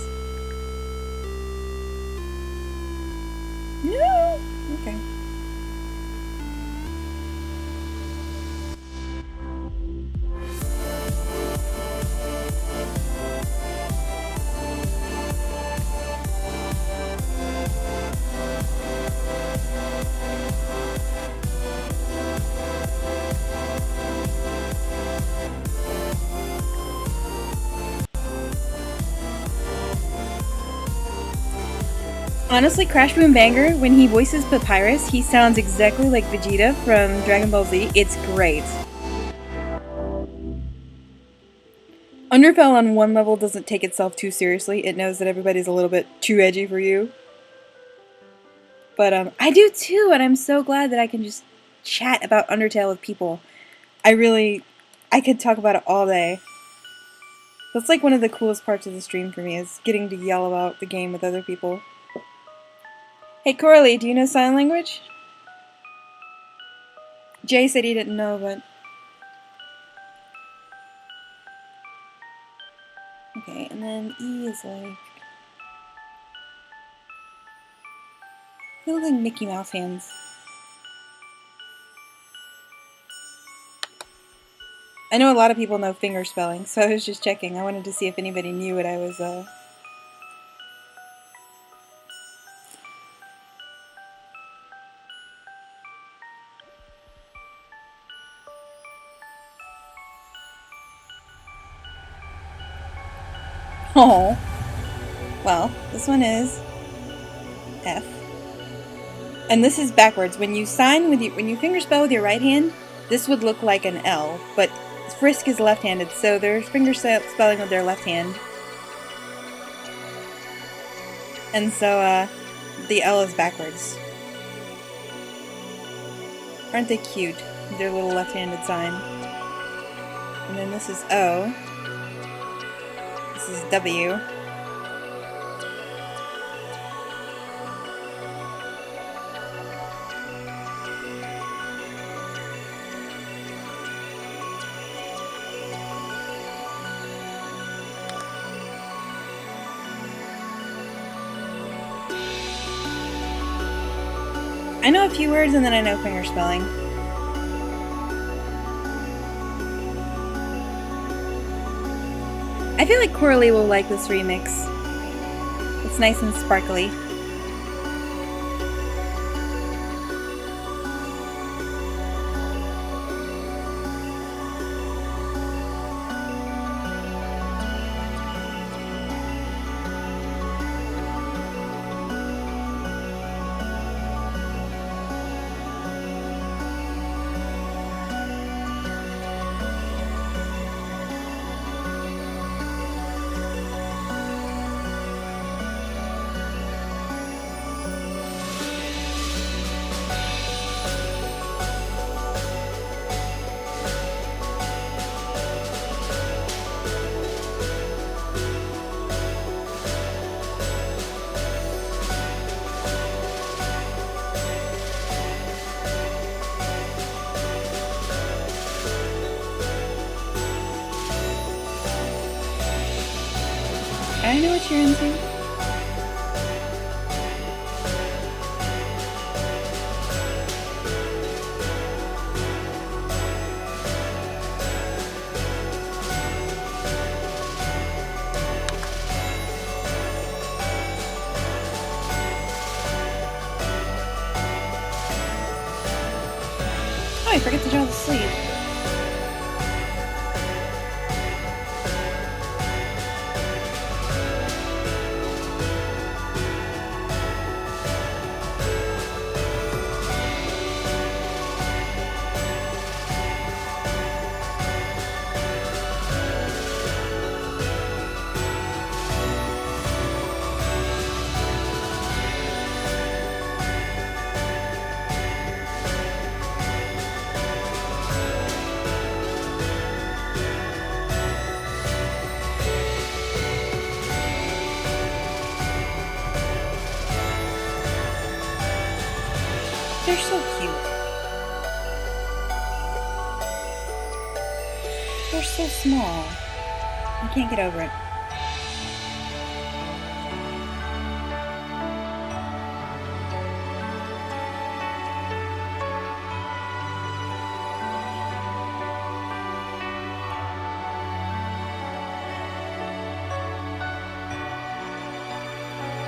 No! Okay. Honestly, Crash Boom Banger, when he voices Papyrus, he sounds exactly like Vegeta from Dragon Ball Z. It's great. Underfell on one level doesn't take itself too seriously. It knows that everybody's a little bit too edgy for you. But I do too, and I'm so glad that I can just chat about Undertale with people. I could talk about it all day. That's like one of the coolest parts of the stream for me, is getting to yell about the game with other people. Hey Coralie, do you know sign language? Jay said he didn't know, but... Okay, and then E is like... They look like Mickey Mouse hands. I know a lot of people know finger spelling, so I was just checking. I wanted to see if anybody knew what I was, Oh. Well, this one is F. And this is backwards. When you sign with when you fingerspell with your right hand, this would look like an L, but Frisk is left-handed, so they're fingerspelling with their left hand. And so, the L is backwards. Aren't they cute? Their little left-handed sign. And then this is O. This is W. I know a few words and then I know fingerspelling. I feel like Coralie will like this remix. It's nice and sparkly. I know what you're into. Oh, I forgot to draw the sleeve. They're so cute. They're so small. I can't get over it.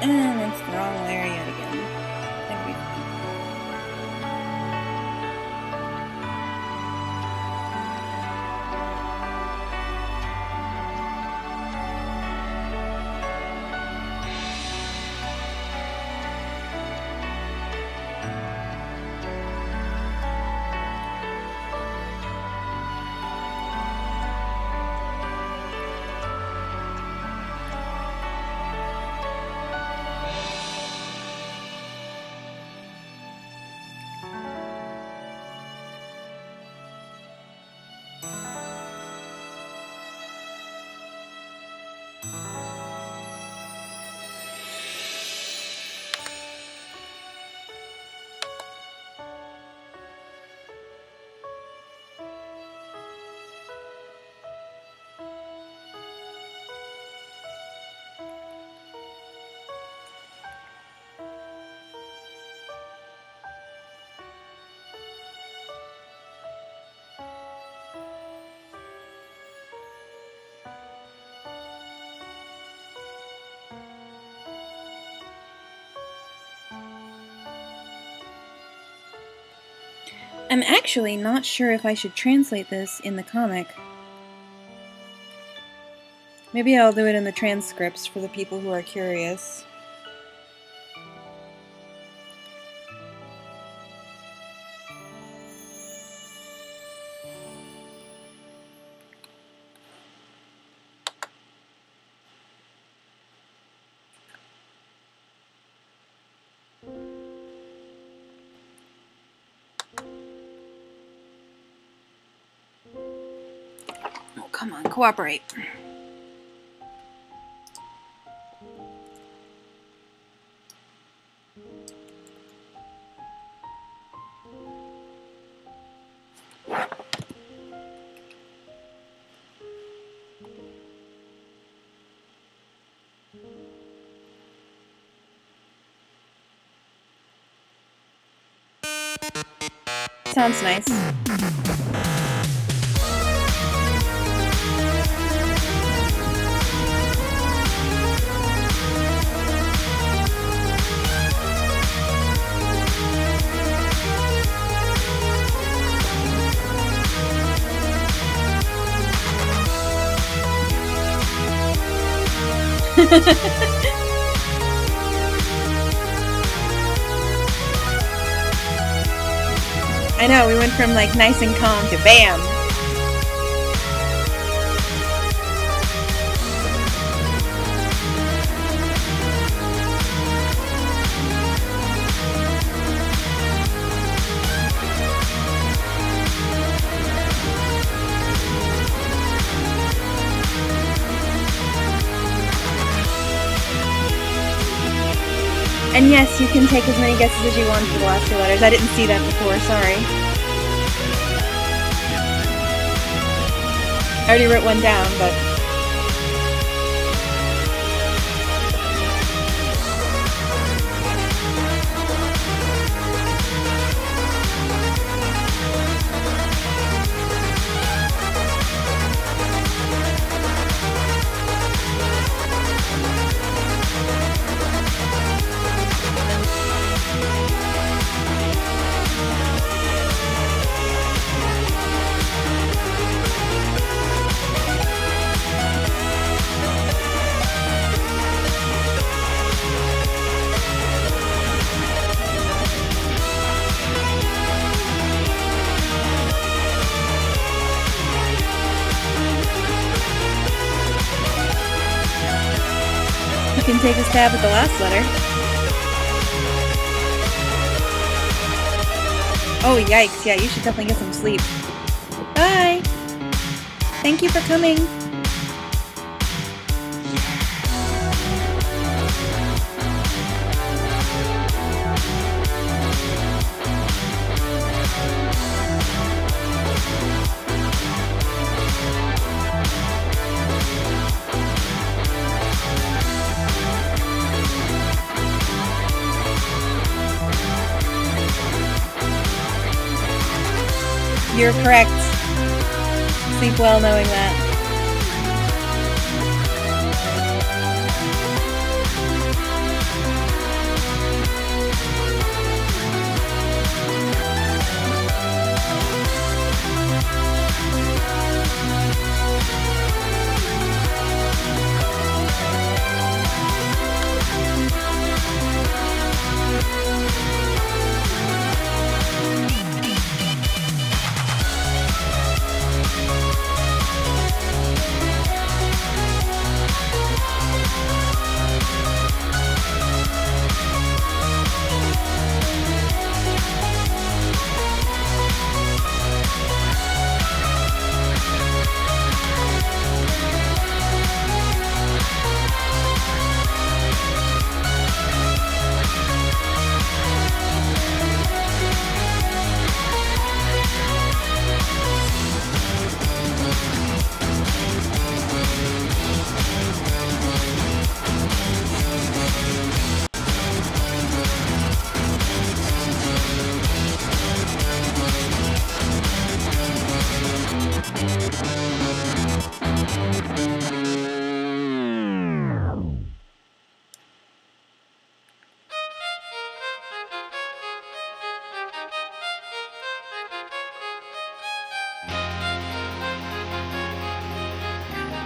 And it's the wrong layer yet again. That'd be fun. I'm actually not sure if I should translate this in the comic. Maybe I'll do it in the transcripts for the people who are curious. Oh, come on, cooperate. Sounds nice. I know, we went from like nice and calm to BAM! And yes, you can take as many guesses as you want for the last two letters. I didn't see that before, sorry. I already wrote one down, but... You can take a stab at the last letter. Oh, yikes. Yeah, you should definitely get some sleep. Bye! Thank you for coming. You're correct. Sleep well knowing that.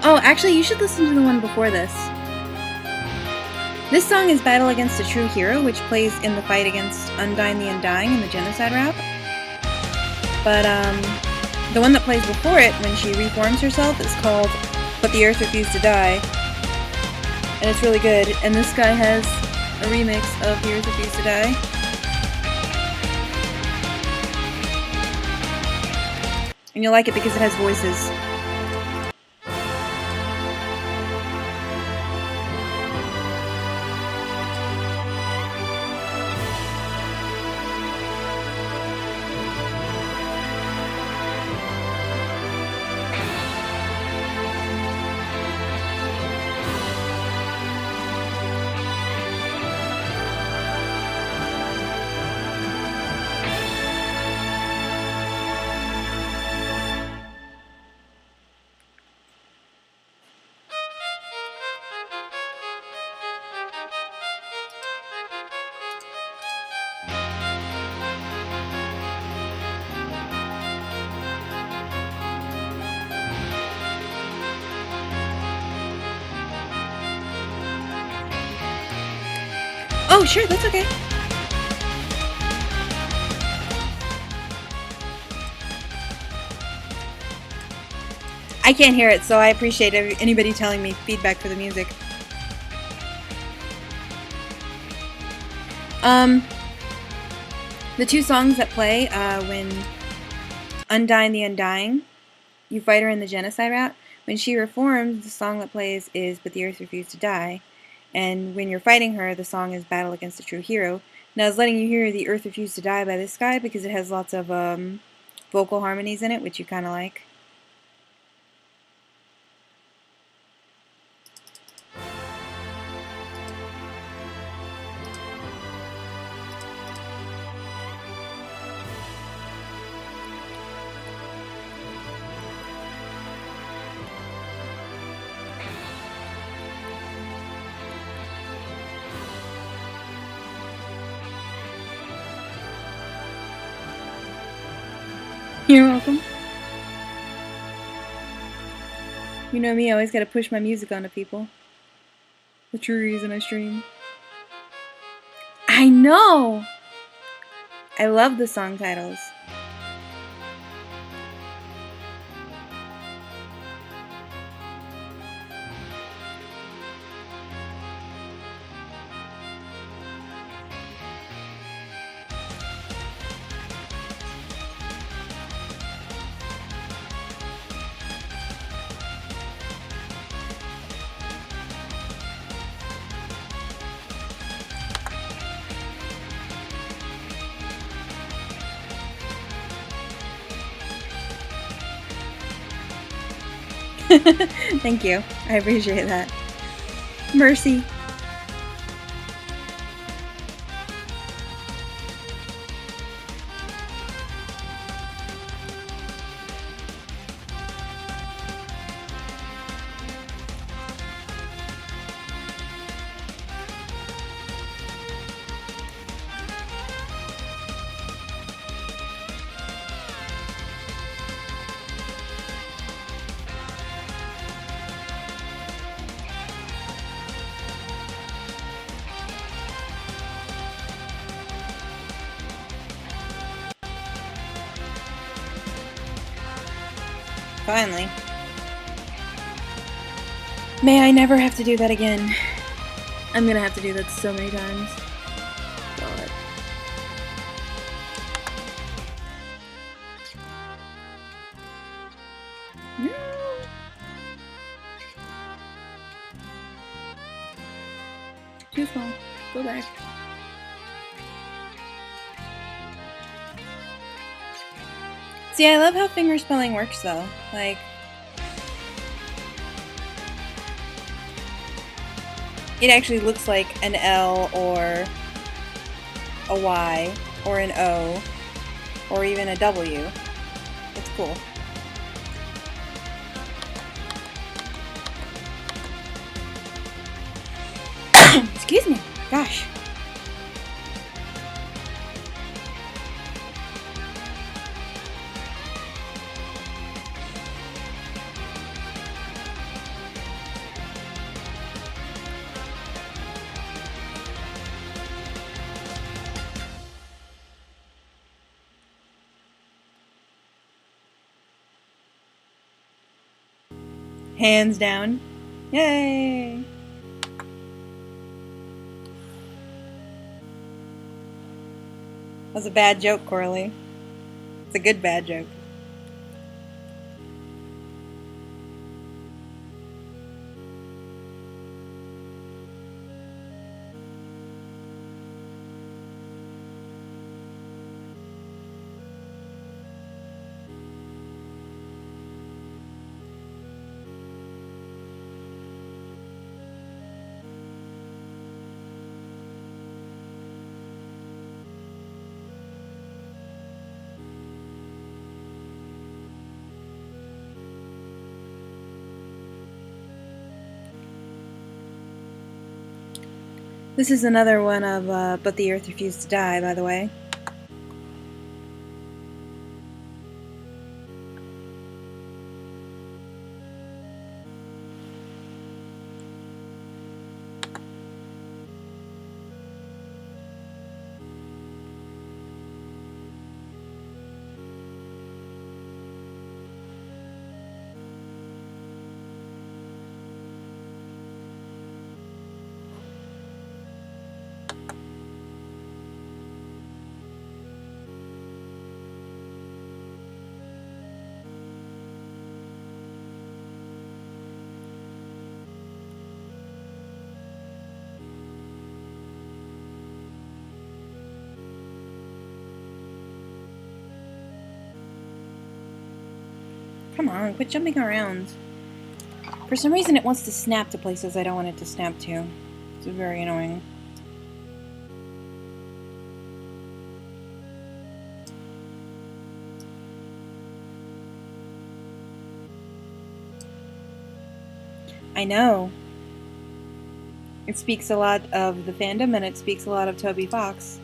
Oh, actually, you should listen to the one before this. This song is Battle Against a True Hero, which plays in the fight against Undyne the Undying in the Genocide route. But, the one that plays before it, when she reforms herself, is called But the Earth Refused to Die. And it's really good. And this guy has a remix of The Earth Refused to Die. And you'll like it because it has voices. Oh, sure, that's okay. I can't hear it, so I appreciate anybody telling me feedback for the music. The two songs that play when Undyne the Undying, you fight her in the Genocide route. When she reforms, the song that plays is But the Earth Refused to Die. And when you're fighting her, the song is Battle Against a True Hero. Now I was letting you hear The Earth Refused to Die by this guy because it has lots of vocal harmonies in it, which you kind of like. You're welcome. You know me, I always gotta push my music onto people. The true reason I stream. I know! I love the song titles. Thank you. I appreciate that. Mercy. Finally. May I never have to do that again. I'm gonna have to do that so many times. God. No. Too small. Go back. See, I love how fingerspelling works though. Like, it actually looks like an L or a Y or an O or even a W. It's cool. Excuse me. Gosh. Hands down. Yay! That was a bad joke, Coralie. It's a good bad joke. This is another one of But the Earth Refused to Die, by the way. Come on, quit jumping around. For some reason it wants to snap to places I don't want it to snap to. It's very annoying. I know. It speaks a lot of the fandom and it speaks a lot of Toby Fox.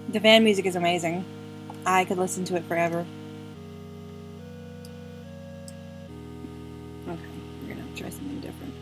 The fan music is amazing. I could listen to it forever. Okay, we're gonna try something different.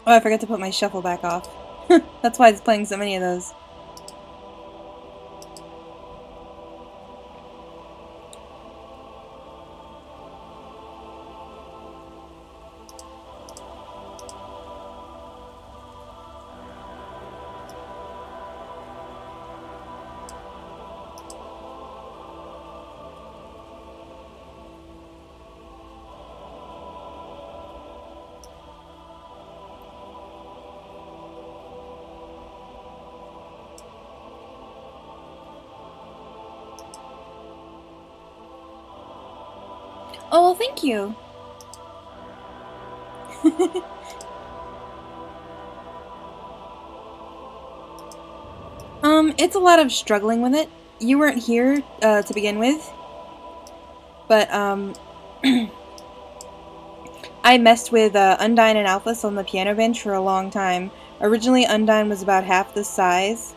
Oh, I forgot to put my shuffle back off. That's why it's playing so many of those. Oh, well, thank you. It's a lot of struggling with it. You weren't here, to begin with. But, I messed with Undyne and Alphys on the piano bench for a long time. Originally, Undyne was about half this size.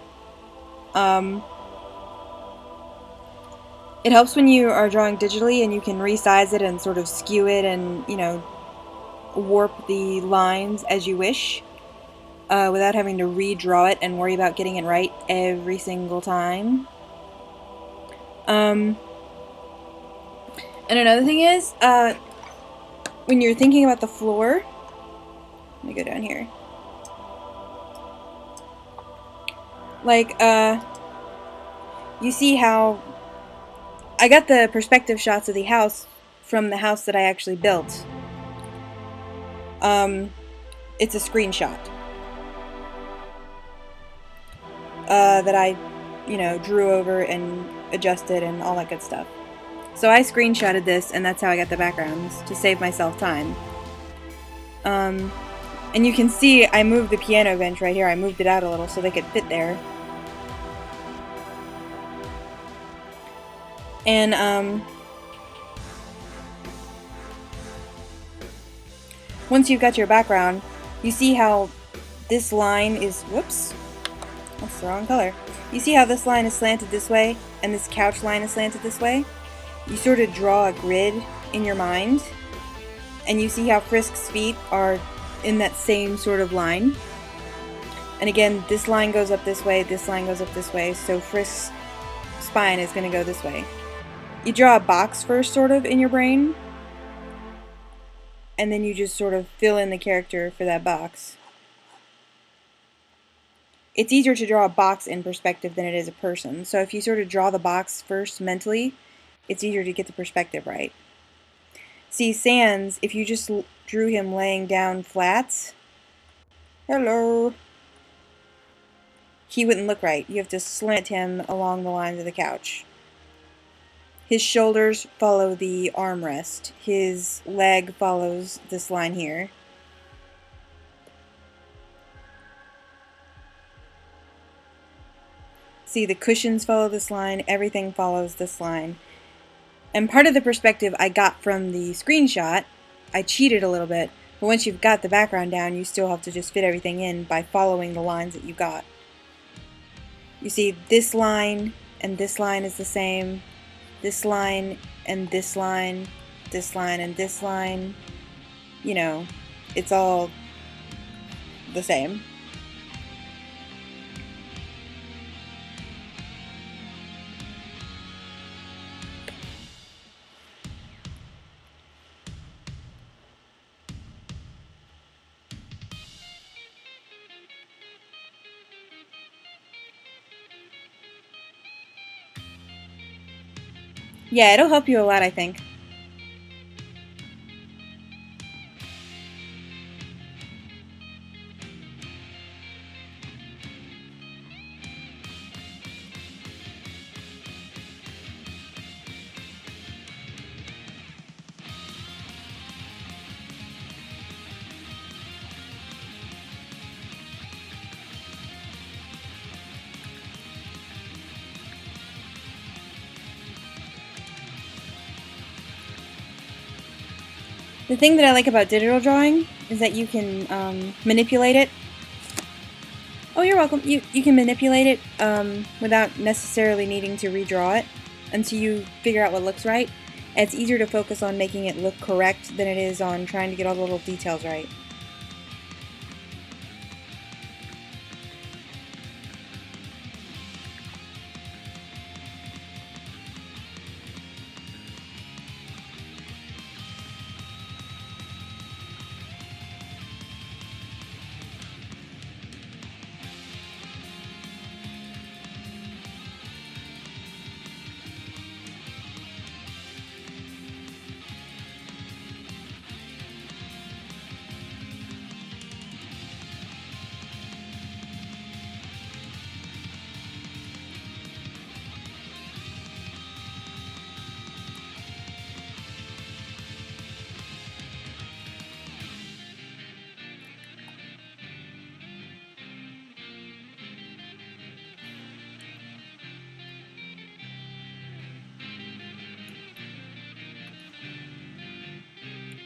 It helps when you are drawing digitally and you can resize it and sort of skew it and, you know, warp the lines as you wish without having to redraw it and worry about getting it right every single time. And another thing is, when you're thinking about the floor, let me go down here. Like, you see how I got the perspective shots of the house from the house that I actually built. It's a screenshot that I, you know, drew over and adjusted and all that good stuff. So I screenshotted this, and that's how I got the backgrounds, to save myself time. And you can see I moved the piano bench right here. I moved it out a little so they could fit there. And, once you've got your background, you see how this line is, whoops, that's the wrong color. You see how this line is slanted this way, and this couch line is slanted this way? You sort of draw a grid in your mind, and you see how Frisk's feet are in that same sort of line. And again, this line goes up this way, this line goes up this way, so Frisk's spine is going to go this way. You draw a box first, sort of, in your brain, and then you just sort of fill in the character for that box. It's easier to draw a box in perspective than it is a person, so if you sort of draw the box first mentally, it's easier to get the perspective right. See, Sans, if you just drew him laying down flat, hello, he wouldn't look right. You have to slant him along the lines of the couch. His shoulders follow the armrest. His leg follows this line here. See, the cushions follow this line. Everything follows this line. And part of the perspective I got from the screenshot, I cheated a little bit, but once you've got the background down, you still have to just fit everything in by following the lines that you got. You see, this line and this line is the same. This line and this line, this line and this line, you know, it's all the same. Yeah, it'll help you a lot, I think. The thing that I like about digital drawing is that you can manipulate it. Oh, you're welcome. You can manipulate it without necessarily needing to redraw it until you figure out what looks right. And it's easier to focus on making it look correct than it is on trying to get all the little details right.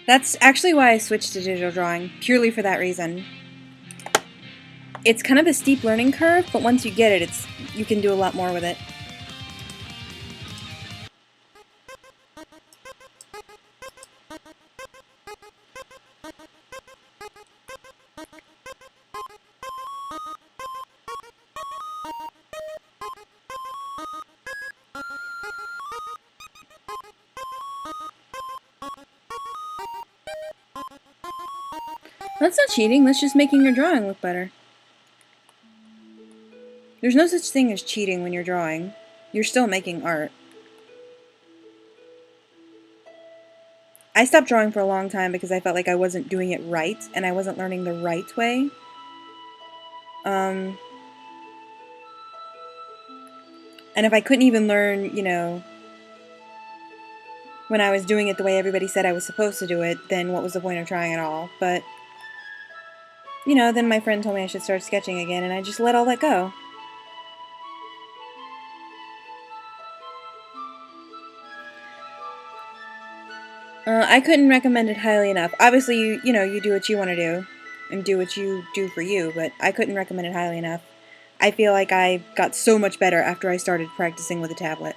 That's actually why I switched to digital drawing, purely for that reason. It's kind of a steep learning curve, but once you get it, you can do a lot more with it. That's not cheating, that's just making your drawing look better. There's no such thing as cheating when you're drawing. You're still making art. I stopped drawing for a long time because I felt like I wasn't doing it right, and I wasn't learning the right way. And if I couldn't even learn, you know, when I was doing it the way everybody said I was supposed to do it, then what was the point of trying at all? But, you know, then my friend told me I should start sketching again, and I just let all that go. I couldn't recommend it highly enough. Obviously, you know, you do what you want to do, and do what you do for you, but I couldn't recommend it highly enough. I feel like I got so much better after I started practicing with a tablet.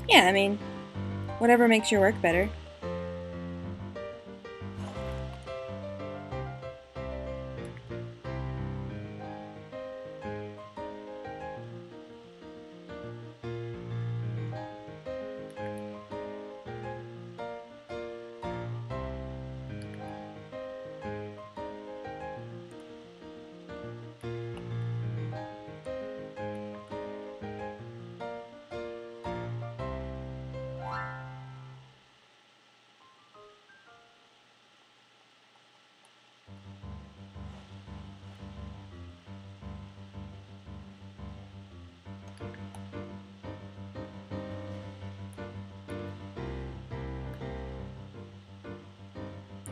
Yeah, I mean, whatever makes your work better.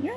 Yeah.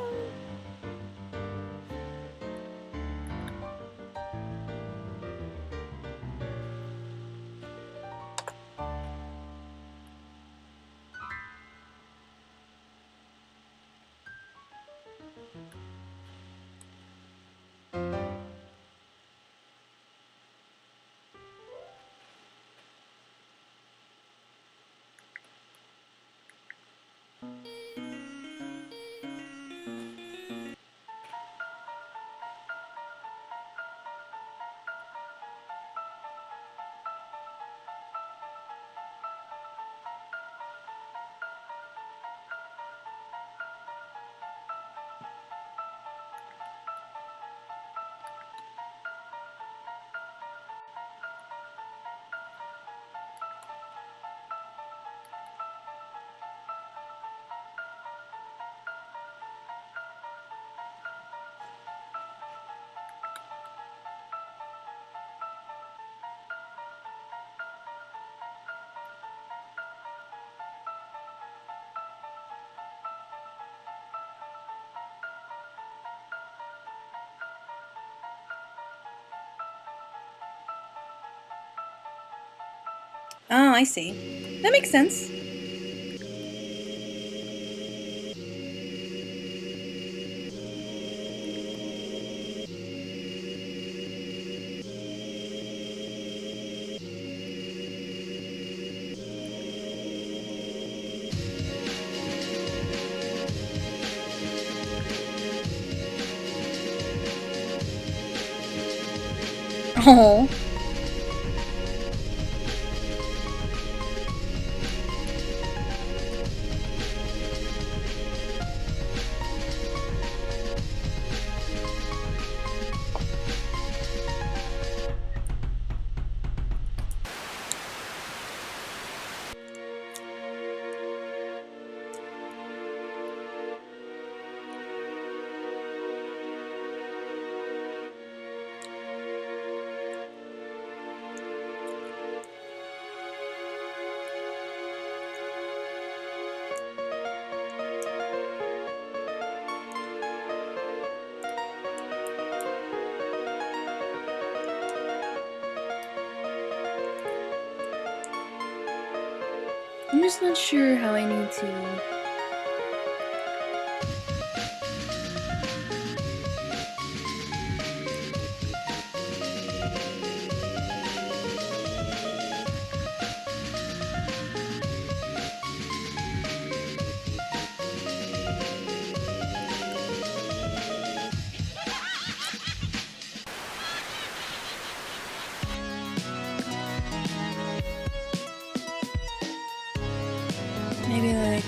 Oh, I see. That makes sense. Oh. I'm just not sure how I need to. Maybe like.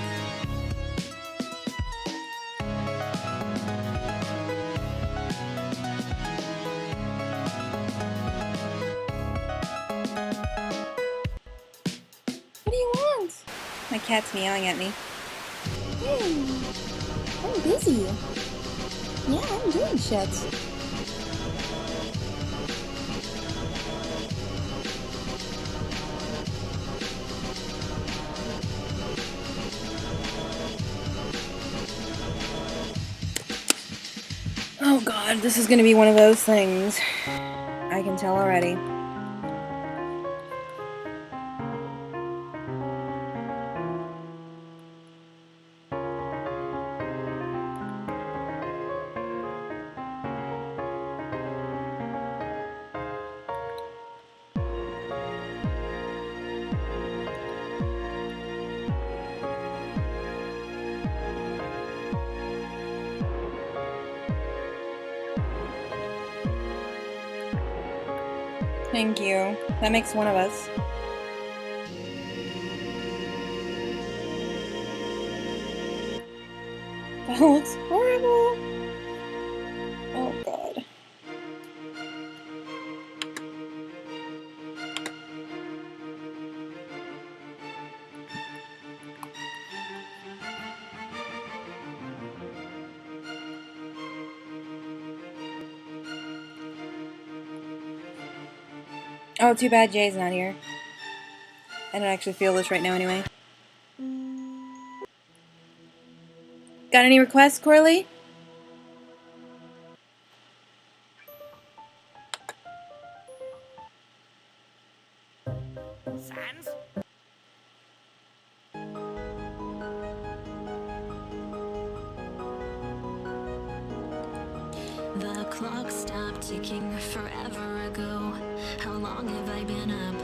What do you want? My cat's meowing at me. Hey, I'm busy. Yeah, I'm doing shit. Oh god, this is gonna be one of those things. I can tell already. Thank you. That makes one of us. That looks horrible. Oh god. Oh, too bad Jay's not here. I don't actually feel this right now anyway. Got any requests, Corley? Sans? The clock stopped ticking forever ago. How long have I been up?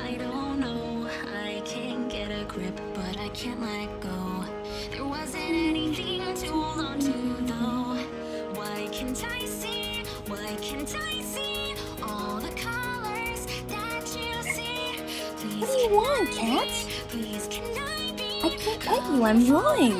I don't know. I can't get a grip, but I can't let go. There wasn't anything to hold on to, though. Why can't I see? Why can't I see all the colors that you see? Please, What do you want, cat? please, can I be? I can't pet you, I'm drawing.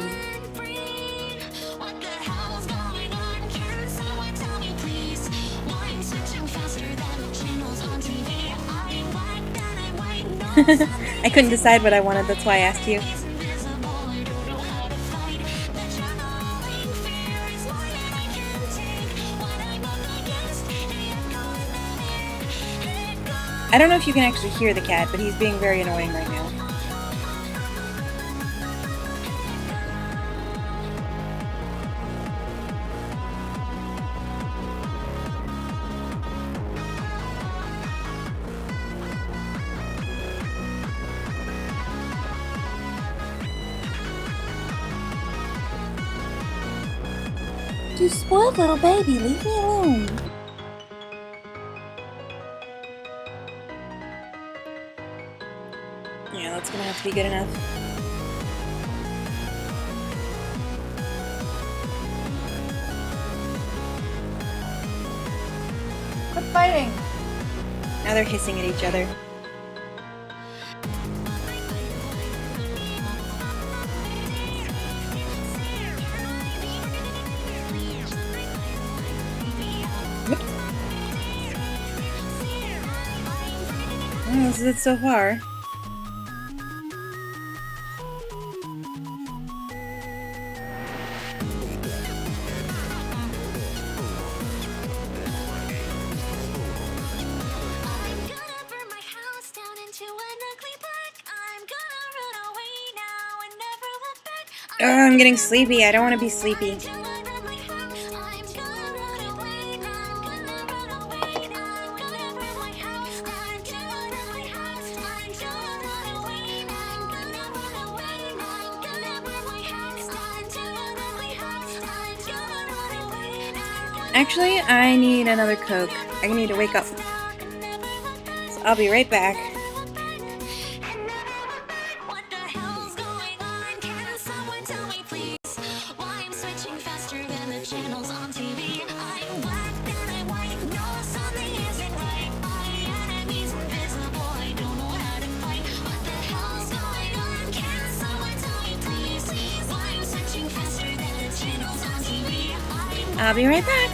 What the hell's going on? Can someone tell me, please? Why I'm switching faster than the channels on TV? I like that I white noise. I couldn't decide what I wanted, that's why I asked you. Is invisible, I don't know how to fight. The channeling fear is more than I can take. When I'm up against it goes I don't know if you can actually hear the cat, but he's being very annoying right now. You spoiled little baby, leave me alone. Yeah, that's gonna have to be good enough. Quit fighting. Now they're hissing at each other. Well, this is it so far. I'm gonna burn my house down into an ugly black. I'm gonna run away now and never look back. Oh, I'm getting sleepy. I don't want to be sleepy. Until I burn my house, I'm gonna run away now. Gonna run away now. I'm gonna burn my house down until I burn my house. I'm gonna run away now. Gonna run away now. Gonna burn my house down until I burn my house. I'm gonna run away now. Actually, I need another Coke. I need to wake up. So I'll be right back. What the hell's going on? Can someone tell me please? Why I'm switching faster than the channels on TV? I'm black, then I'm white. No, something isn't right. My enemy's invisible. I don't know how to fight. What the hell's going on? Can someone tell me please? Why I'm switching faster than the channels on TV? I'll be right back.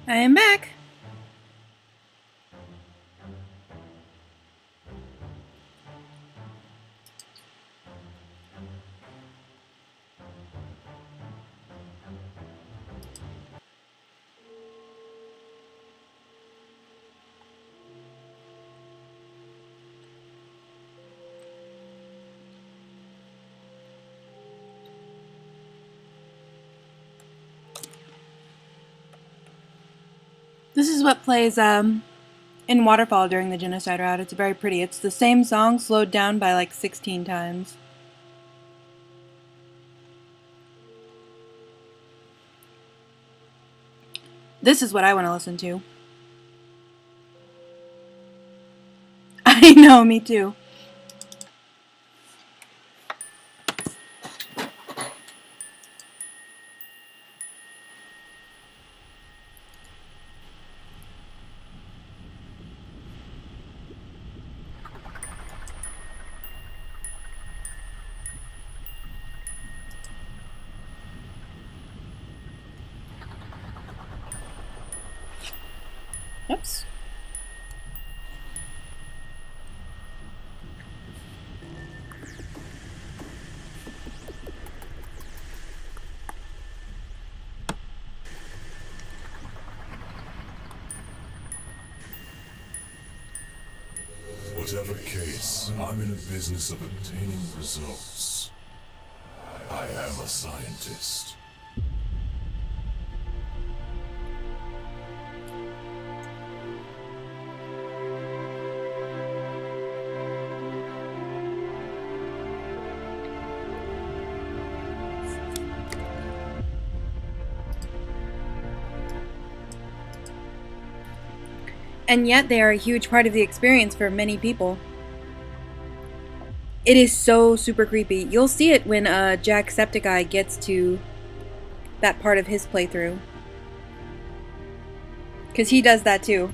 I am back. This is what plays in Waterfall during the Genocide route. It's very pretty. It's the same song slowed down by like 16 times. This is what I want to listen to. I know, me too. Oops. Whatever case, I'm in a business of obtaining results. I am a scientist. And yet they are a huge part of the experience for many people. It is so super creepy. You'll see it when Jacksepticeye gets to that part of his playthrough. Because he does that too.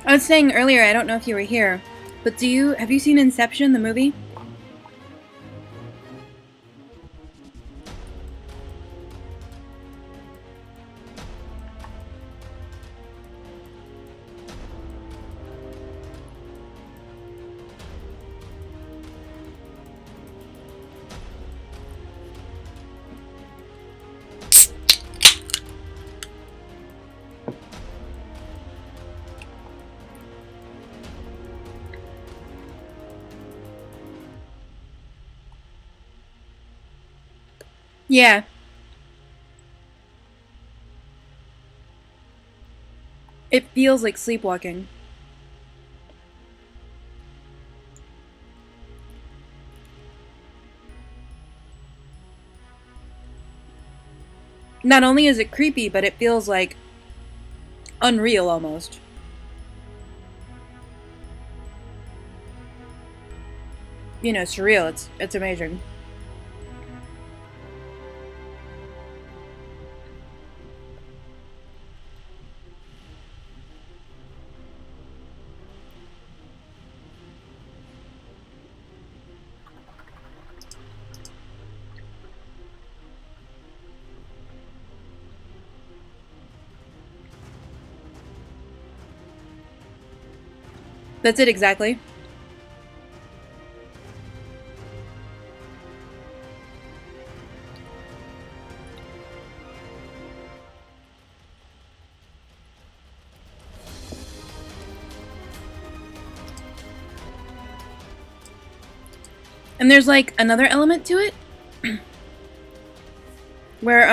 I was saying earlier, I don't know if you were here, but have you seen Inception, the movie? Yeah. It feels like sleepwalking. Not only is it creepy, but it feels like unreal almost. You know, surreal. It's amazing. That's it exactly. And there's like another element to it where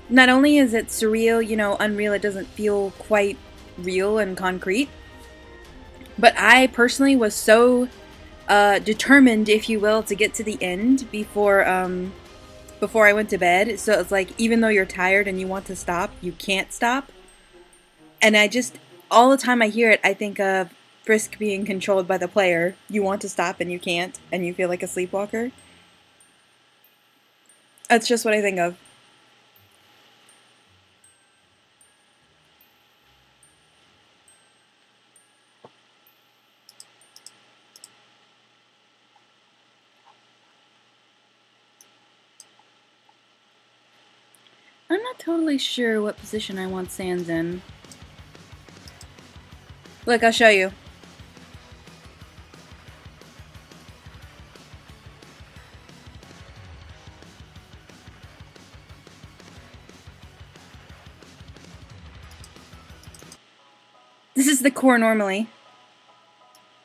not only is it surreal, you know, unreal, it doesn't feel quite real and concrete. But I personally was so determined, if you will, to get to the end before I went to bed. So it's like, even though you're tired and you want to stop, you can't stop. And all the time I hear it, I think of Frisk being controlled by the player. You want to stop and you can't, and you feel like a sleepwalker. That's just what I think of. I'm not totally sure what position I want Sans in. Look, I'll show you. This is the core normally.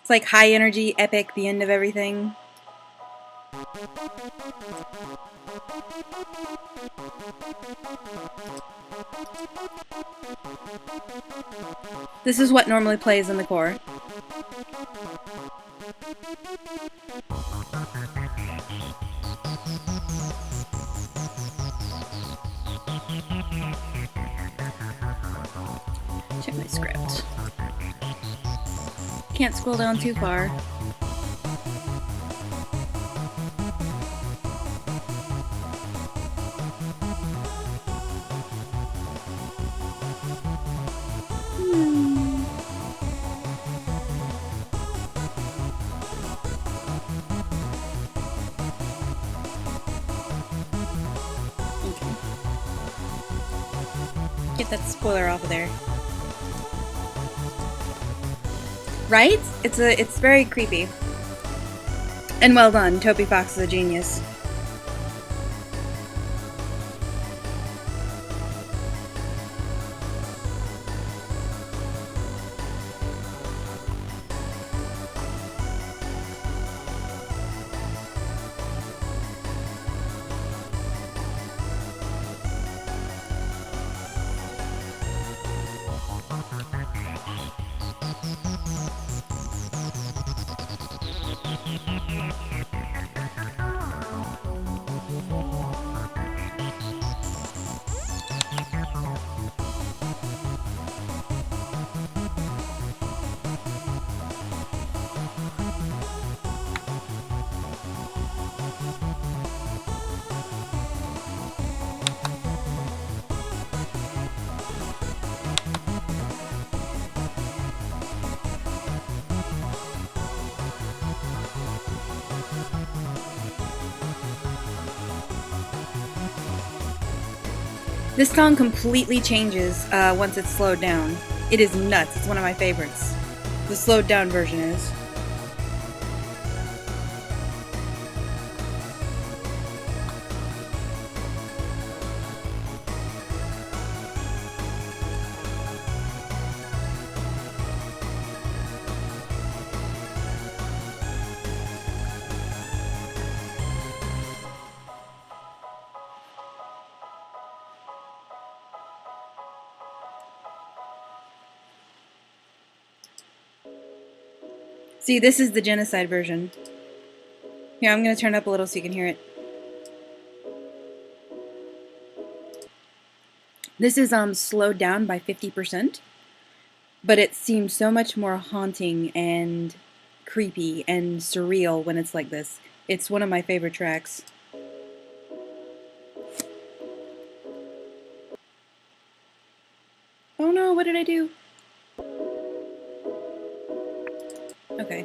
It's like high energy, epic, the end of everything. This is what normally plays in the core. Check my script. Can't scroll down too far. Get that spoiler off of there. Right? It's very creepy. And well done. Toby Fox is a genius. This song completely changes once it's slowed down. It is nuts. It's one of my favorites. The slowed down version is. See, this is the genocide version. Here, I'm going to turn it up a little so you can hear it. This is slowed down by 50%, but it seems so much more haunting and creepy and surreal when it's like this. It's one of my favorite tracks. Oh no, what did I do? Okay.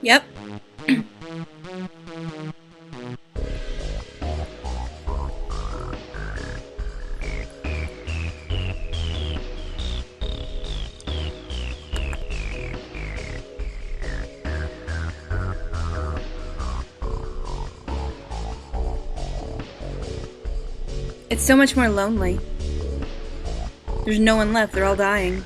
Yep. It's so much more lonely. There's no one left, they're all dying.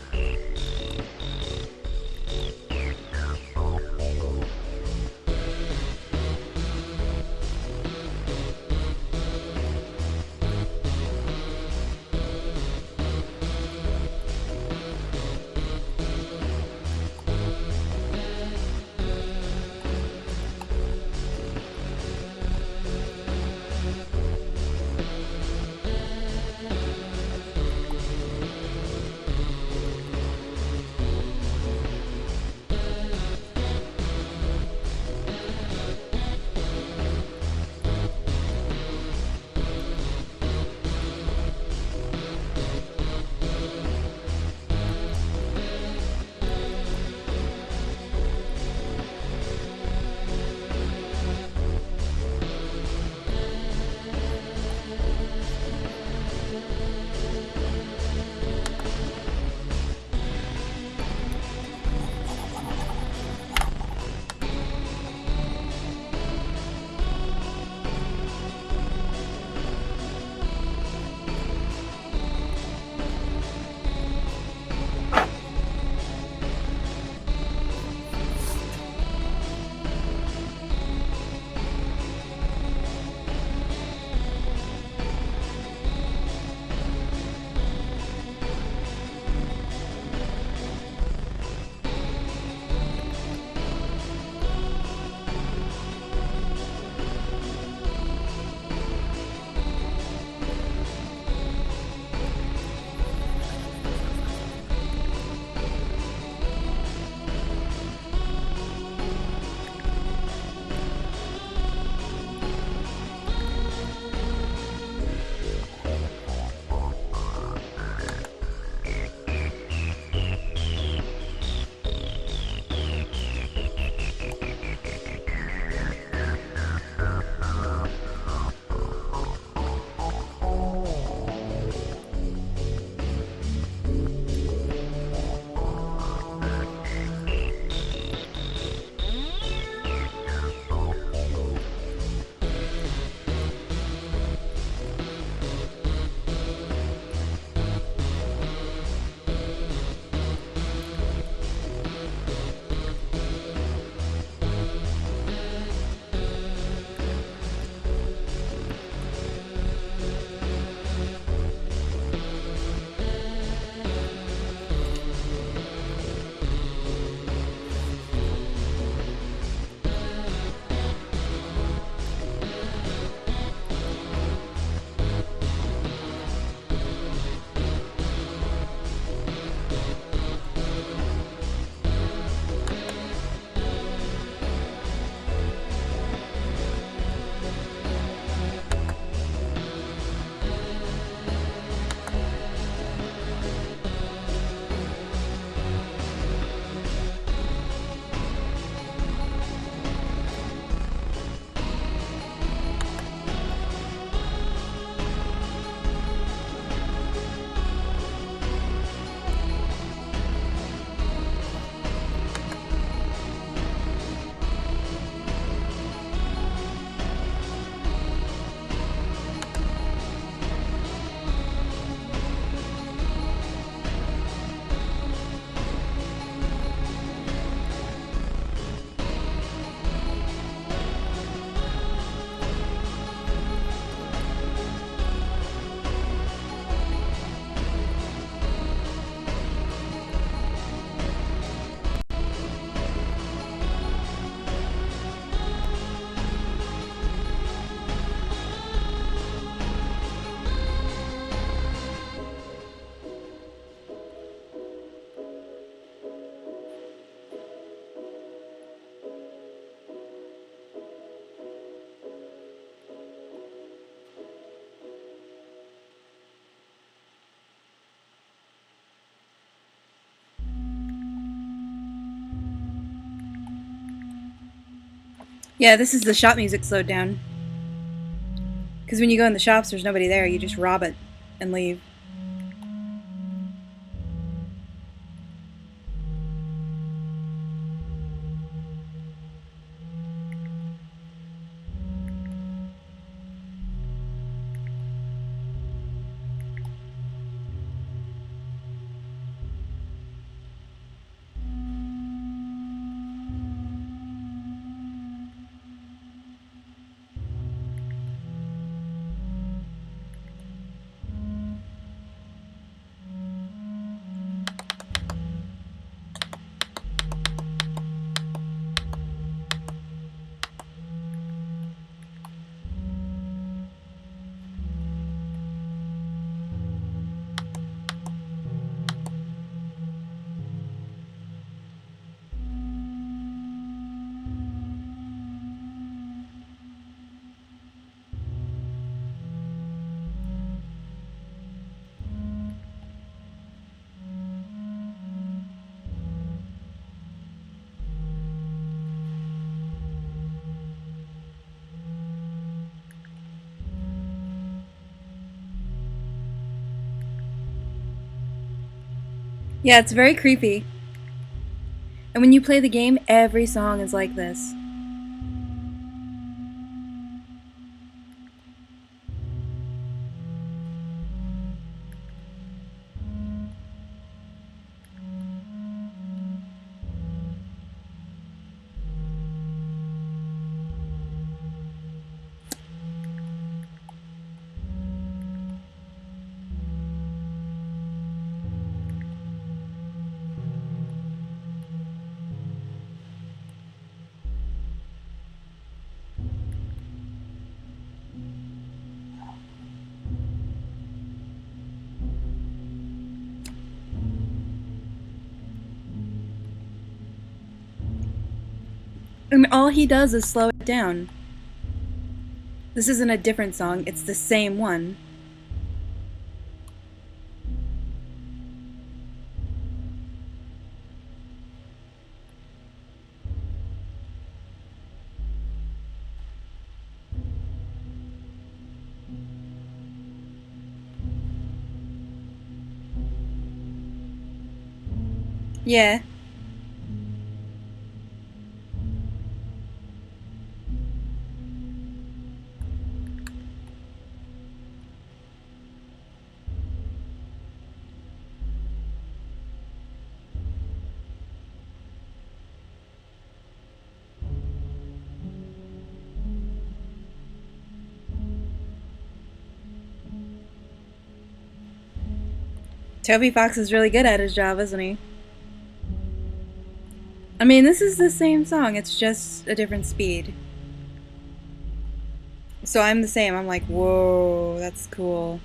Yeah, this is the shop music slowed down. Because when you go in the shops, there's nobody there. You just rob it and leave. Yeah, it's very creepy. And when you play the game, every song is like this. And all he does is slow it down. This isn't a different song, it's the same one. Yeah. Toby Fox is really good at his job, isn't he? I mean, this is the same song, it's just a different speed. So I'm the same, I'm like, whoa, that's cool.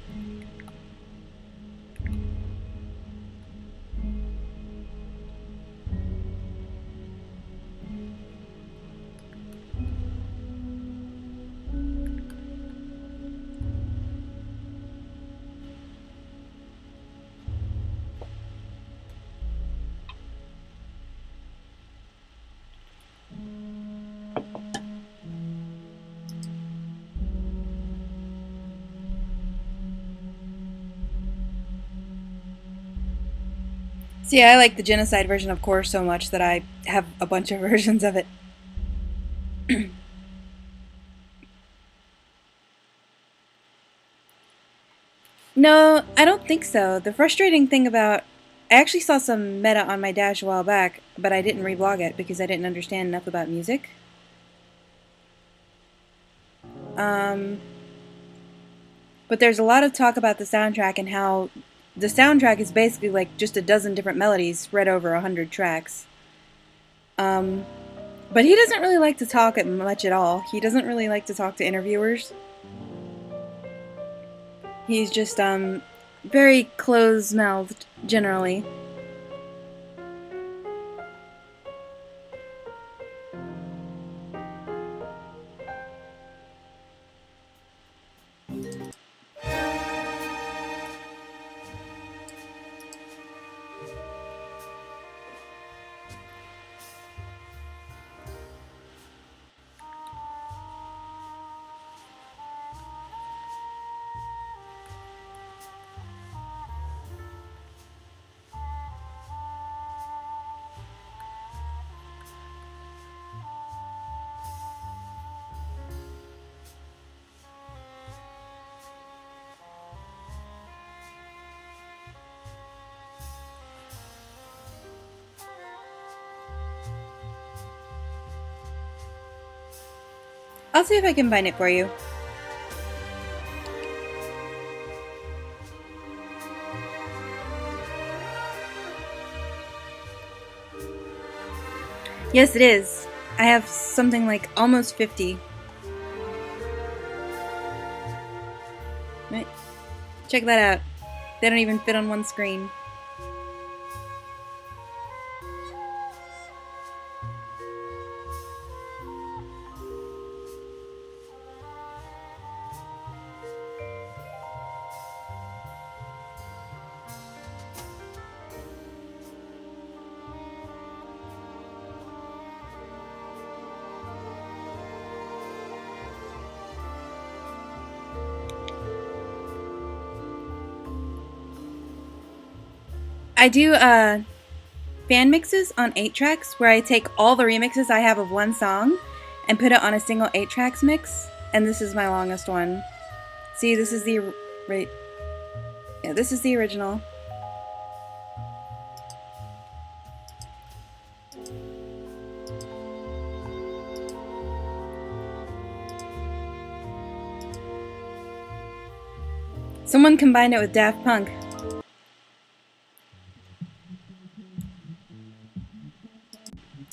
See, I like the genocide version of Core so much that I have a bunch of versions of it. No, I don't think so. The frustrating thing about... I actually saw some meta on my dash a while back, but I didn't reblog it because I didn't understand enough about music. But there's a lot of talk about the soundtrack and how the soundtrack is basically like just a dozen different melodies spread over 100 tracks. But he doesn't really like to talk much at all. He doesn't really like to talk to interviewers. He's just, very close-mouthed, generally. I'll see if I can find it for you. Yes, it is. I have something like almost 50. Right. Check that out. They don't even fit on one screen. I do fan mixes on 8 tracks where I take all the remixes I have of one song and put it on a single 8 tracks mix, and this is my longest one. See, this is the right. Yeah, this is the original. Someone combined it with Daft Punk.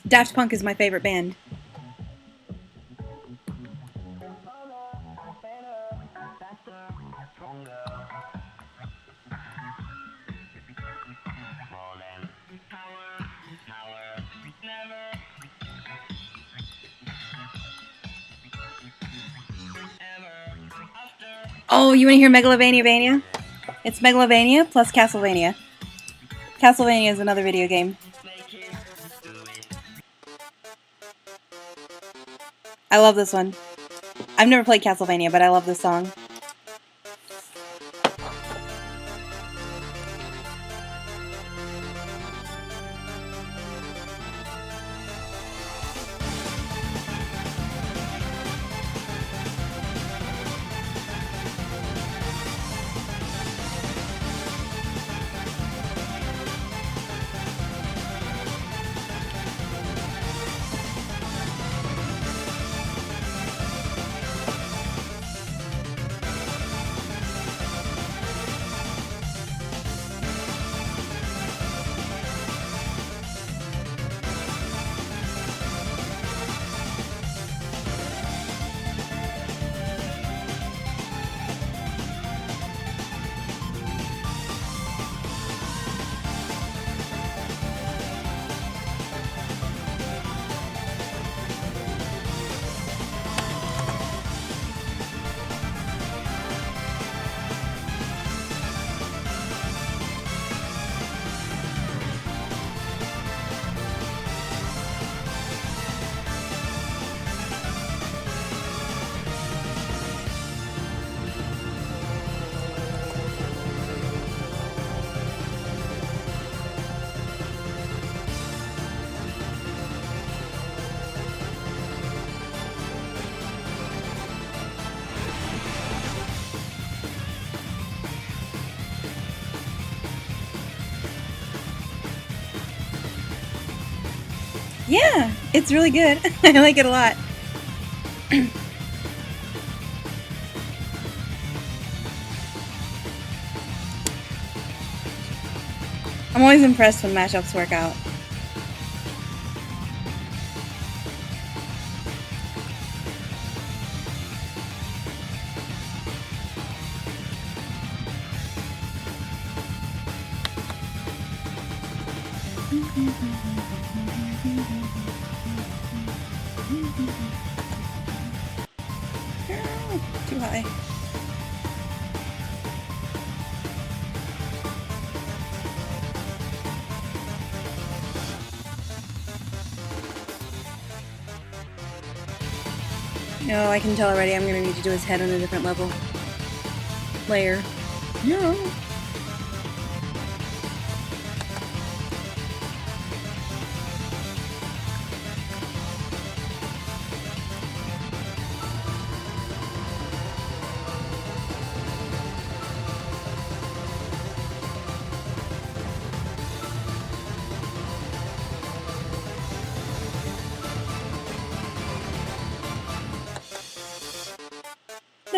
Daft Punk is my favorite band. Oh, you want to hear Megalovania Vania? It's Megalovania plus Castlevania. Castlevania is another video game. I love this one. I've never played Castlevania, but I love this song. Yeah, it's really good. I like it a lot. I'm always impressed when mashups work out. Too high. No, I can tell already I'm gonna need to do his head on a different level. Layer. No.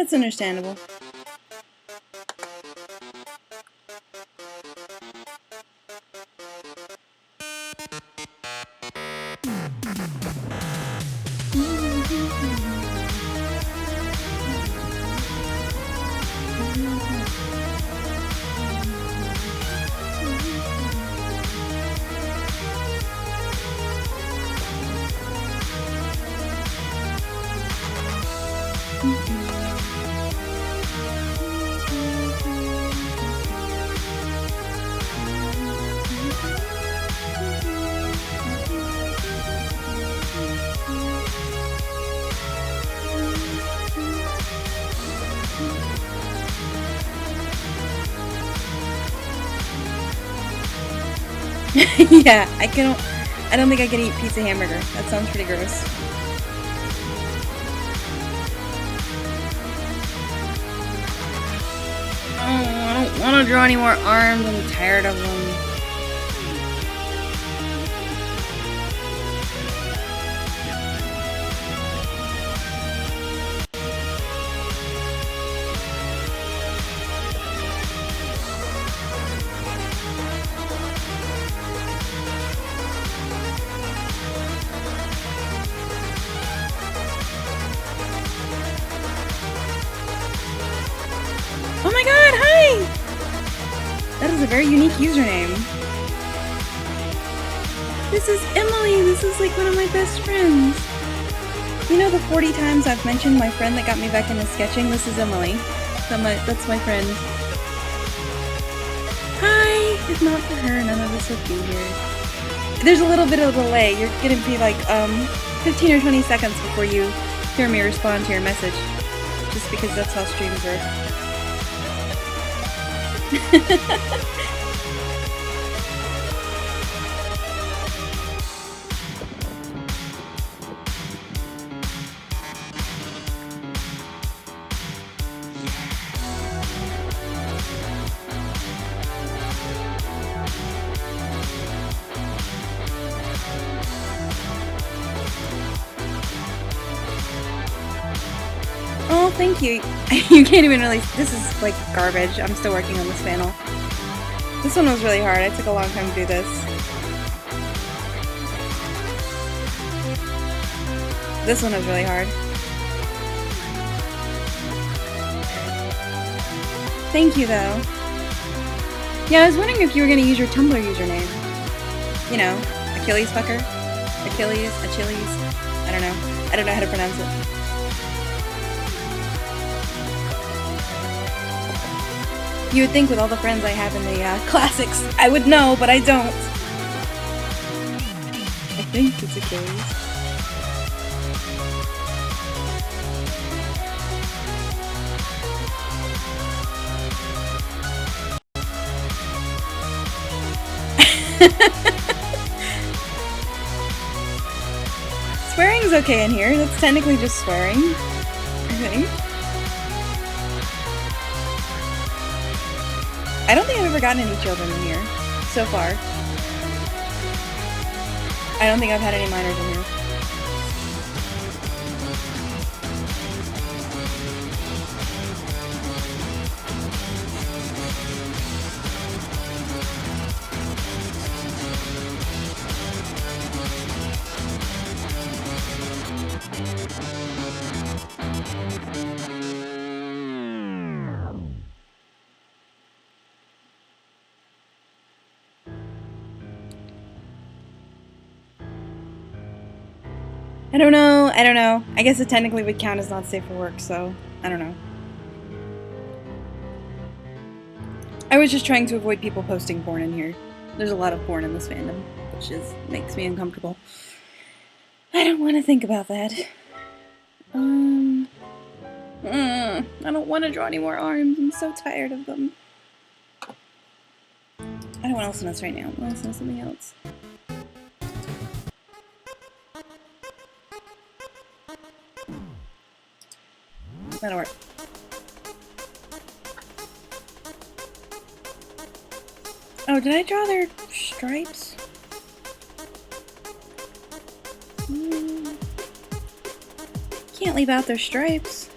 That's understandable. Yeah, I don't think I can eat pizza hamburger. That sounds pretty gross. Oh, I don't want to draw any more arms. I'm tired of them. Oh my god, hi! That is a very unique username. This is Emily. This is like one of my best friends. You know the 40 times I've mentioned my friend that got me back into sketching? This is Emily. That's my friend. Hi! If not for her, none of us would be here. There's a little bit of a delay. You're gonna be like 15 or 20 seconds before you hear me respond to your message. Just because that's how streams work. Oh, thank you. You can't even really... This is like garbage. I'm still working on this panel. This one was really hard. It took a long time to do this. This one was really hard. Thank you, though. Yeah, I was wondering if you were going to use your Tumblr username. You know, Achilles fucker? Achilles? I don't know. I don't know how to pronounce it. You would think with all the friends I have in the classics, I would know, but I don't. I think it's Achilles. Swearing's okay in here. That's technically just swearing, I think. I don't think I've ever gotten any children in here, so far. I don't think I've had any minors in here. I don't know. I guess it technically would count as not safe for work, so I don't know. I was just trying to avoid people posting porn in here. There's a lot of porn in this fandom, which makes me uncomfortable. I don't want to think about that. I don't want to draw any more arms. I'm so tired of them. I don't want to listen to this right now. I want to listen to something else. That'll work. Oh, did I draw their stripes? Can't leave out their stripes.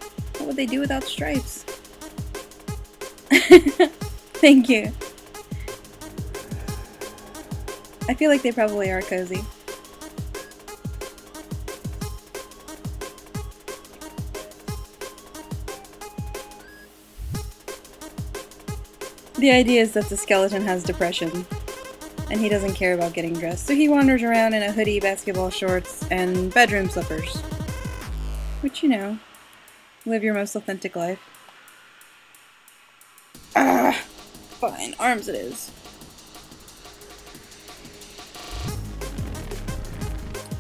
What would they do without stripes? Thank you. I feel like they probably are cozy. The idea is that the skeleton has depression, and he doesn't care about getting dressed, so he wanders around in a hoodie, basketball shorts, and bedroom slippers. Which, you know, live your most authentic life. Ah, fine, arms it is.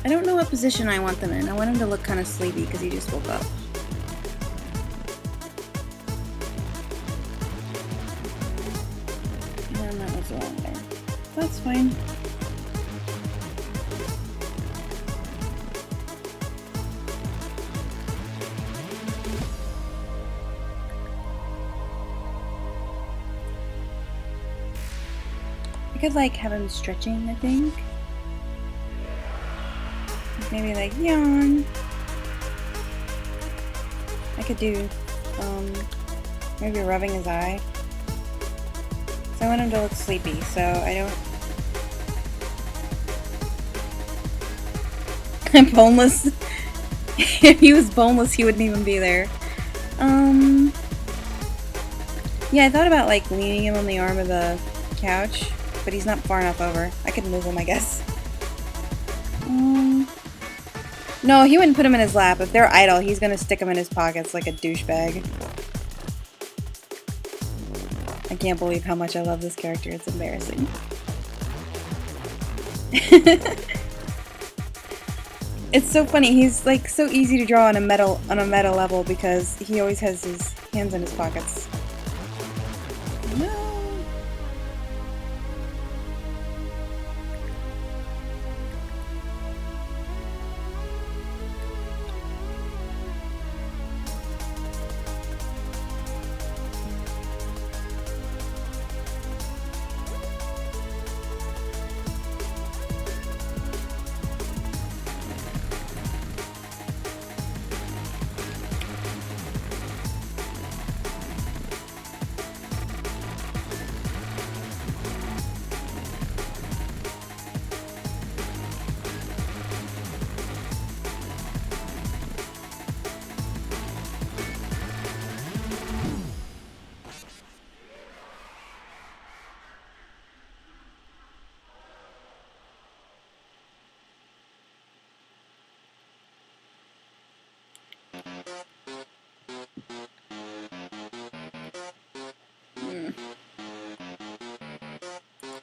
I don't know what position I want them in. I want him to look kind of sleepy because he just woke up. And that was wrong there. That's fine. I could like have him stretching, I think. Maybe like yawn. I could do maybe rubbing his eye. So I want him to look sleepy, so I don't. I'm boneless. If he was boneless, he wouldn't even be there. Yeah, I thought about like leaning him on the arm of the couch, but he's not far enough over. I could move him, I guess. No, he wouldn't put him in his lap. If they're idle, he's gonna stick them in his pockets like a douchebag. I can't believe how much I love this character. It's embarrassing. It's so funny. He's like so easy to draw on a meta level because he always has his hands in his pockets. No.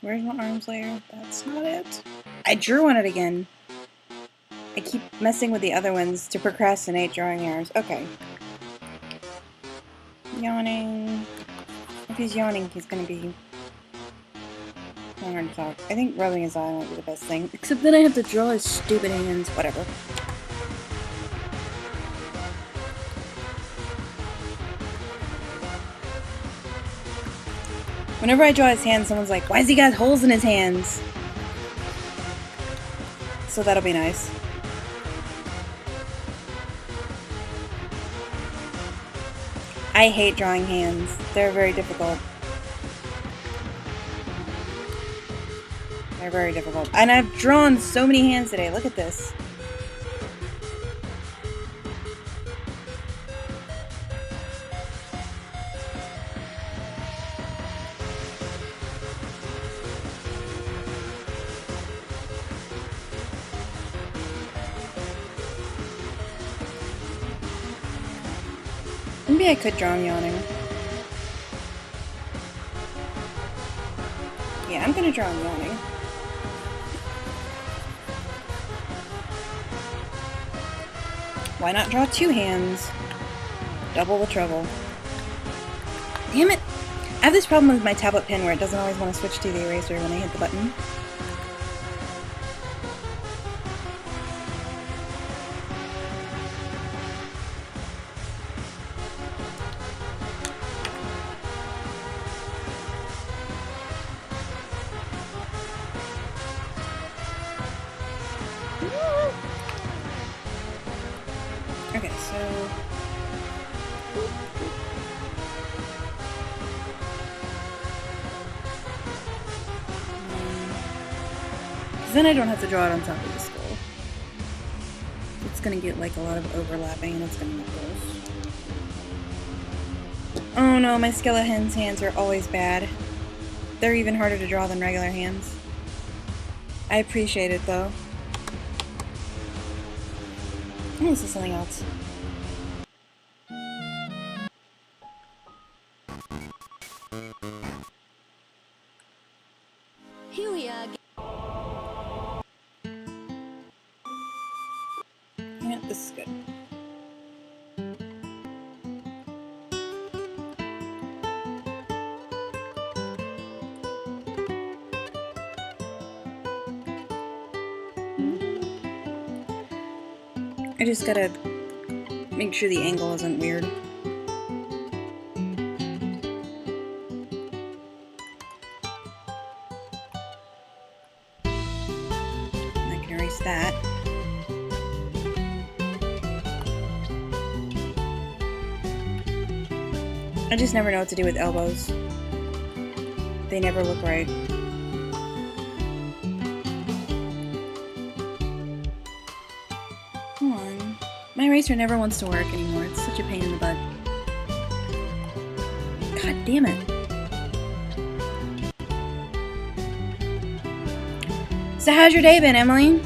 Where's my arms layer? That's not it. I drew on it again. I keep messing with the other ones to procrastinate drawing the arms. Okay. Yawning. If he's yawning, he's gonna be hard to talk. I think rubbing his eye might be the best thing. Except then I have to draw his stupid hands. Whatever. Whenever I draw his hands, someone's like, why has he got holes in his hands? So that'll be nice. I hate drawing hands. They're very difficult. They're very difficult. And I've drawn so many hands today. Look at this. Maybe I could draw him yawning. Yeah, I'm gonna draw him yawning. Why not draw two hands? Double the trouble. Damn it! I have this problem with my tablet pen where it doesn't always want to switch to the eraser when I hit the button. Because then I don't have to draw it on top of the skull. It's gonna get like a lot of overlapping and it's gonna look gross. Oh no, my skeleton's hands are always bad. They're even harder to draw than regular hands. I appreciate it though. Oh, this is something else. Here we are. Yeah, this is good. I just gotta make sure the angle isn't weird. I can erase that. I just never know what to do with elbows. They never look right. Come on. My eraser never wants to work anymore. It's such a pain in the butt. God damn it. So how's your day been, Emily?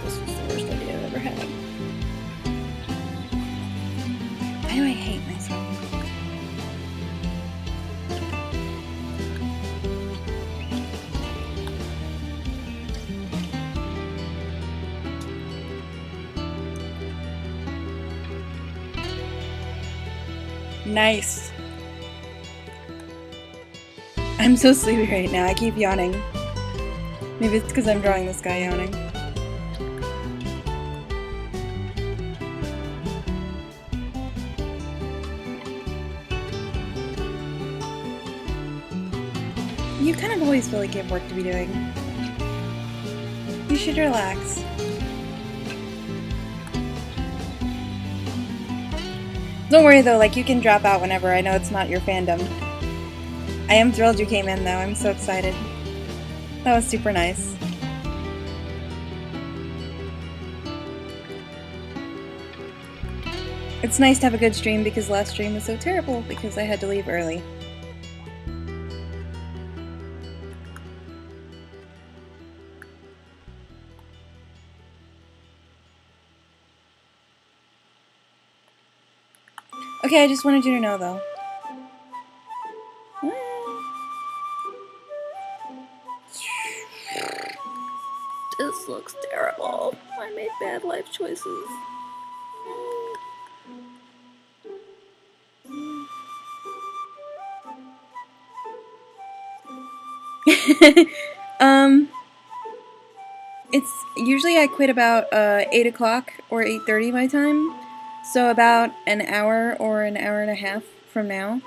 This was the worst idea I've ever had. Why do I hate myself? Nice. I'm so sleepy right now. I keep yawning. Maybe it's because I'm drawing this guy yawning. You kind of always feel like you have work to be doing. You should relax. Don't worry though, like you can drop out whenever. I know it's not your fandom. I am thrilled you came in though. I'm so excited. That was super nice. It's nice to have a good stream because last stream was so terrible because I had to leave early. Okay, I just wanted you to know though. This looks terrible. I made bad life choices. It's usually I quit about 8 o'clock or 8:30 my time, so about an hour or an hour and a half from now.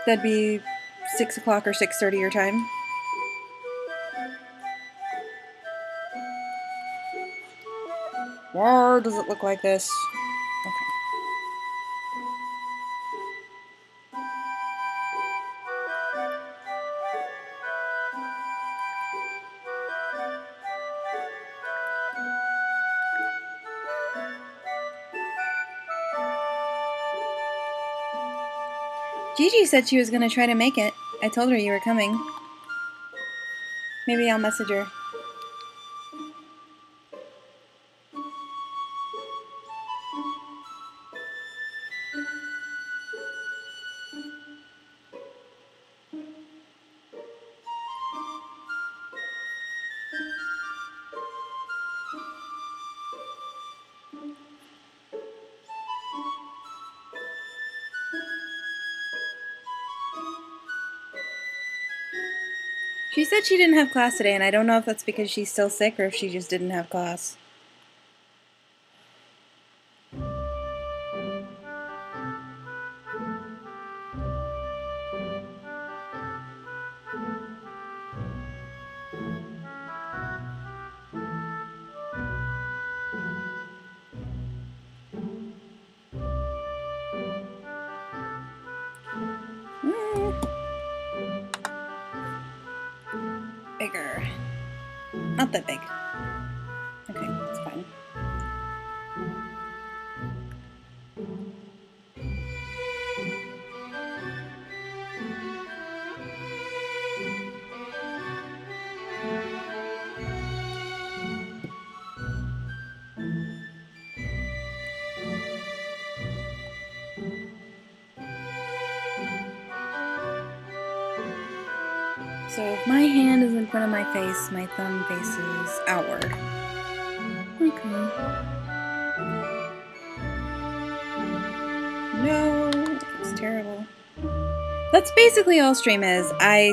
That'd be 6 o'clock or 6:30 your time. Or does it look like this? Okay. Gigi said she was gonna try to make it. I told her you were coming. Maybe I'll message her. She said she didn't have class today, and I don't know if that's because she's still sick or if she just didn't have class. Not that big. Okay, that's fine. So if my hand is in front of my face, my thumb faces outward. Okay. No, it's terrible. That's basically all stream is. I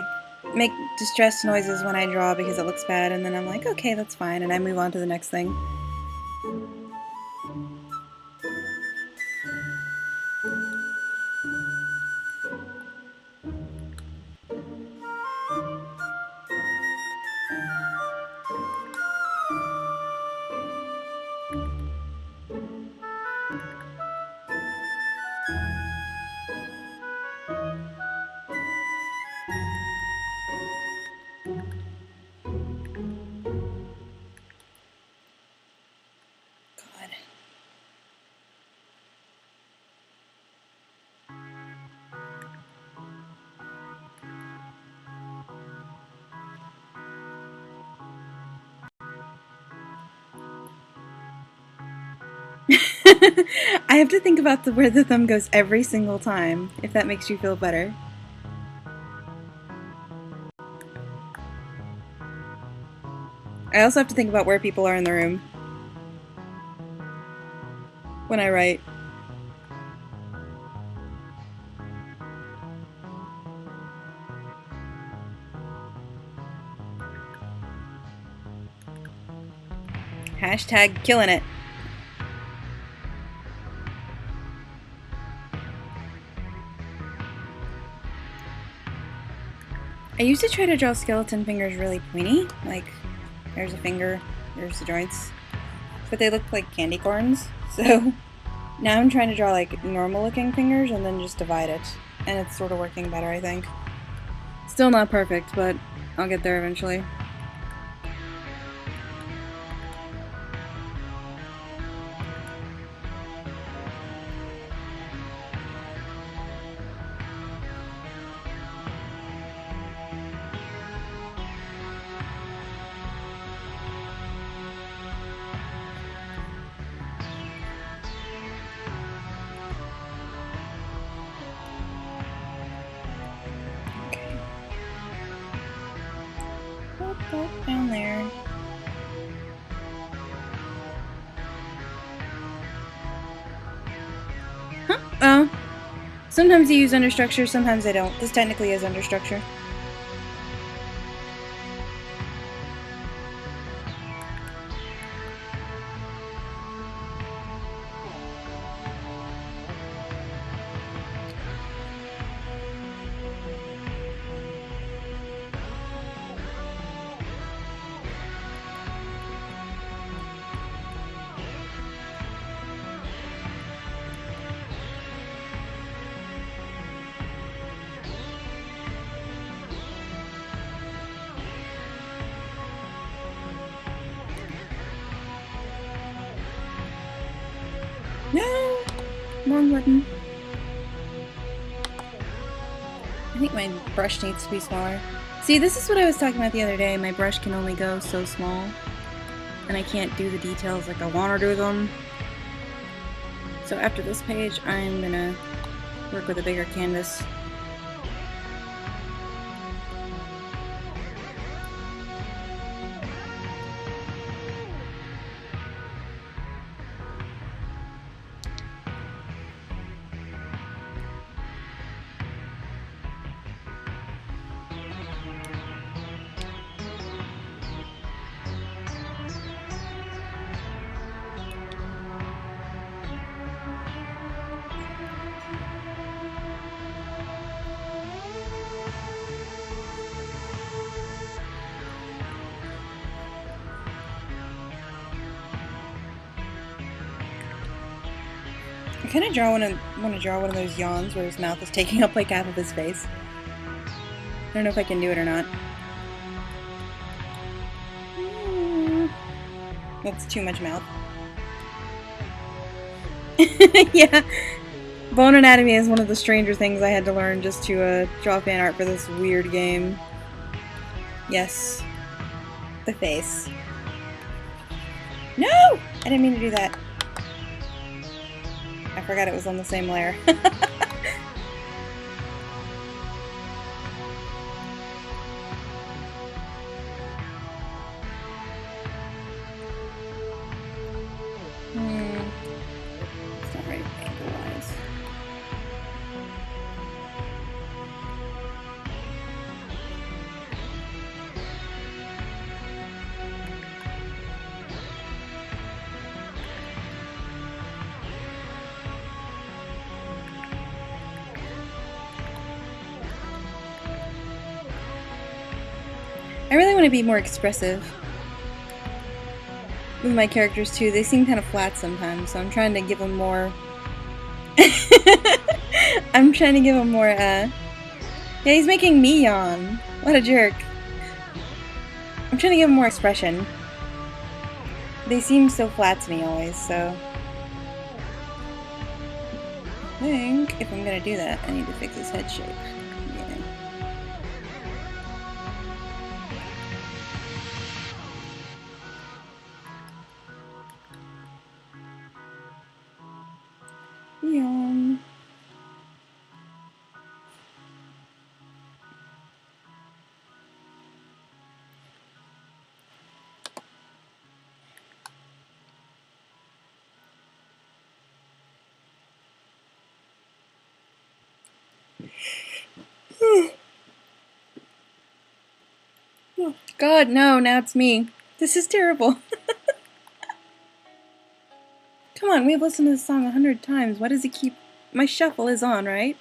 make distressed noises when I draw because it looks bad, and then I'm like, okay, that's fine, and I move on to the next thing. God. I have to think about where the thumb goes every single time, if that makes you feel better. I also have to think about where people are in the room when I write. Hashtag killing it. I used to try to draw skeleton fingers really pointy, like there's a finger, there's the joints, but they look like candy corns, so now I'm trying to draw like normal looking fingers and then just divide it, and it's sort of working better, I think. Still not perfect, but I'll get there eventually. Down there. Huh? Oh. Sometimes you use understructure, sometimes I don't. This technically is understructure. No! Wrong button. I think my brush needs to be smaller. See, this is what I was talking about the other day. My brush can only go so small. And I can't do the details like I want to do them. So after this page, I'm gonna work with a bigger canvas. I kind of want to draw one of those yawns where his mouth is taking up like half of his face. I don't know if I can do it or not. That's too much mouth. Yeah. Bone Anatomy is one of the stranger things I had to learn just to draw fan art for this weird game. Yes. The face. No! I didn't mean to do that. I forgot it was on the same layer. It's not right angle-wise. I really want to be more expressive with my characters too. They seem kind of flat sometimes, so I'm trying to give them more. I'm trying to give them more. Yeah, he's making me yawn. What a jerk. I'm trying to give them more expression. They seem so flat to me always, so. I think if I'm gonna do that, I need to fix his head shape. Yeah. Yawn. Oh, God, no, now it's me. This is terrible. Come on, we've listened to this song 100 times. Why does it keep... My shuffle is on, right?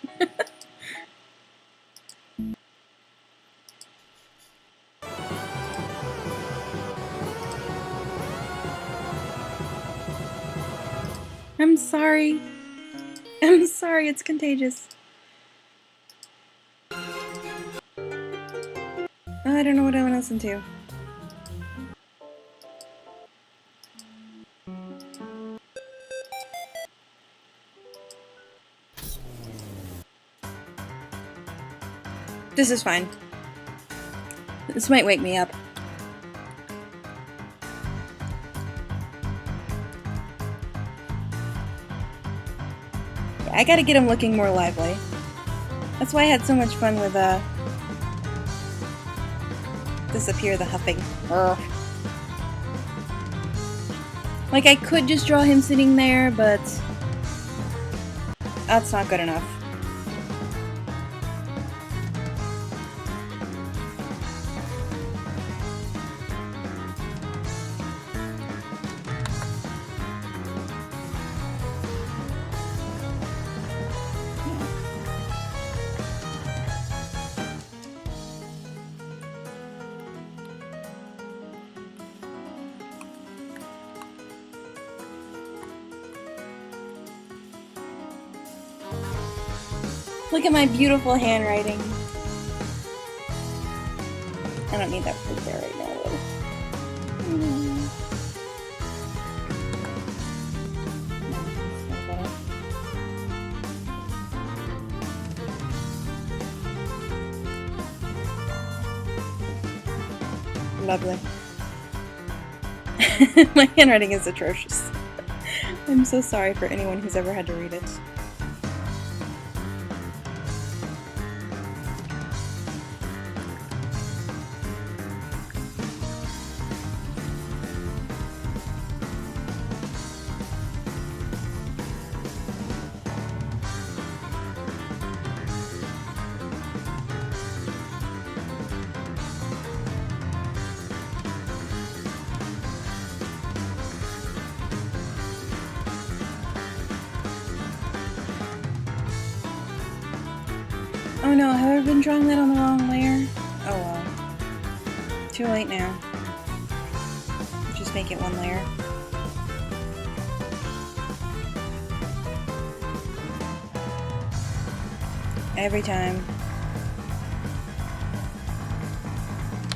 I'm sorry. I'm sorry, it's contagious. Oh, I don't know what I want to listen to. This is fine. This might wake me up. Yeah, I gotta get him looking more lively. That's why I had so much fun with, Disappear the Huffing. Urgh. Like, I could just draw him sitting there, but that's not good enough. Look at my beautiful handwriting. I don't need that fruit there right now, though. Lovely. My handwriting is atrocious. I'm so sorry for anyone who's ever had to read it. Oh no, have I been drawing that on the wrong layer? Oh well. Too late now. Just make it one layer. Every time.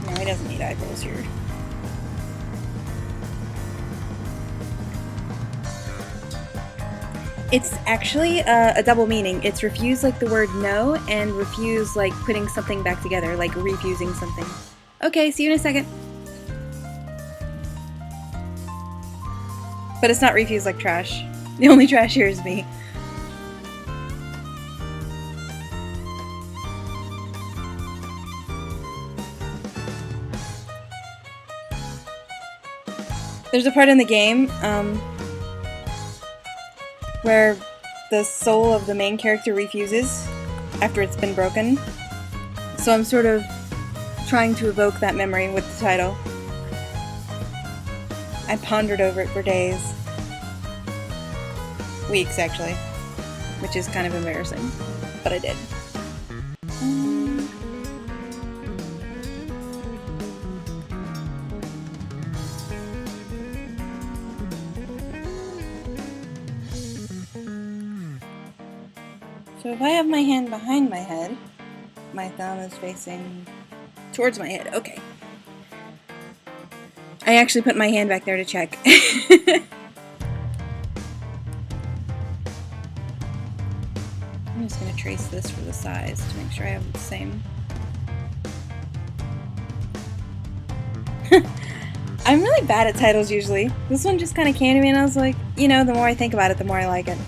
No, he doesn't need eyebrows here. It's actually a double meaning. It's refuse like the word no, and refuse like putting something back together, like refusing something. Okay, see you in a second. But it's not refuse like trash. The only trash here is me. There's a part in the game where the soul of the main character refuses after it's been broken. So I'm sort of trying to evoke that memory with the title. I pondered over it for days. Weeks, actually. Which is kind of embarrassing. But I did. So if I have my hand behind my head, my thumb is facing towards my head. Okay. I actually put my hand back there to check. I'm just going to trace this for the size to make sure I have the same. I'm really bad at titles usually. This one just kind of came to me and I was like, you know, the more I think about it, the more I like it.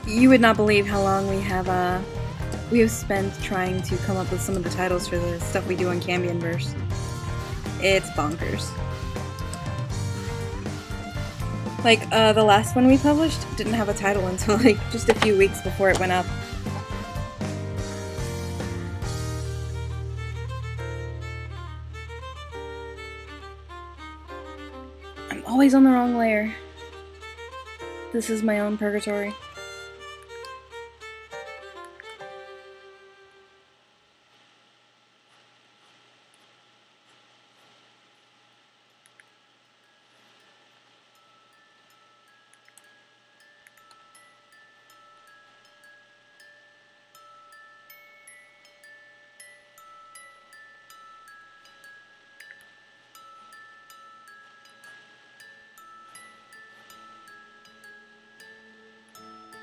You would not believe how long we have spent trying to come up with some of the titles for the stuff we do on Cambianverse. It's bonkers. Like, the last one we published didn't have a title until, like, just a few weeks before it went up. I'm always on the wrong layer. This is my own purgatory.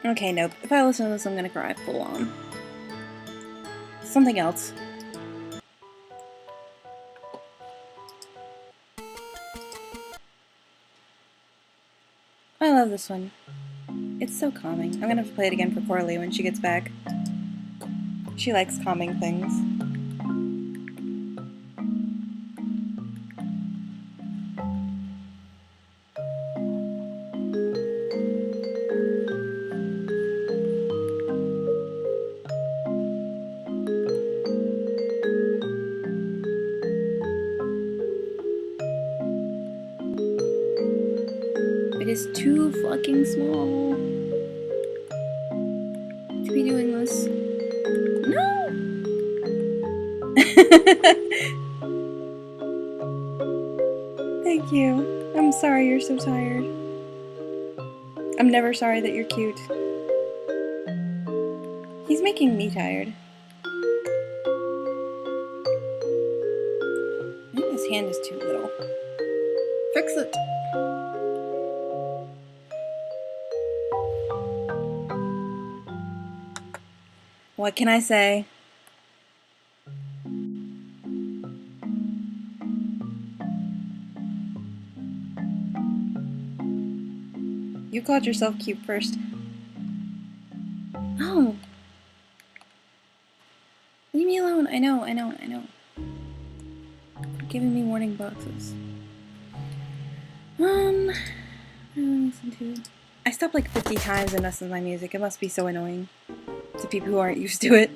Okay, nope. If I listen to this, I'm gonna cry full on. Something else. I love this one. It's so calming. I'm gonna have to play it again for Coralie when she gets back. She likes calming things. It is too fucking small to be doing this. No! Thank you. I'm sorry you're so tired. I'm never sorry that you're cute. He's making me tired. I think his hand is too little. Fix it! What can I say? You called yourself cute first. Oh. Leave me alone. I know. You're giving me warning boxes. Listen to. I stopped like 50 times and listen to my music. It must be so annoying to people who aren't used to it.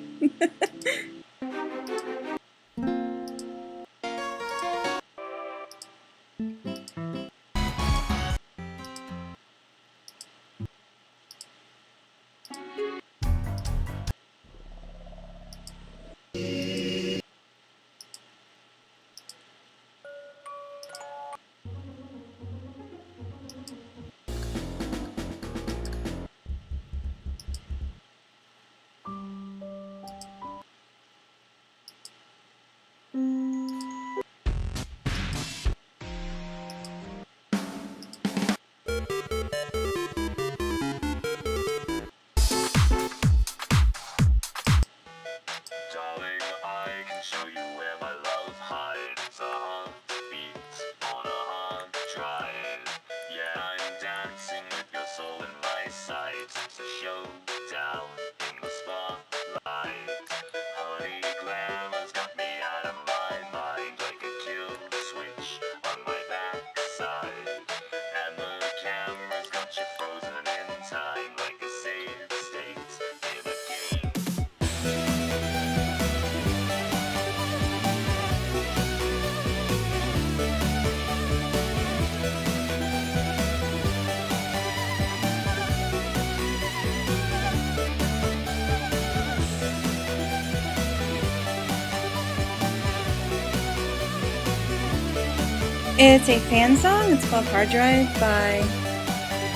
It's a fan song. It's called Hard Drive by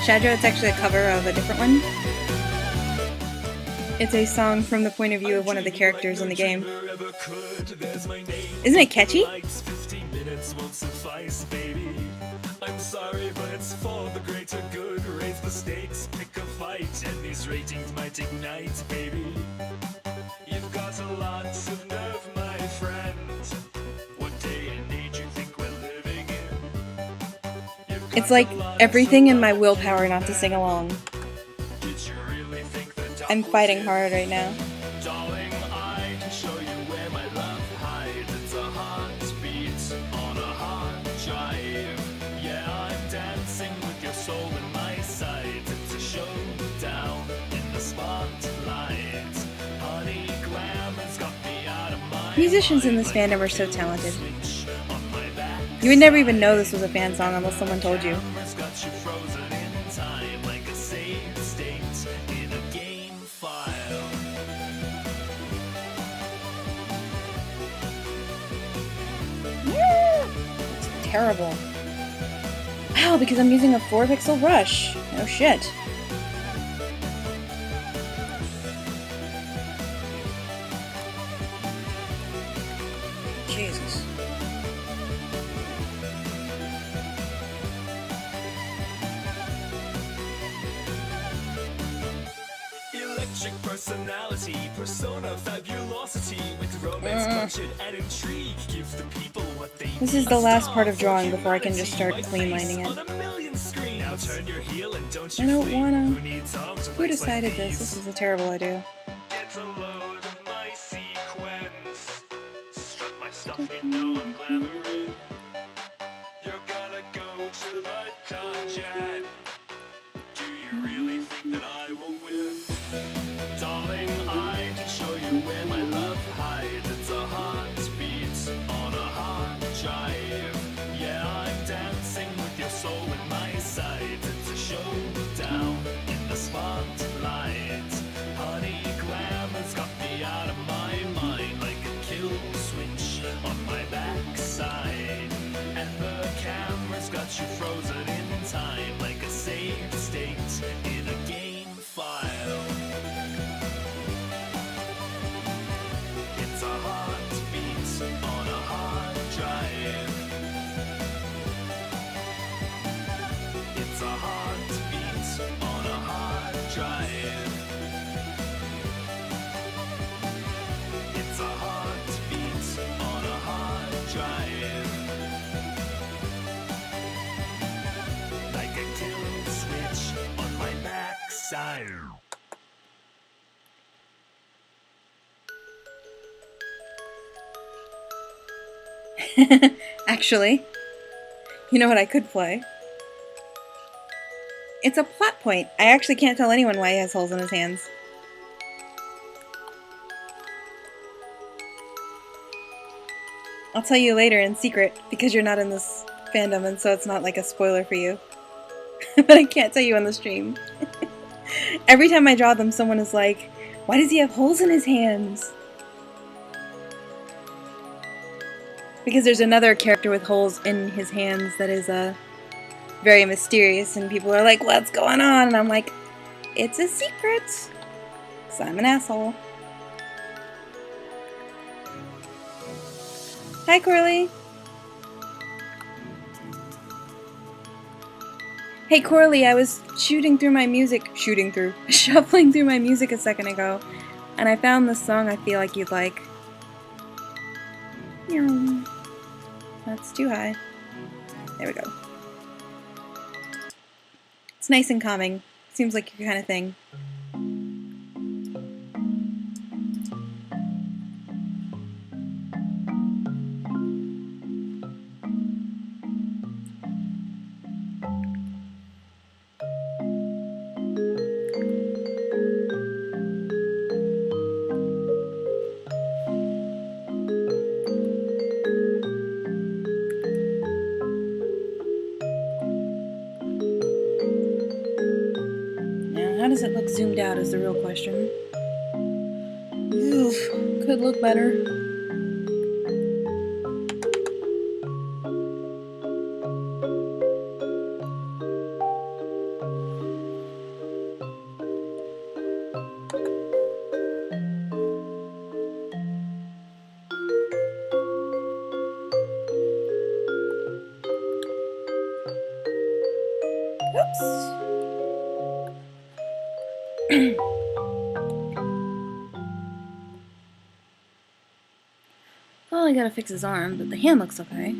Shadra. It's actually a cover of a different one. It's a song from the point of view of one of the characters in the game. Isn't it catchy? 15 minutes won't suffice, baby. I'm sorry, but it's for the greater good. Raise the stakes, pick a fight, and these ratings might ignite, baby. You've got a lot of nerve, my friend. What day and age you think we're living in? It's like everything in my willpower not to sing along. Did you really think that I'm fighting hard right now. Darling, I can show you where my love hides. It's a heartbeat on a hard drive. Yeah, I'm dancing with your soul in my sight. It's a showdown in the spotlight. Honey, glamour's got me out of my Musicians in this fandom are so talented. switch on my back. You would never even know this was a fan song unless someone told you. Camera's got you frozen in time like a saved state in a game file. It's terrible. Wow, because I'm using a 4-pixel brush. No shit. Jesus. Electric personality, persona, fabulosity, with romance, punch and intrigue, gives the people what they This is the last part of drawing before I can just start clean lining it. on a million screens. Now turn your heel and don't you I don't flee. wanna. Who needs arms and Who legs like decided this? these? This is a terrible idea. Get a load of my sequence. Strut my stuff, you know I'm glamorous. You're gonna go to the dungeon. Do you really think that I will win? Darling, I can show you where my love hides. It's a heartbeat on a hard drive. Yeah, I'm dancing with your soul in my sight. It's a showdown in the spotlight. Honey, glamour's got me out of my mind like a kill switch on my backside. And the camera's got you frozen in time like a saved state in a game file. It's a heartbeat on a hard drive. It's a heartbeat on a hard drive. It's a heartbeat on a hard drive. Like a kill switch on my backside. Actually, you know what I could play? It's a plot point. I actually can't tell anyone why he has holes in his hands. I'll tell you later in secret, because you're not in this fandom, and so it's not like a spoiler for you. But I can't tell you on the stream. Every time I draw them, someone is like, why does he have holes in his hands? Because there's another character with holes in his hands that is very mysterious, and people are like, what's going on? And I'm like, it's a secret. So I'm an asshole. Hi, Corley. Hey, Corley, I was shuffling through my music a second ago, and I found this song I feel like you'd like. Meow. That's too high. There we go. It's nice and calming. Seems like your kind of thing. How does it look zoomed out is the real question. Oof, could look better. Oops. Well, I gotta fix his arm, but the hand looks okay.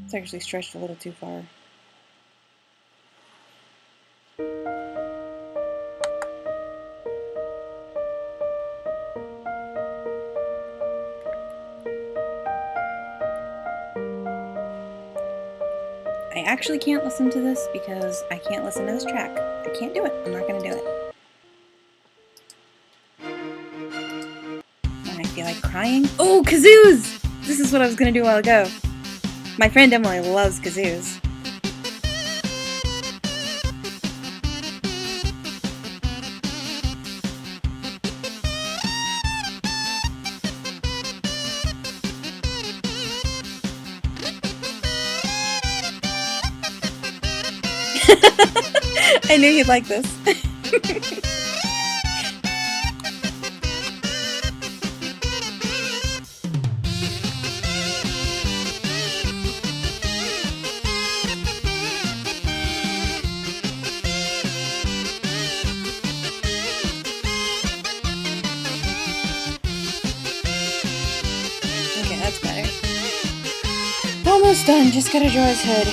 It's actually stretched a little too far. I actually can't listen to this because I can't listen to this track. I can't do it. I'm not gonna do it. When I feel like crying. Oh, kazoos! This is what I was gonna do a while ago. My friend Emily loves kazoos. I knew you'd like this. Okay, that's better. Almost done, just gotta draw his hood.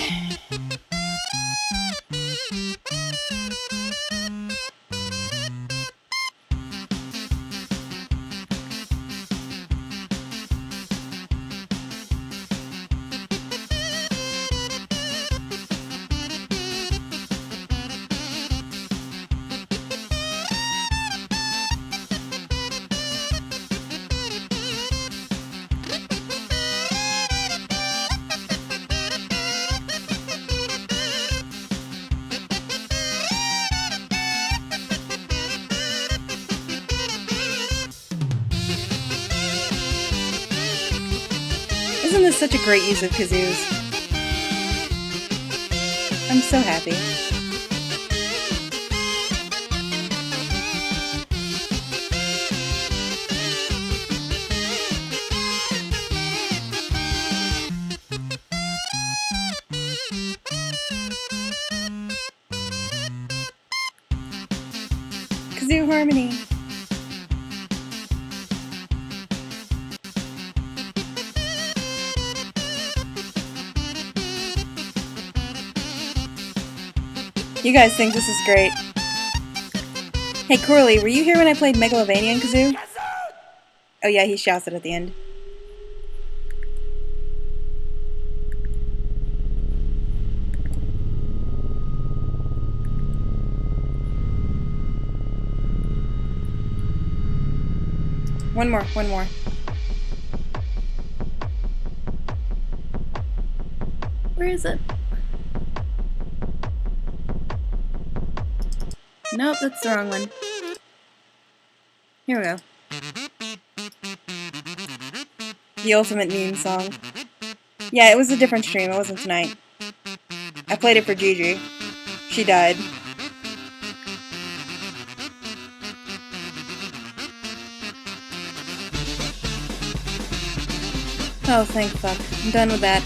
Isn't this such a great use of kazoos? I'm so happy. Kazoo harmony. You guys think this is great. Hey Corley, were you here when I played Megalovania kazoo? Oh yeah, he shouts it at the end. One more, one more. Where is it? Nope, that's the wrong one. Here we go. The ultimate meme song. Yeah, it was a different stream, it wasn't tonight. I played it for Gigi. She died. Oh, thank fuck. I'm done with that.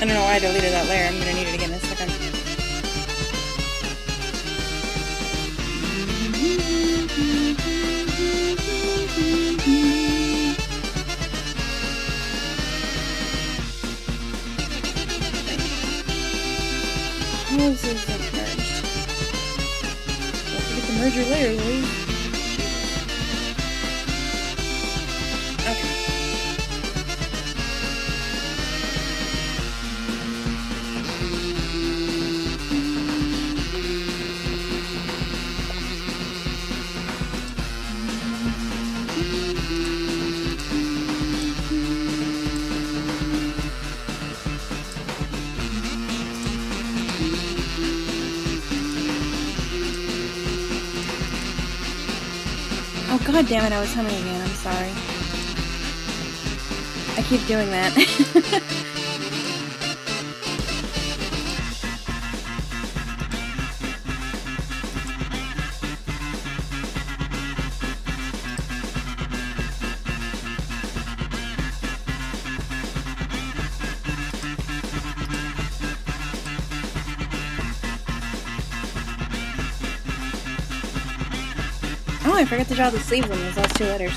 I don't know why I deleted that layer. I'm gonna need it again in a second. How's this merged? Don't forget to merge your layers, Lee. Okay. God damn it, I was humming again, I'm sorry. I keep doing that. Oh, I forgot to draw the sleeves on these last two letters.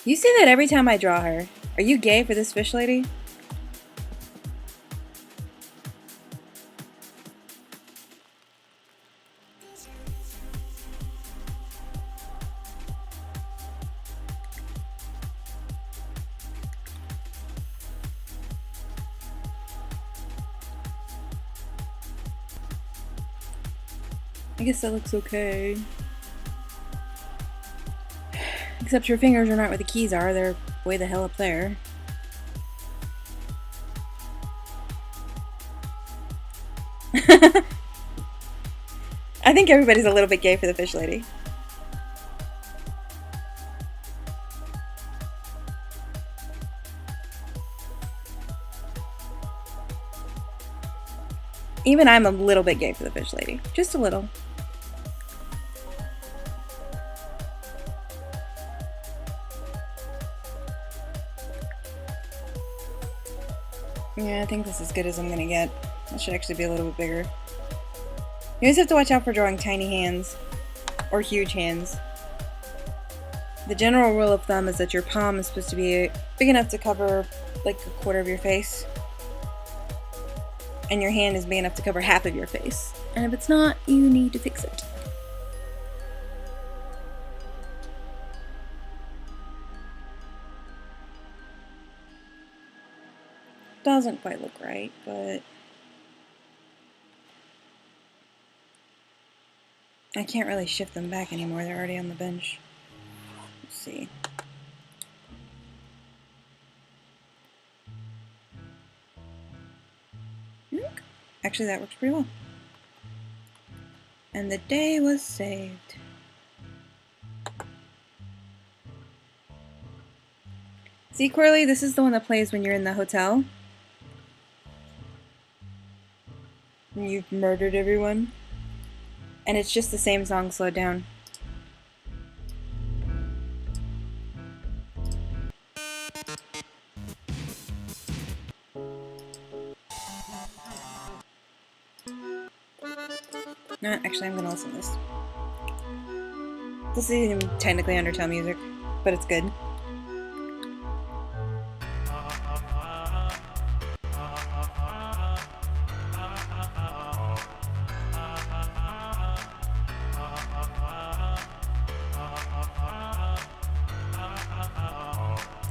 You say that every time I draw her. Are you gay for this fish lady? I guess that looks okay. Except your fingers are not where the keys are, they're way the hell up there. I think everybody's a little bit gay for the fish lady. Even I'm a little bit gay for the fish lady. Just a little. Yeah, I think this is as good as I'm gonna get. This should actually be a little bit bigger. You always have to watch out for drawing tiny hands. Or huge hands. The general rule of thumb is that your palm is supposed to be big enough to cover like a quarter of your face. And your hand is big enough to cover half of your face. And if it's not, you need to fix it. Doesn't quite look right, but I can't really shift them back anymore. They're already on the bench. Let's see. Actually, that works pretty well. And the day was saved. See, Corley, this is the one that plays when you're in the hotel. And you've murdered everyone. And it's just the same song slowed down. No, actually, I'm gonna listen to this. This isn't even technically Undertale music, but it's good.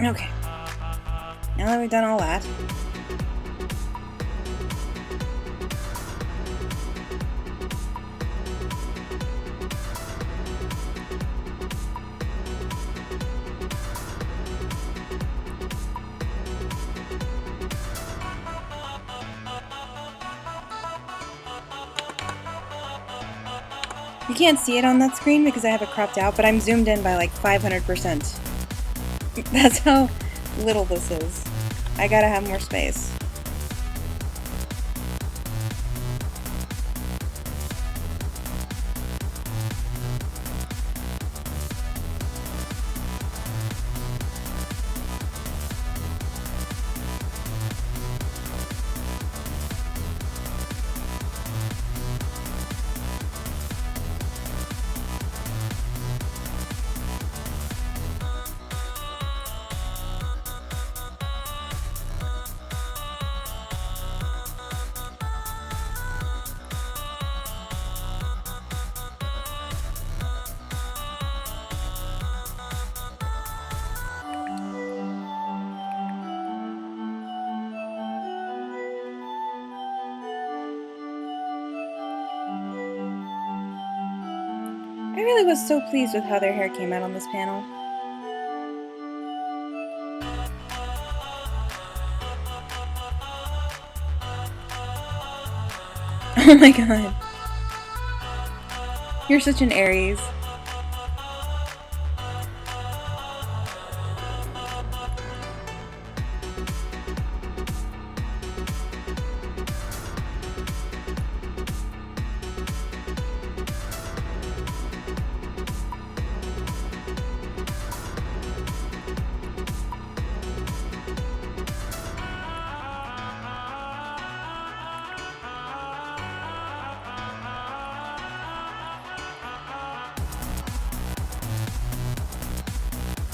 Okay. Now that we've done all that, you can't see it on that screen because I have it cropped out, but I'm zoomed in by like 500%. That's how little this is. I gotta have more space. I really was so pleased with how their hair came out on this panel. Oh my god. You're such an Aries.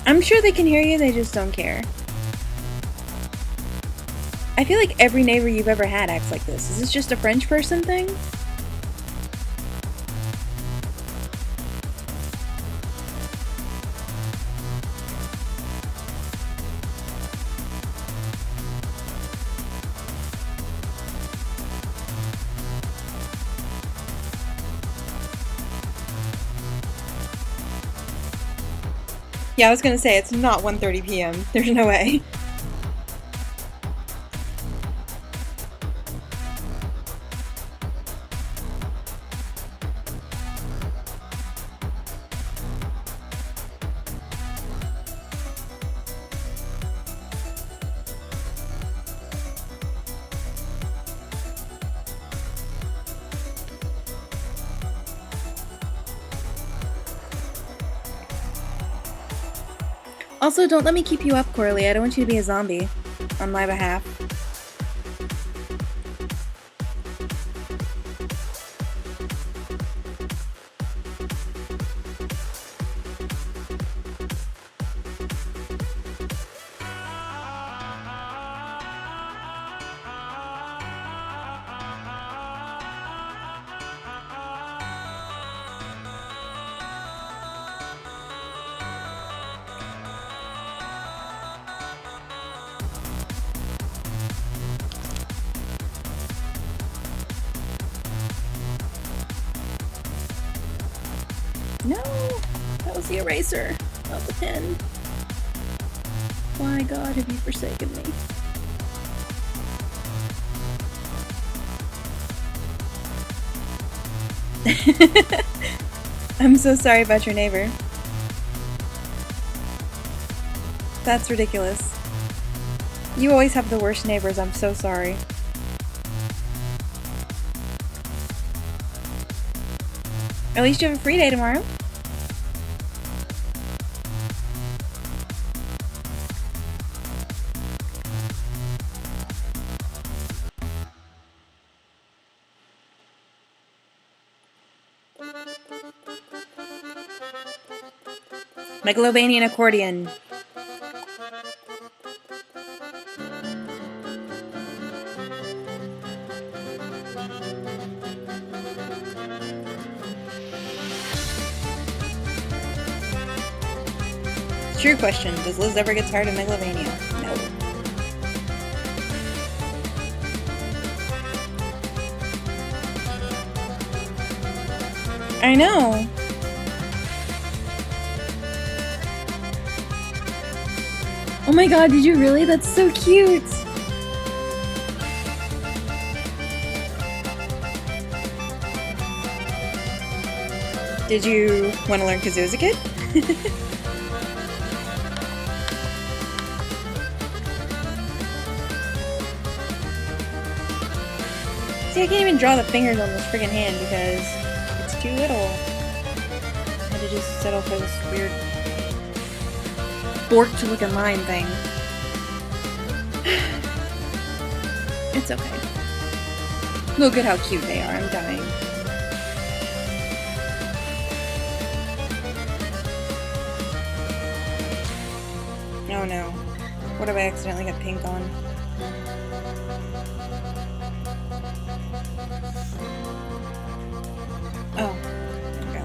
I'm sure they can hear you, they just don't care. I feel like every neighbor you've ever had acts like this. Is this just a French person thing? Yeah, I was gonna say, it's not 1:30 p.m. There's no way. Also, don't let me keep you up, Corley. I don't want you to be a zombie. On my behalf. No! That was the eraser, not the pen. Why, God, have you forsaken me? I'm so sorry about your neighbor. That's ridiculous. You always have the worst neighbors, I'm so sorry. At least you have a free day tomorrow. Megalovanian accordion. True question. Does Liz ever get tired of Megalovania? No. I know. Oh my god, did you really? That's so cute! Did you want to learn kazoo as a kid? See, I can't even draw the fingers on this friggin' hand because it's too little. I had to just settle for this weird forked looking line thing. It's okay. Look at how cute they are, I'm dying. Oh no. What if I accidentally got pink on? Oh, there we go.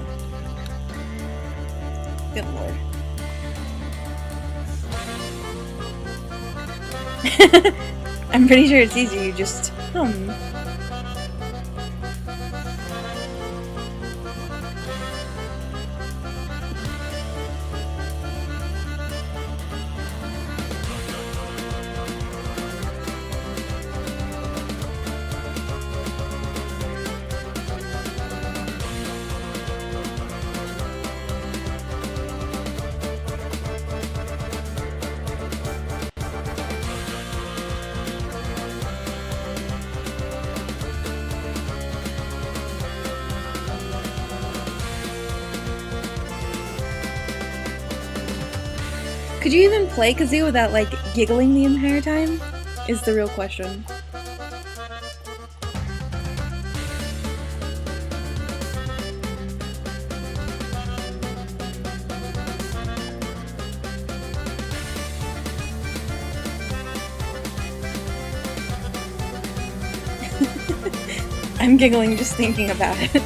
Good lord. I'm pretty sure it's easy, you just hum. Could you even play kazoo without, like, giggling the entire time? Is the real question. I'm giggling just thinking about it.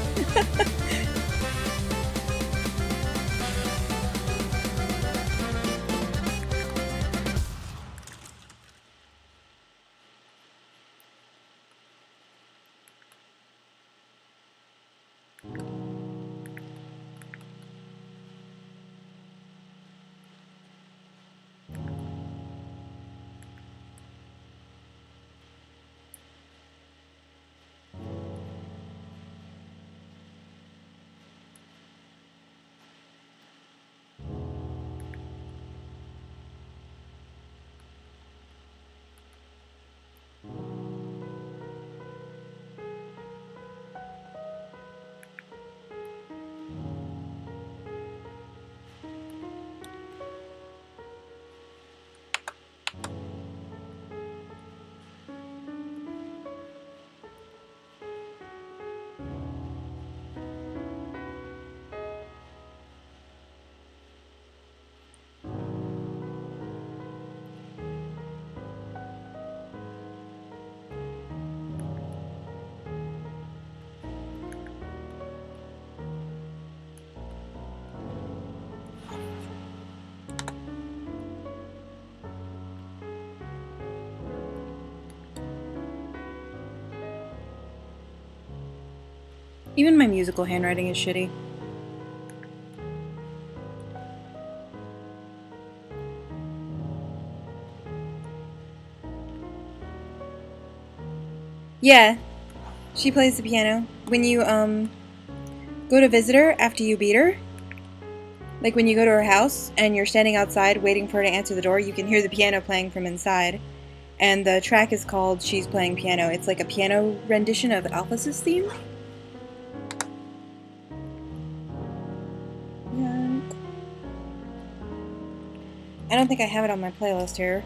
Even my musical handwriting is shitty. Yeah, she plays the piano. When you, go to visit her after you beat her, like when you go to her house and you're standing outside waiting for her to answer the door, you can hear the piano playing from inside. And the track is called She's Playing Piano. It's like a piano rendition of Alphys's theme. Yeah. I don't think I have it on my playlist here.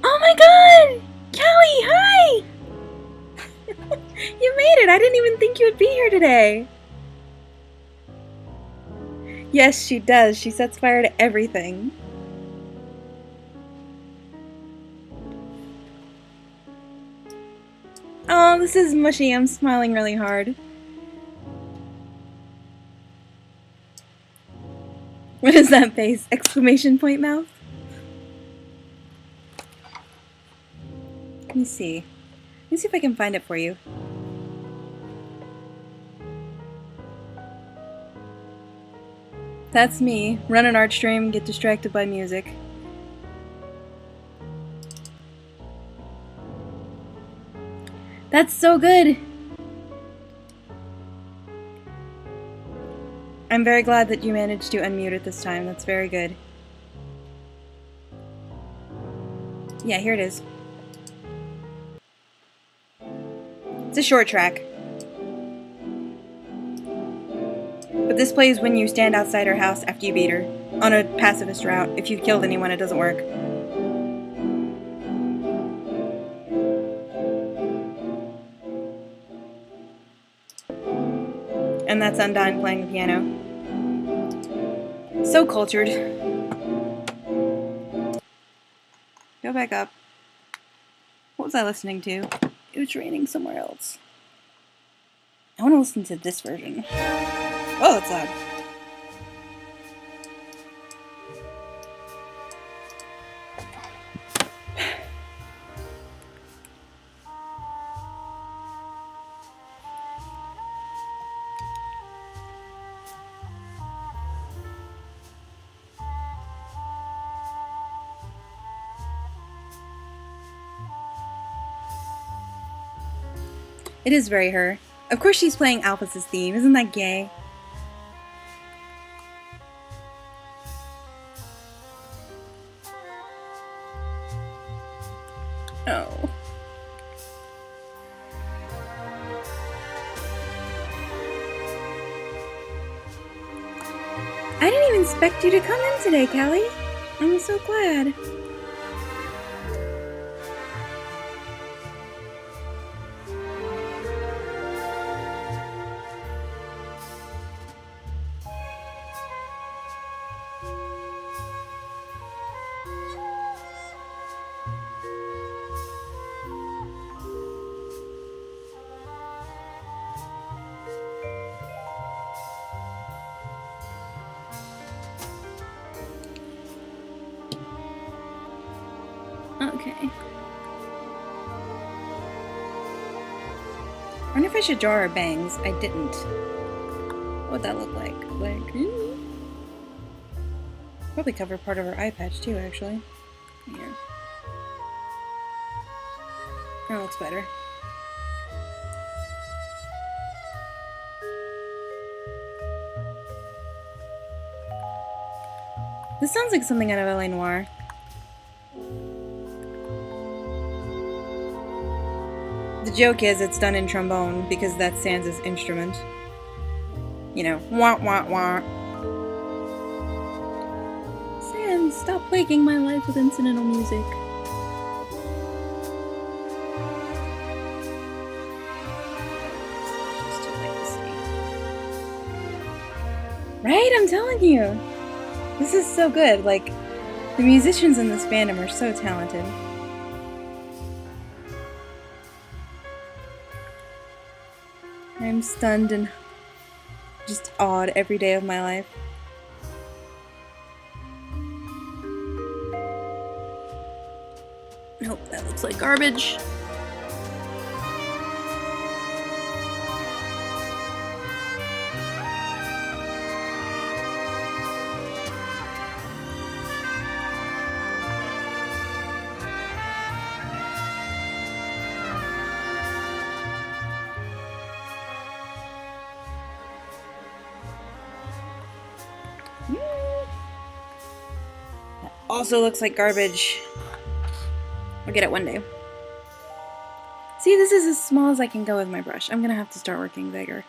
Oh my god! Callie, hi! You made it! I didn't even think you would be here today! Yes, she does. She sets fire to everything. Oh, this is mushy. I'm smiling really hard. What is that face? Exclamation point mouth? Let me see. Let me see if I can find it for you. That's me. Run an art stream, get distracted by music. That's so good! I'm very glad that you managed to unmute it this time. That's very good. Yeah, here it is. It's a short track. But this plays when you stand outside her house after you beat her. On a pacifist route. If you've killed anyone, it doesn't work. And that's Undyne playing the piano. So cultured. Go back up. What was I listening to? It was raining somewhere else. I want to listen to this version. Oh, that's loud. It is very her. Of course she's playing Alphys's theme. Isn't that gay? Oh. I didn't even expect you to come in today, Callie. I'm so glad. Okay. I wonder if I should draw her bangs. I didn't. What would that look like? Probably cover part of her eye patch too, actually. Here. That looks better. This sounds like something out of L.A. Noire. The joke is it's done in trombone because that's Sans' instrument. You know, wah wah wah. Sans, stop plaguing my life with incidental music. Just to like to see. Right? I'm telling you. This is so good. Like, the musicians in this fandom are so talented. I'm stunned and just awed every day of my life. Nope, that looks like garbage. That also looks like garbage. I'll get it one day. See, this is as small as I can go with my brush. I'm gonna have to start working bigger.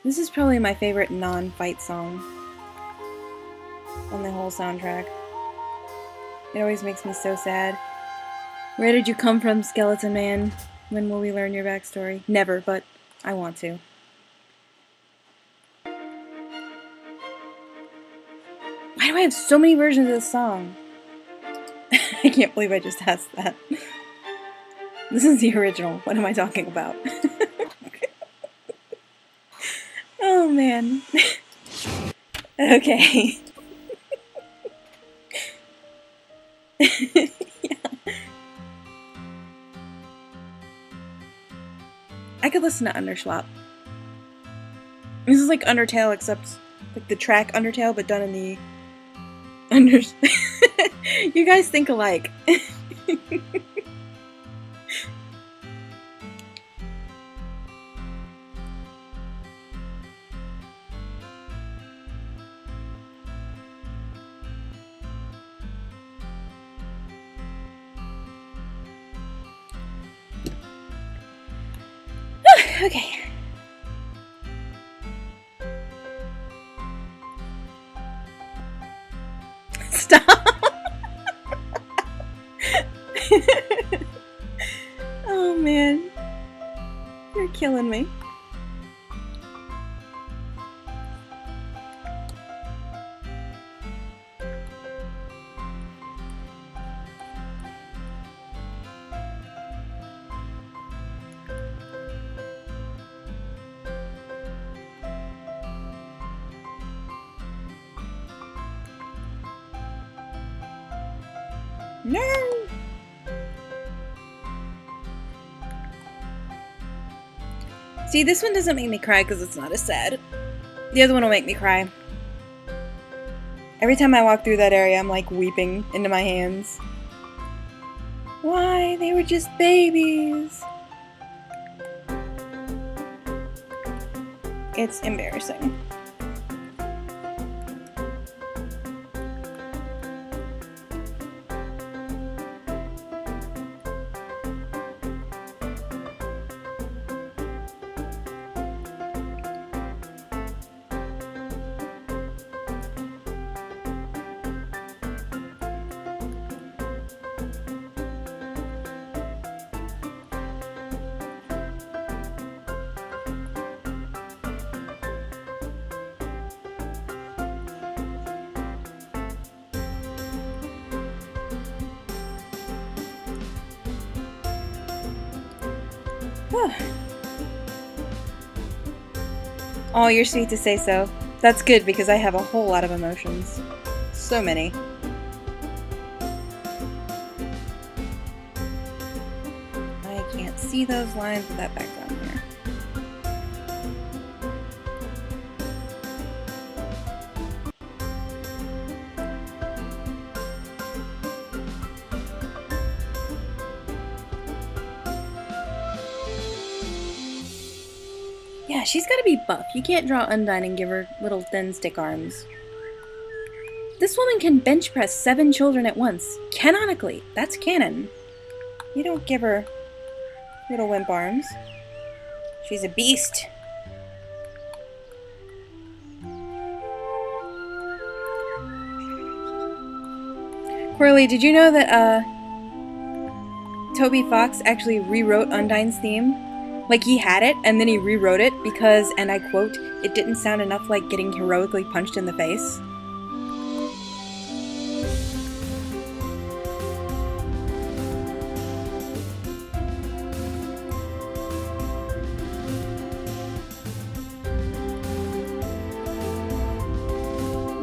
This is probably my favorite non-fight song on the whole soundtrack. It always makes me so sad. Where did you come from, Skeleton Man? When will we learn your backstory? Never, but I want to. Why do I have so many versions of this song? I can't believe I just asked that. This is the original. What am I talking about? Oh man. Okay. Yeah. I could listen to Underschlop. This is like Undertale, except like the track Undertale, but done in the You guys think alike. Okay. Stop. Oh man. You're killing me. No! See, this one doesn't make me cry because it's not as sad. The other one will make me cry. Every time I walk through that area, I'm like weeping into my hands. Why? They were just babies. It's embarrassing. Oh, you're sweet to say so. That's good because I have a whole lot of emotions. So many. I can't see those lines with that background here. Yeah, she's gotta be buff. You can't draw Undyne and give her little thin stick arms. This woman can bench press 7 children at once. Canonically. That's canon. You don't give her little wimp arms. She's a beast. Corley, did you know that, Toby Fox actually rewrote Undyne's theme? Like, he had it, and then he rewrote it because, and I quote, it didn't sound enough like getting heroically punched in the face.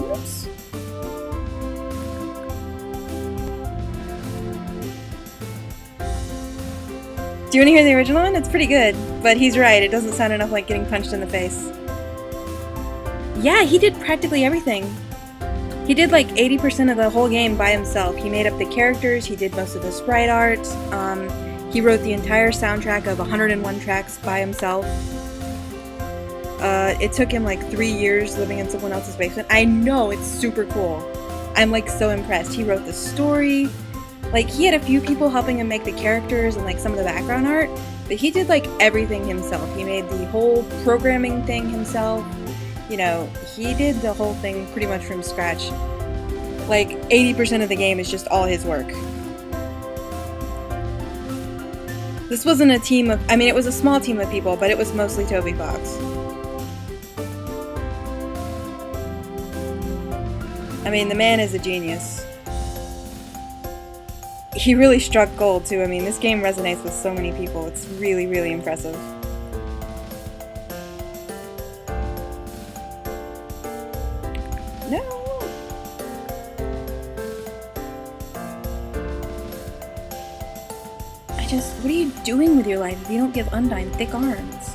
Oops. Do you want to hear the original one? It's pretty good, but he's right, it doesn't sound enough like getting punched in the face. Yeah, he did practically everything. He did like 80% of the whole game by himself. He made up the characters, he did most of the sprite art, he wrote the entire soundtrack of 101 tracks by himself. It took him like 3 years living in someone else's basement. I know, it's super cool. I'm like so impressed. He wrote the story. Like, he had a few people helping him make the characters and like some of the background art, but he did like everything himself. He made the whole programming thing himself. You know, he did the whole thing pretty much from scratch. Like, 80% of the game is just all his work. This wasn't a team of, I mean, it was a small team of people, but it was mostly Toby Fox. I mean, the man is a genius. He really struck gold, too. I mean, this game resonates with so many people. It's really, really impressive. No! What are you doing with your life if you don't give Undyne thick arms?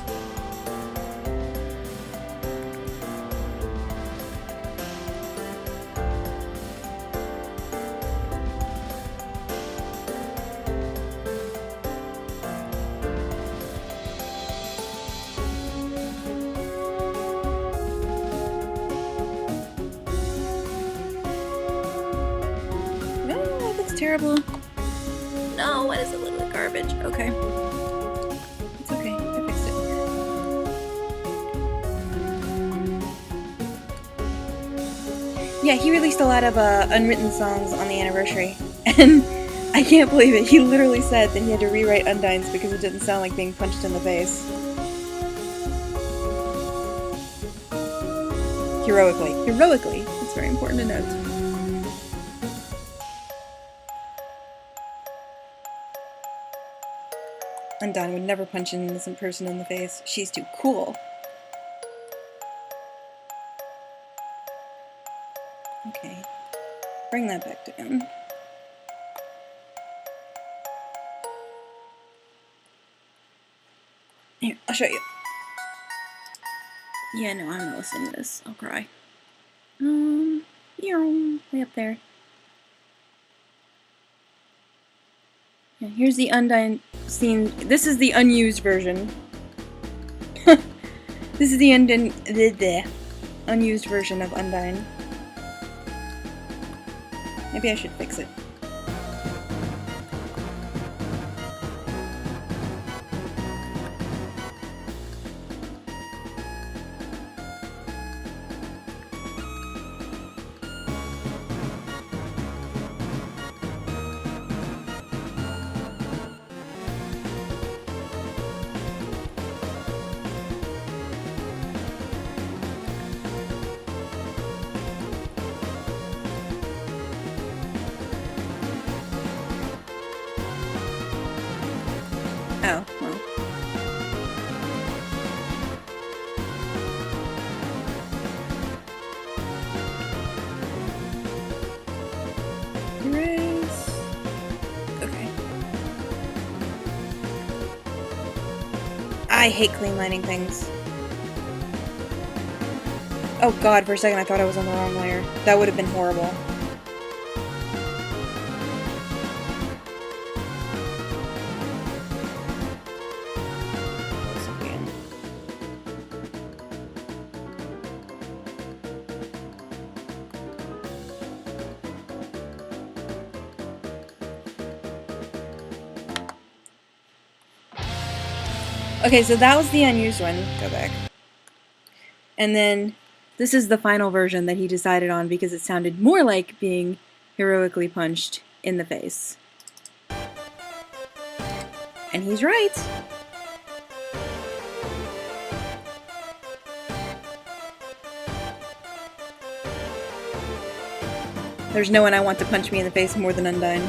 Terrible. No, why does it look like garbage? Okay. It's okay. I fixed it. Yeah, he released a lot of unwritten songs on the anniversary. And I can't believe it. He literally said that he had to rewrite Undyne's because it didn't sound like being punched in the face. Heroically. Heroically. It's very important to note. Undyne would never punch an innocent person in the face. She's too cool. Okay. Bring that back down. Here, I'll show you. Yeah, no, I'm not listening to this. I'll cry. Way up there. Yeah, here's the Undyne scene. This is the unused version. This is the unused version of Undyne. Maybe I should fix it. Oh, well. I hate clean lining things. Oh god, for a second I thought I was on the wrong layer. That would have been horrible. Okay, so that was the unused one. Go back. And then this is the final version that he decided on because it sounded more like being heroically punched in the face. And he's right. There's no one I want to punch me in the face more than Undyne.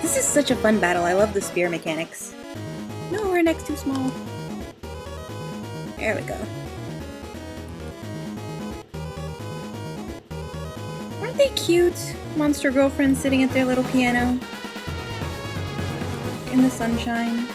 This is such a fun battle. I love the spear mechanics. No, our neck's too small. There we go. Aren't they cute? Monster girlfriends sitting at their little piano. In the sunshine.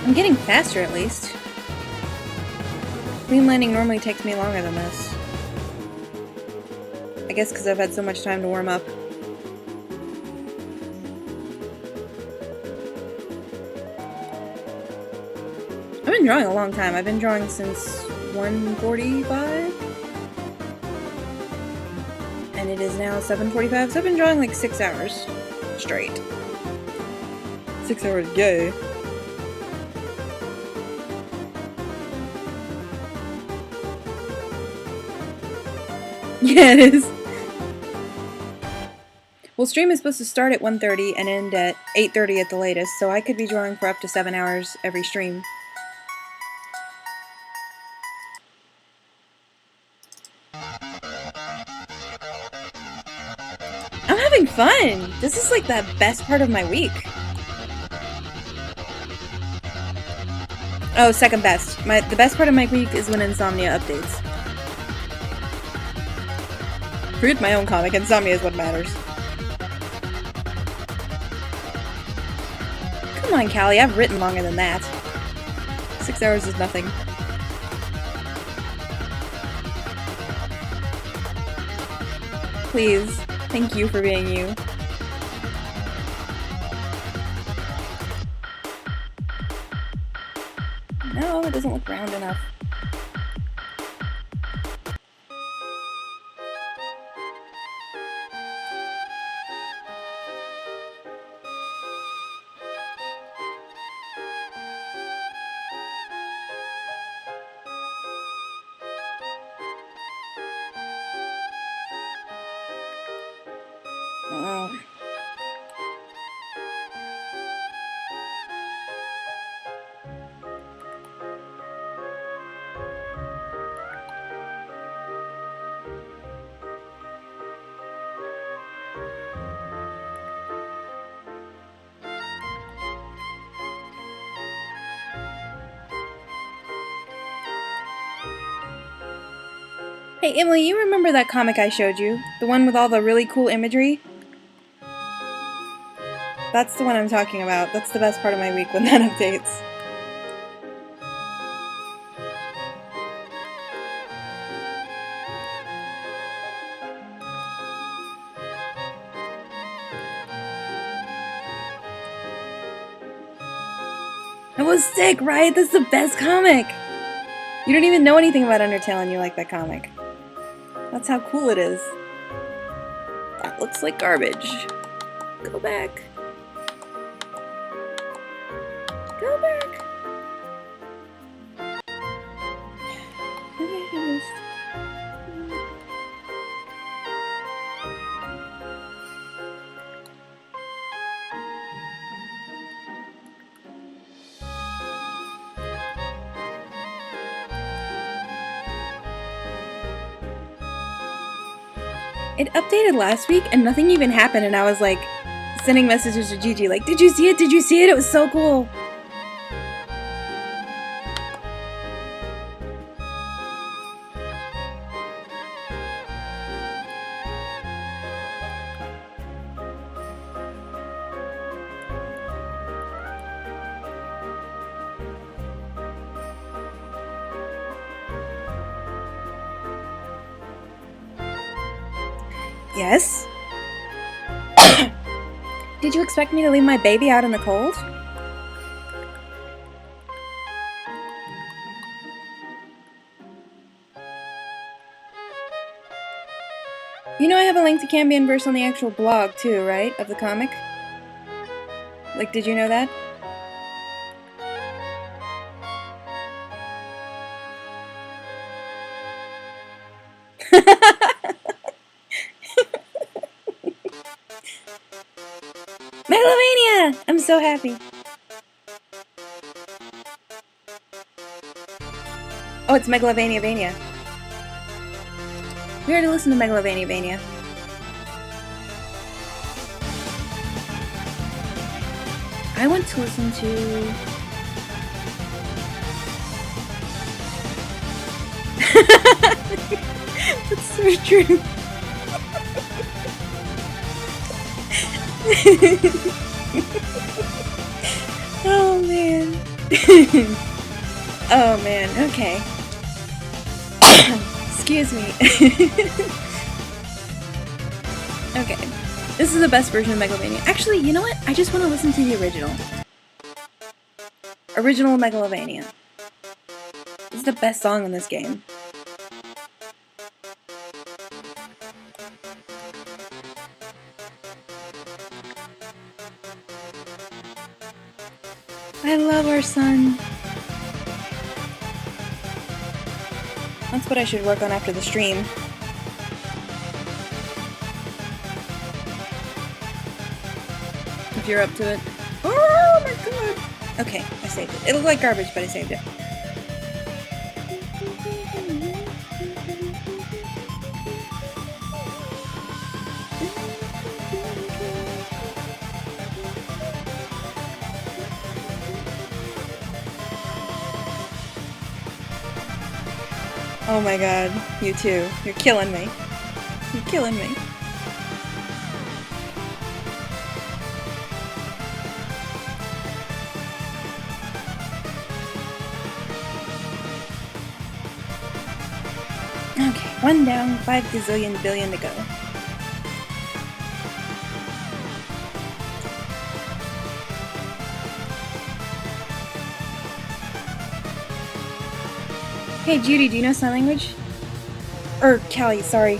I'm getting faster, at least. Clean lining normally takes me longer than this. I guess because I've had so much time to warm up. I've been drawing a long time. I've been drawing since 1:45. And it is now 7:45, so I've been drawing like 6 hours straight. 6 hours, yay. Yeah, it is. Well, stream is supposed to start at 1:30 and end at 8:30 at the latest, so I could be drawing for up to 7 hours every stream. I'm having fun! This is like the best part of my week. Oh, second best. The best part of my week is when Insomnia updates. Read my own comic, Insomnia is what matters. Come on, Callie, I've written longer than that. 6 hours is nothing. Please, thank you for being you. No, it doesn't look round enough. Oh. Hey, Emily, you remember that comic I showed you? The one with all the really cool imagery? That's the one I'm talking about. That's the best part of my week when that updates. That was sick, right? That's the best comic! You don't even know anything about Undertale and you like that comic. That's how cool it is. That looks like garbage. Go back. Go back. Maybe I can just... It updated last week and nothing even happened, and I was like sending messages to Gigi like, did you see it? Did you see it? It was so cool. Yes? Did you expect me to leave my baby out in the cold? You know I have a link to Cambion Verse on the actual blog too, right? Of the comic? Like, did you know that? Megalovania! I'm so happy. Oh, it's Megalovania Vania. We already listened to Megalovania Vania. I want to listen to... That's so true. Oh man. Oh man, okay. Excuse me. Okay. This is the best version of Megalovania. Actually, you know what? I just want to listen to the original. Original Megalovania. This is the best song in this game. I love our son. That's what I should work on after the stream. If you're up to it. Oh my god! Okay, I saved it. It looked like garbage, but I saved it. Oh my god, you too. You're killing me. You're killing me. Okay, one down, 5 gazillion billion to go. Hey Judy, do you know sign language? Or Callie, sorry.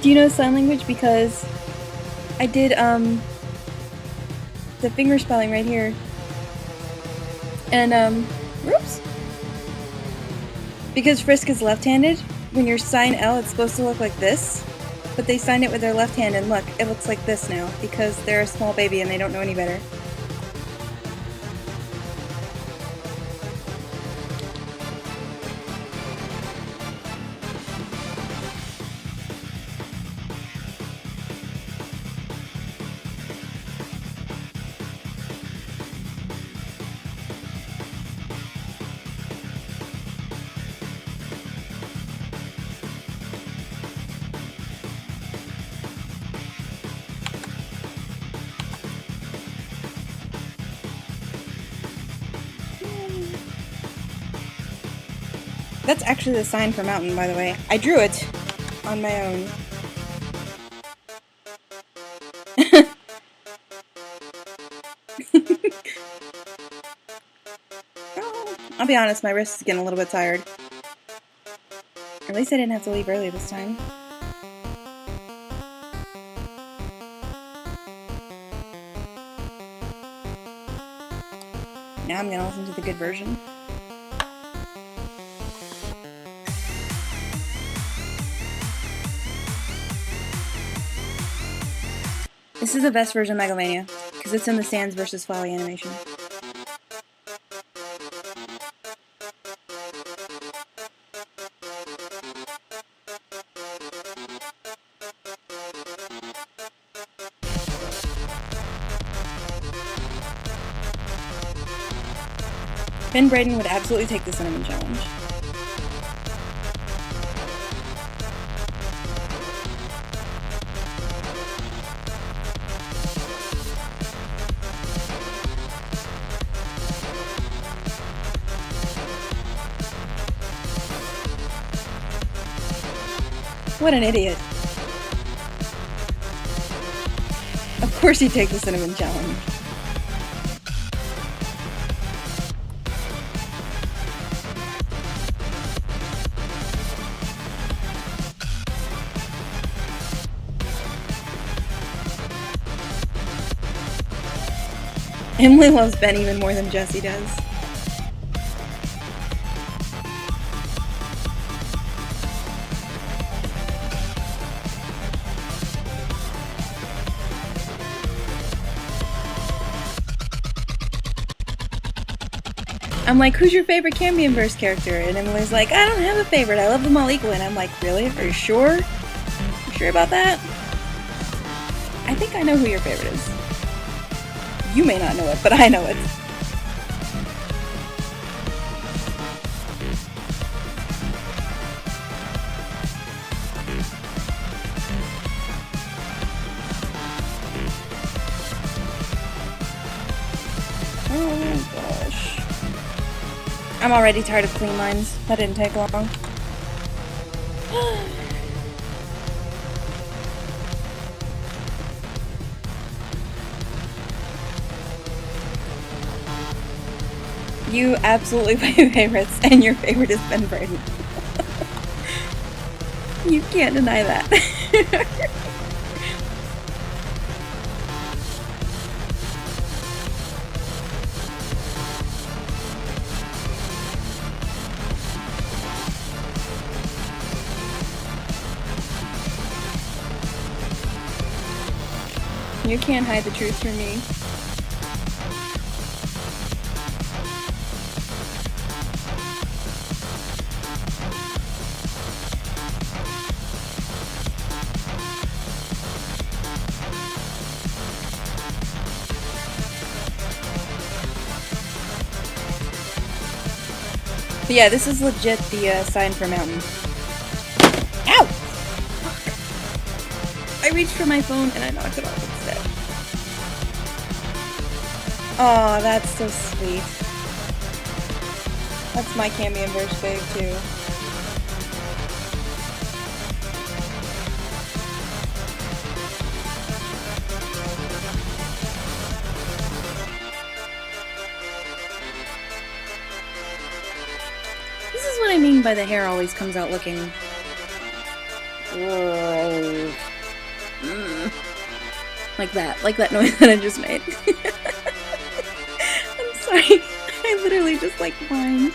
Do you know sign language? Because I did the finger spelling right here. And whoops. Because Frisk is left-handed, when you sign L it's supposed to look like this. But they signed it with their left hand and look, it looks like this now because they're a small baby and they don't know any better. That's actually the sign for mountain, by the way. I drew it on my own. I'll be honest, my wrist is getting a little bit tired. At least I didn't have to leave early this time. Now I'm gonna listen to the good version. This is the best version of Megalovania, because it's in the Sans versus Flowey animation. Ben Braden would absolutely take the cinnamon challenge. What an idiot. Of course he'd take the cinnamon challenge. Emily loves Ben even more than Jessie does. I'm like, who's your favorite Cambiumverse character? And Emily's like, I don't have a favorite. I love them all equally. And I'm like, really? Are you sure? You sure about that? I think I know who your favorite is. You may not know it, but I know it. Oh gosh. I'm already tired of clean lines. That didn't take long. You absolutely play favorites, and your favorite is Ben Braden. You can't deny that. You can't hide the truth from me. But yeah, this is legit the sign for mountain. Ow! I reached for my phone and I knocked it off instead. Aw, that's so sweet. That's my Cambiumverse bag too. This is what I mean by the hair always comes out looking... Whoa. Like that noise that I just made. I'm sorry, I literally just like whined.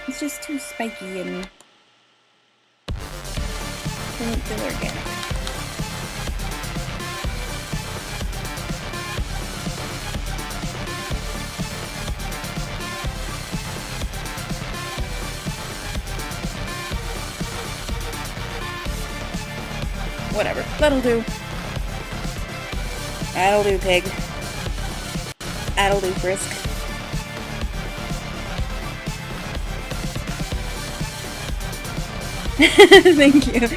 It's just too spiky and doesn't feel organic. Whatever. That'll do. That'll do, pig. That'll do, Frisk. Thank you.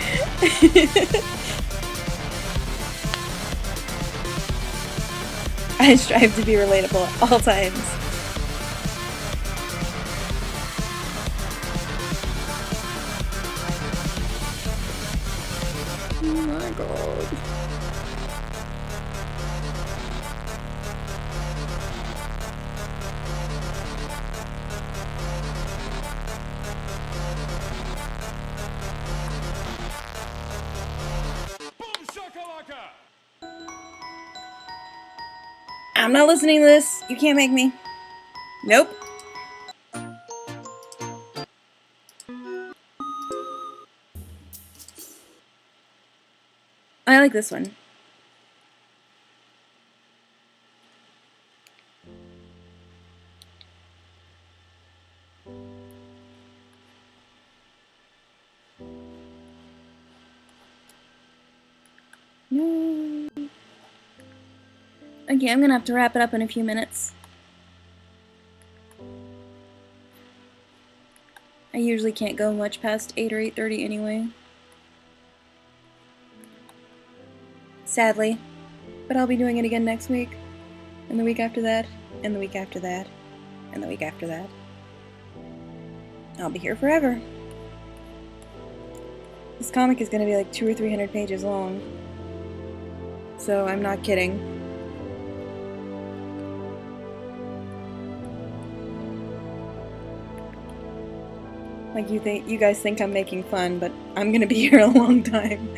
I strive to be relatable at all times. Oh my god. I'm not listening to this. You can't make me. Nope. I like this one. No. Okay, I'm gonna have to wrap it up in a few minutes. I usually can't go much past 8 or 8:30 anyway. Sadly. But I'll be doing it again next week. And the week after that. And the week after that. And the week after that. I'll be here forever. This comic is gonna be like 200 or 300 pages long. So I'm not kidding. Like you guys think I'm making fun, but I'm gonna be here a long time.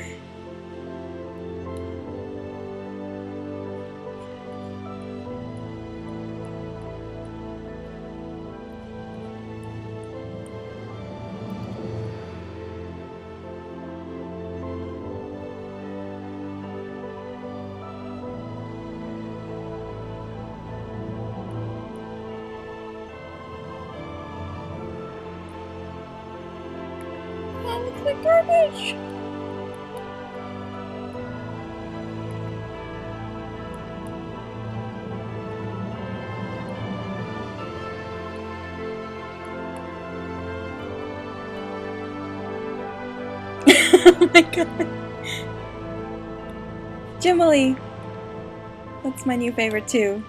That looks like garbage. Oh my god. Jiminy. That's my new favorite too.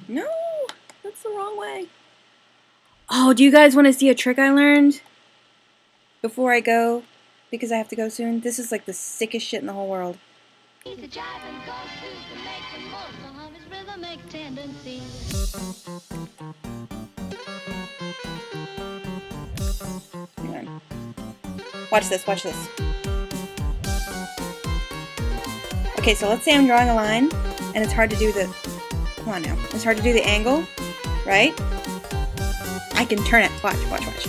No, that's the wrong way. Oh, do you guys want to see a trick I learned? Before I go, because I have to go soon. This is like the sickest shit in the whole world. To jive and go to make the most of his rhythmic tendencies. Hang on. Watch this, watch this. Okay, so let's say I'm drawing a line, and it's hard to do the... Come on now. It's hard to do the angle, right? I can turn it. Watch, watch, watch.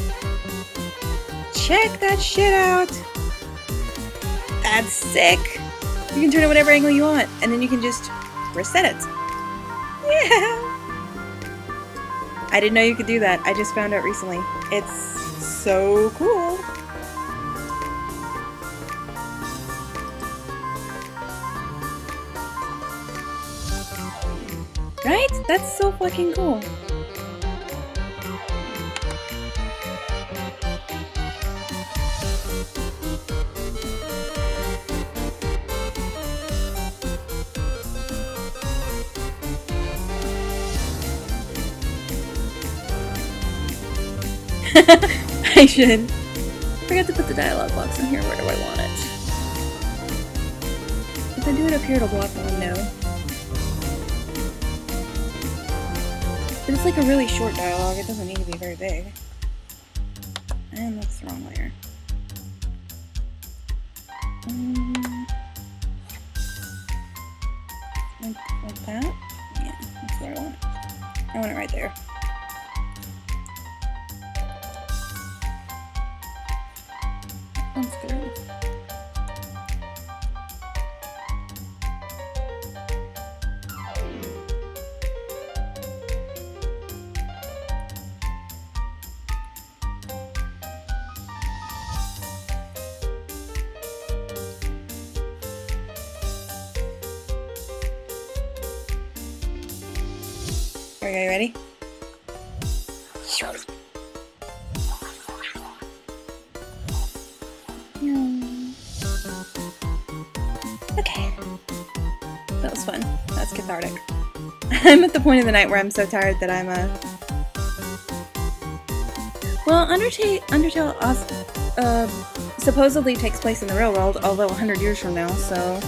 Check that shit out. That's sick. You can turn it whatever angle you want, and then you can just reset it. Yeah. I didn't know you could do that. I just found out recently. It's so cool. Right? That's so fucking cool. I should. I forgot to put the dialogue box in here. Where do I want it? If I do it up here, it'll block the window. But it's like a really short dialogue. It doesn't need to be very big. And that's the wrong layer. Like that? Yeah, that's where I want it. I want it right there. That's good. Okay, ready? Okay. That was fun. That's cathartic. I'm at the point of the night where I'm so tired that I'm Well, Undertale supposedly takes place in the real world, although 100 years from now, so...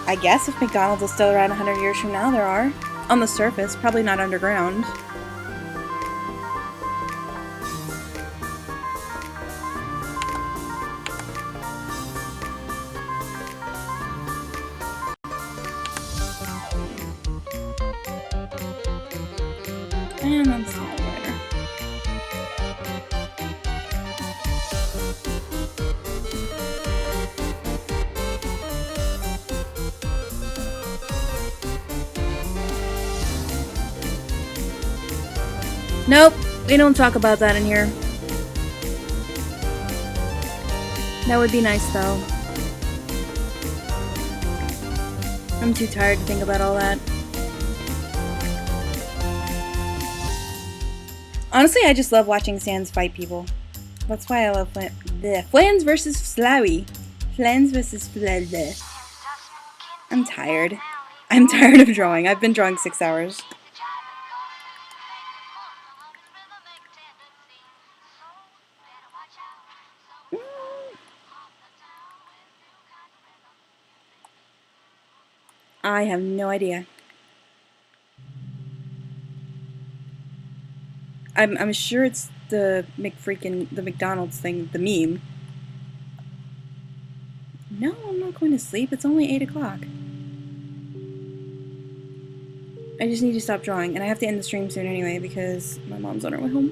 I guess if McDonald's is still around 100 years from now, there are. On the surface, probably not underground. And then slide writer. Nope, we don't talk about that in here. That would be nice though. I'm too tired to think about all that. Honestly, I just love watching Sans fight people. That's why I love Flans versus Flowey. Flans versus Flowey. I'm tired. I'm tired of drawing. I've been drawing 6 hours. I have no idea. I'm sure it's the McDonald's thing, the meme. No, I'm not going to sleep. It's only 8 o'clock. I just need to stop drawing, and I have to end the stream soon anyway because my mom's on her way home.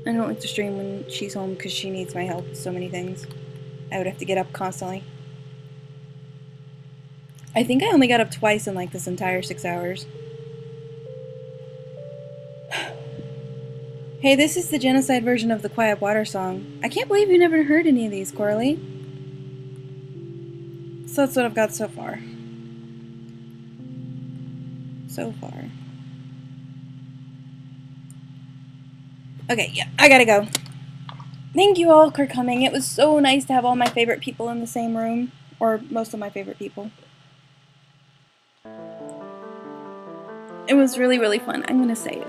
I don't like to stream when she's home because she needs my help with so many things. I would have to get up constantly. I think I only got up twice in like this entire 6 hours. Hey, this is the genocide version of the Quiet Water song. I can't believe you never heard any of these, Coralie. So that's what I've got so far. Okay, yeah, I gotta go. Thank you all for coming. It was so nice to have all my favorite people in the same room. Or most of my favorite people. It was really, really fun. I'm gonna save.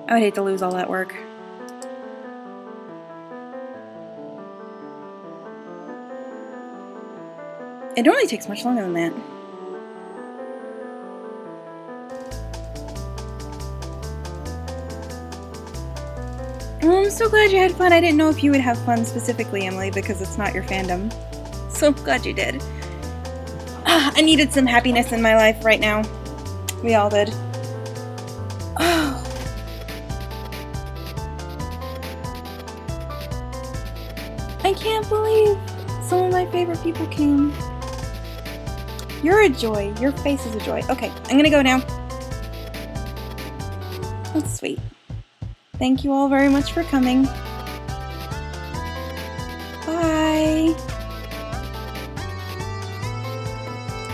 I would hate to lose all that work. It normally takes much longer than that. Oh, I'm so glad you had fun. I didn't know if you would have fun specifically, Emily, because it's not your fandom. So glad you did. I needed some happiness in my life right now. We all did. Oh. I can't believe some of my favorite people came. You're a joy. Your face is a joy. Okay, I'm gonna go now. That's sweet. Thank you all very much for coming.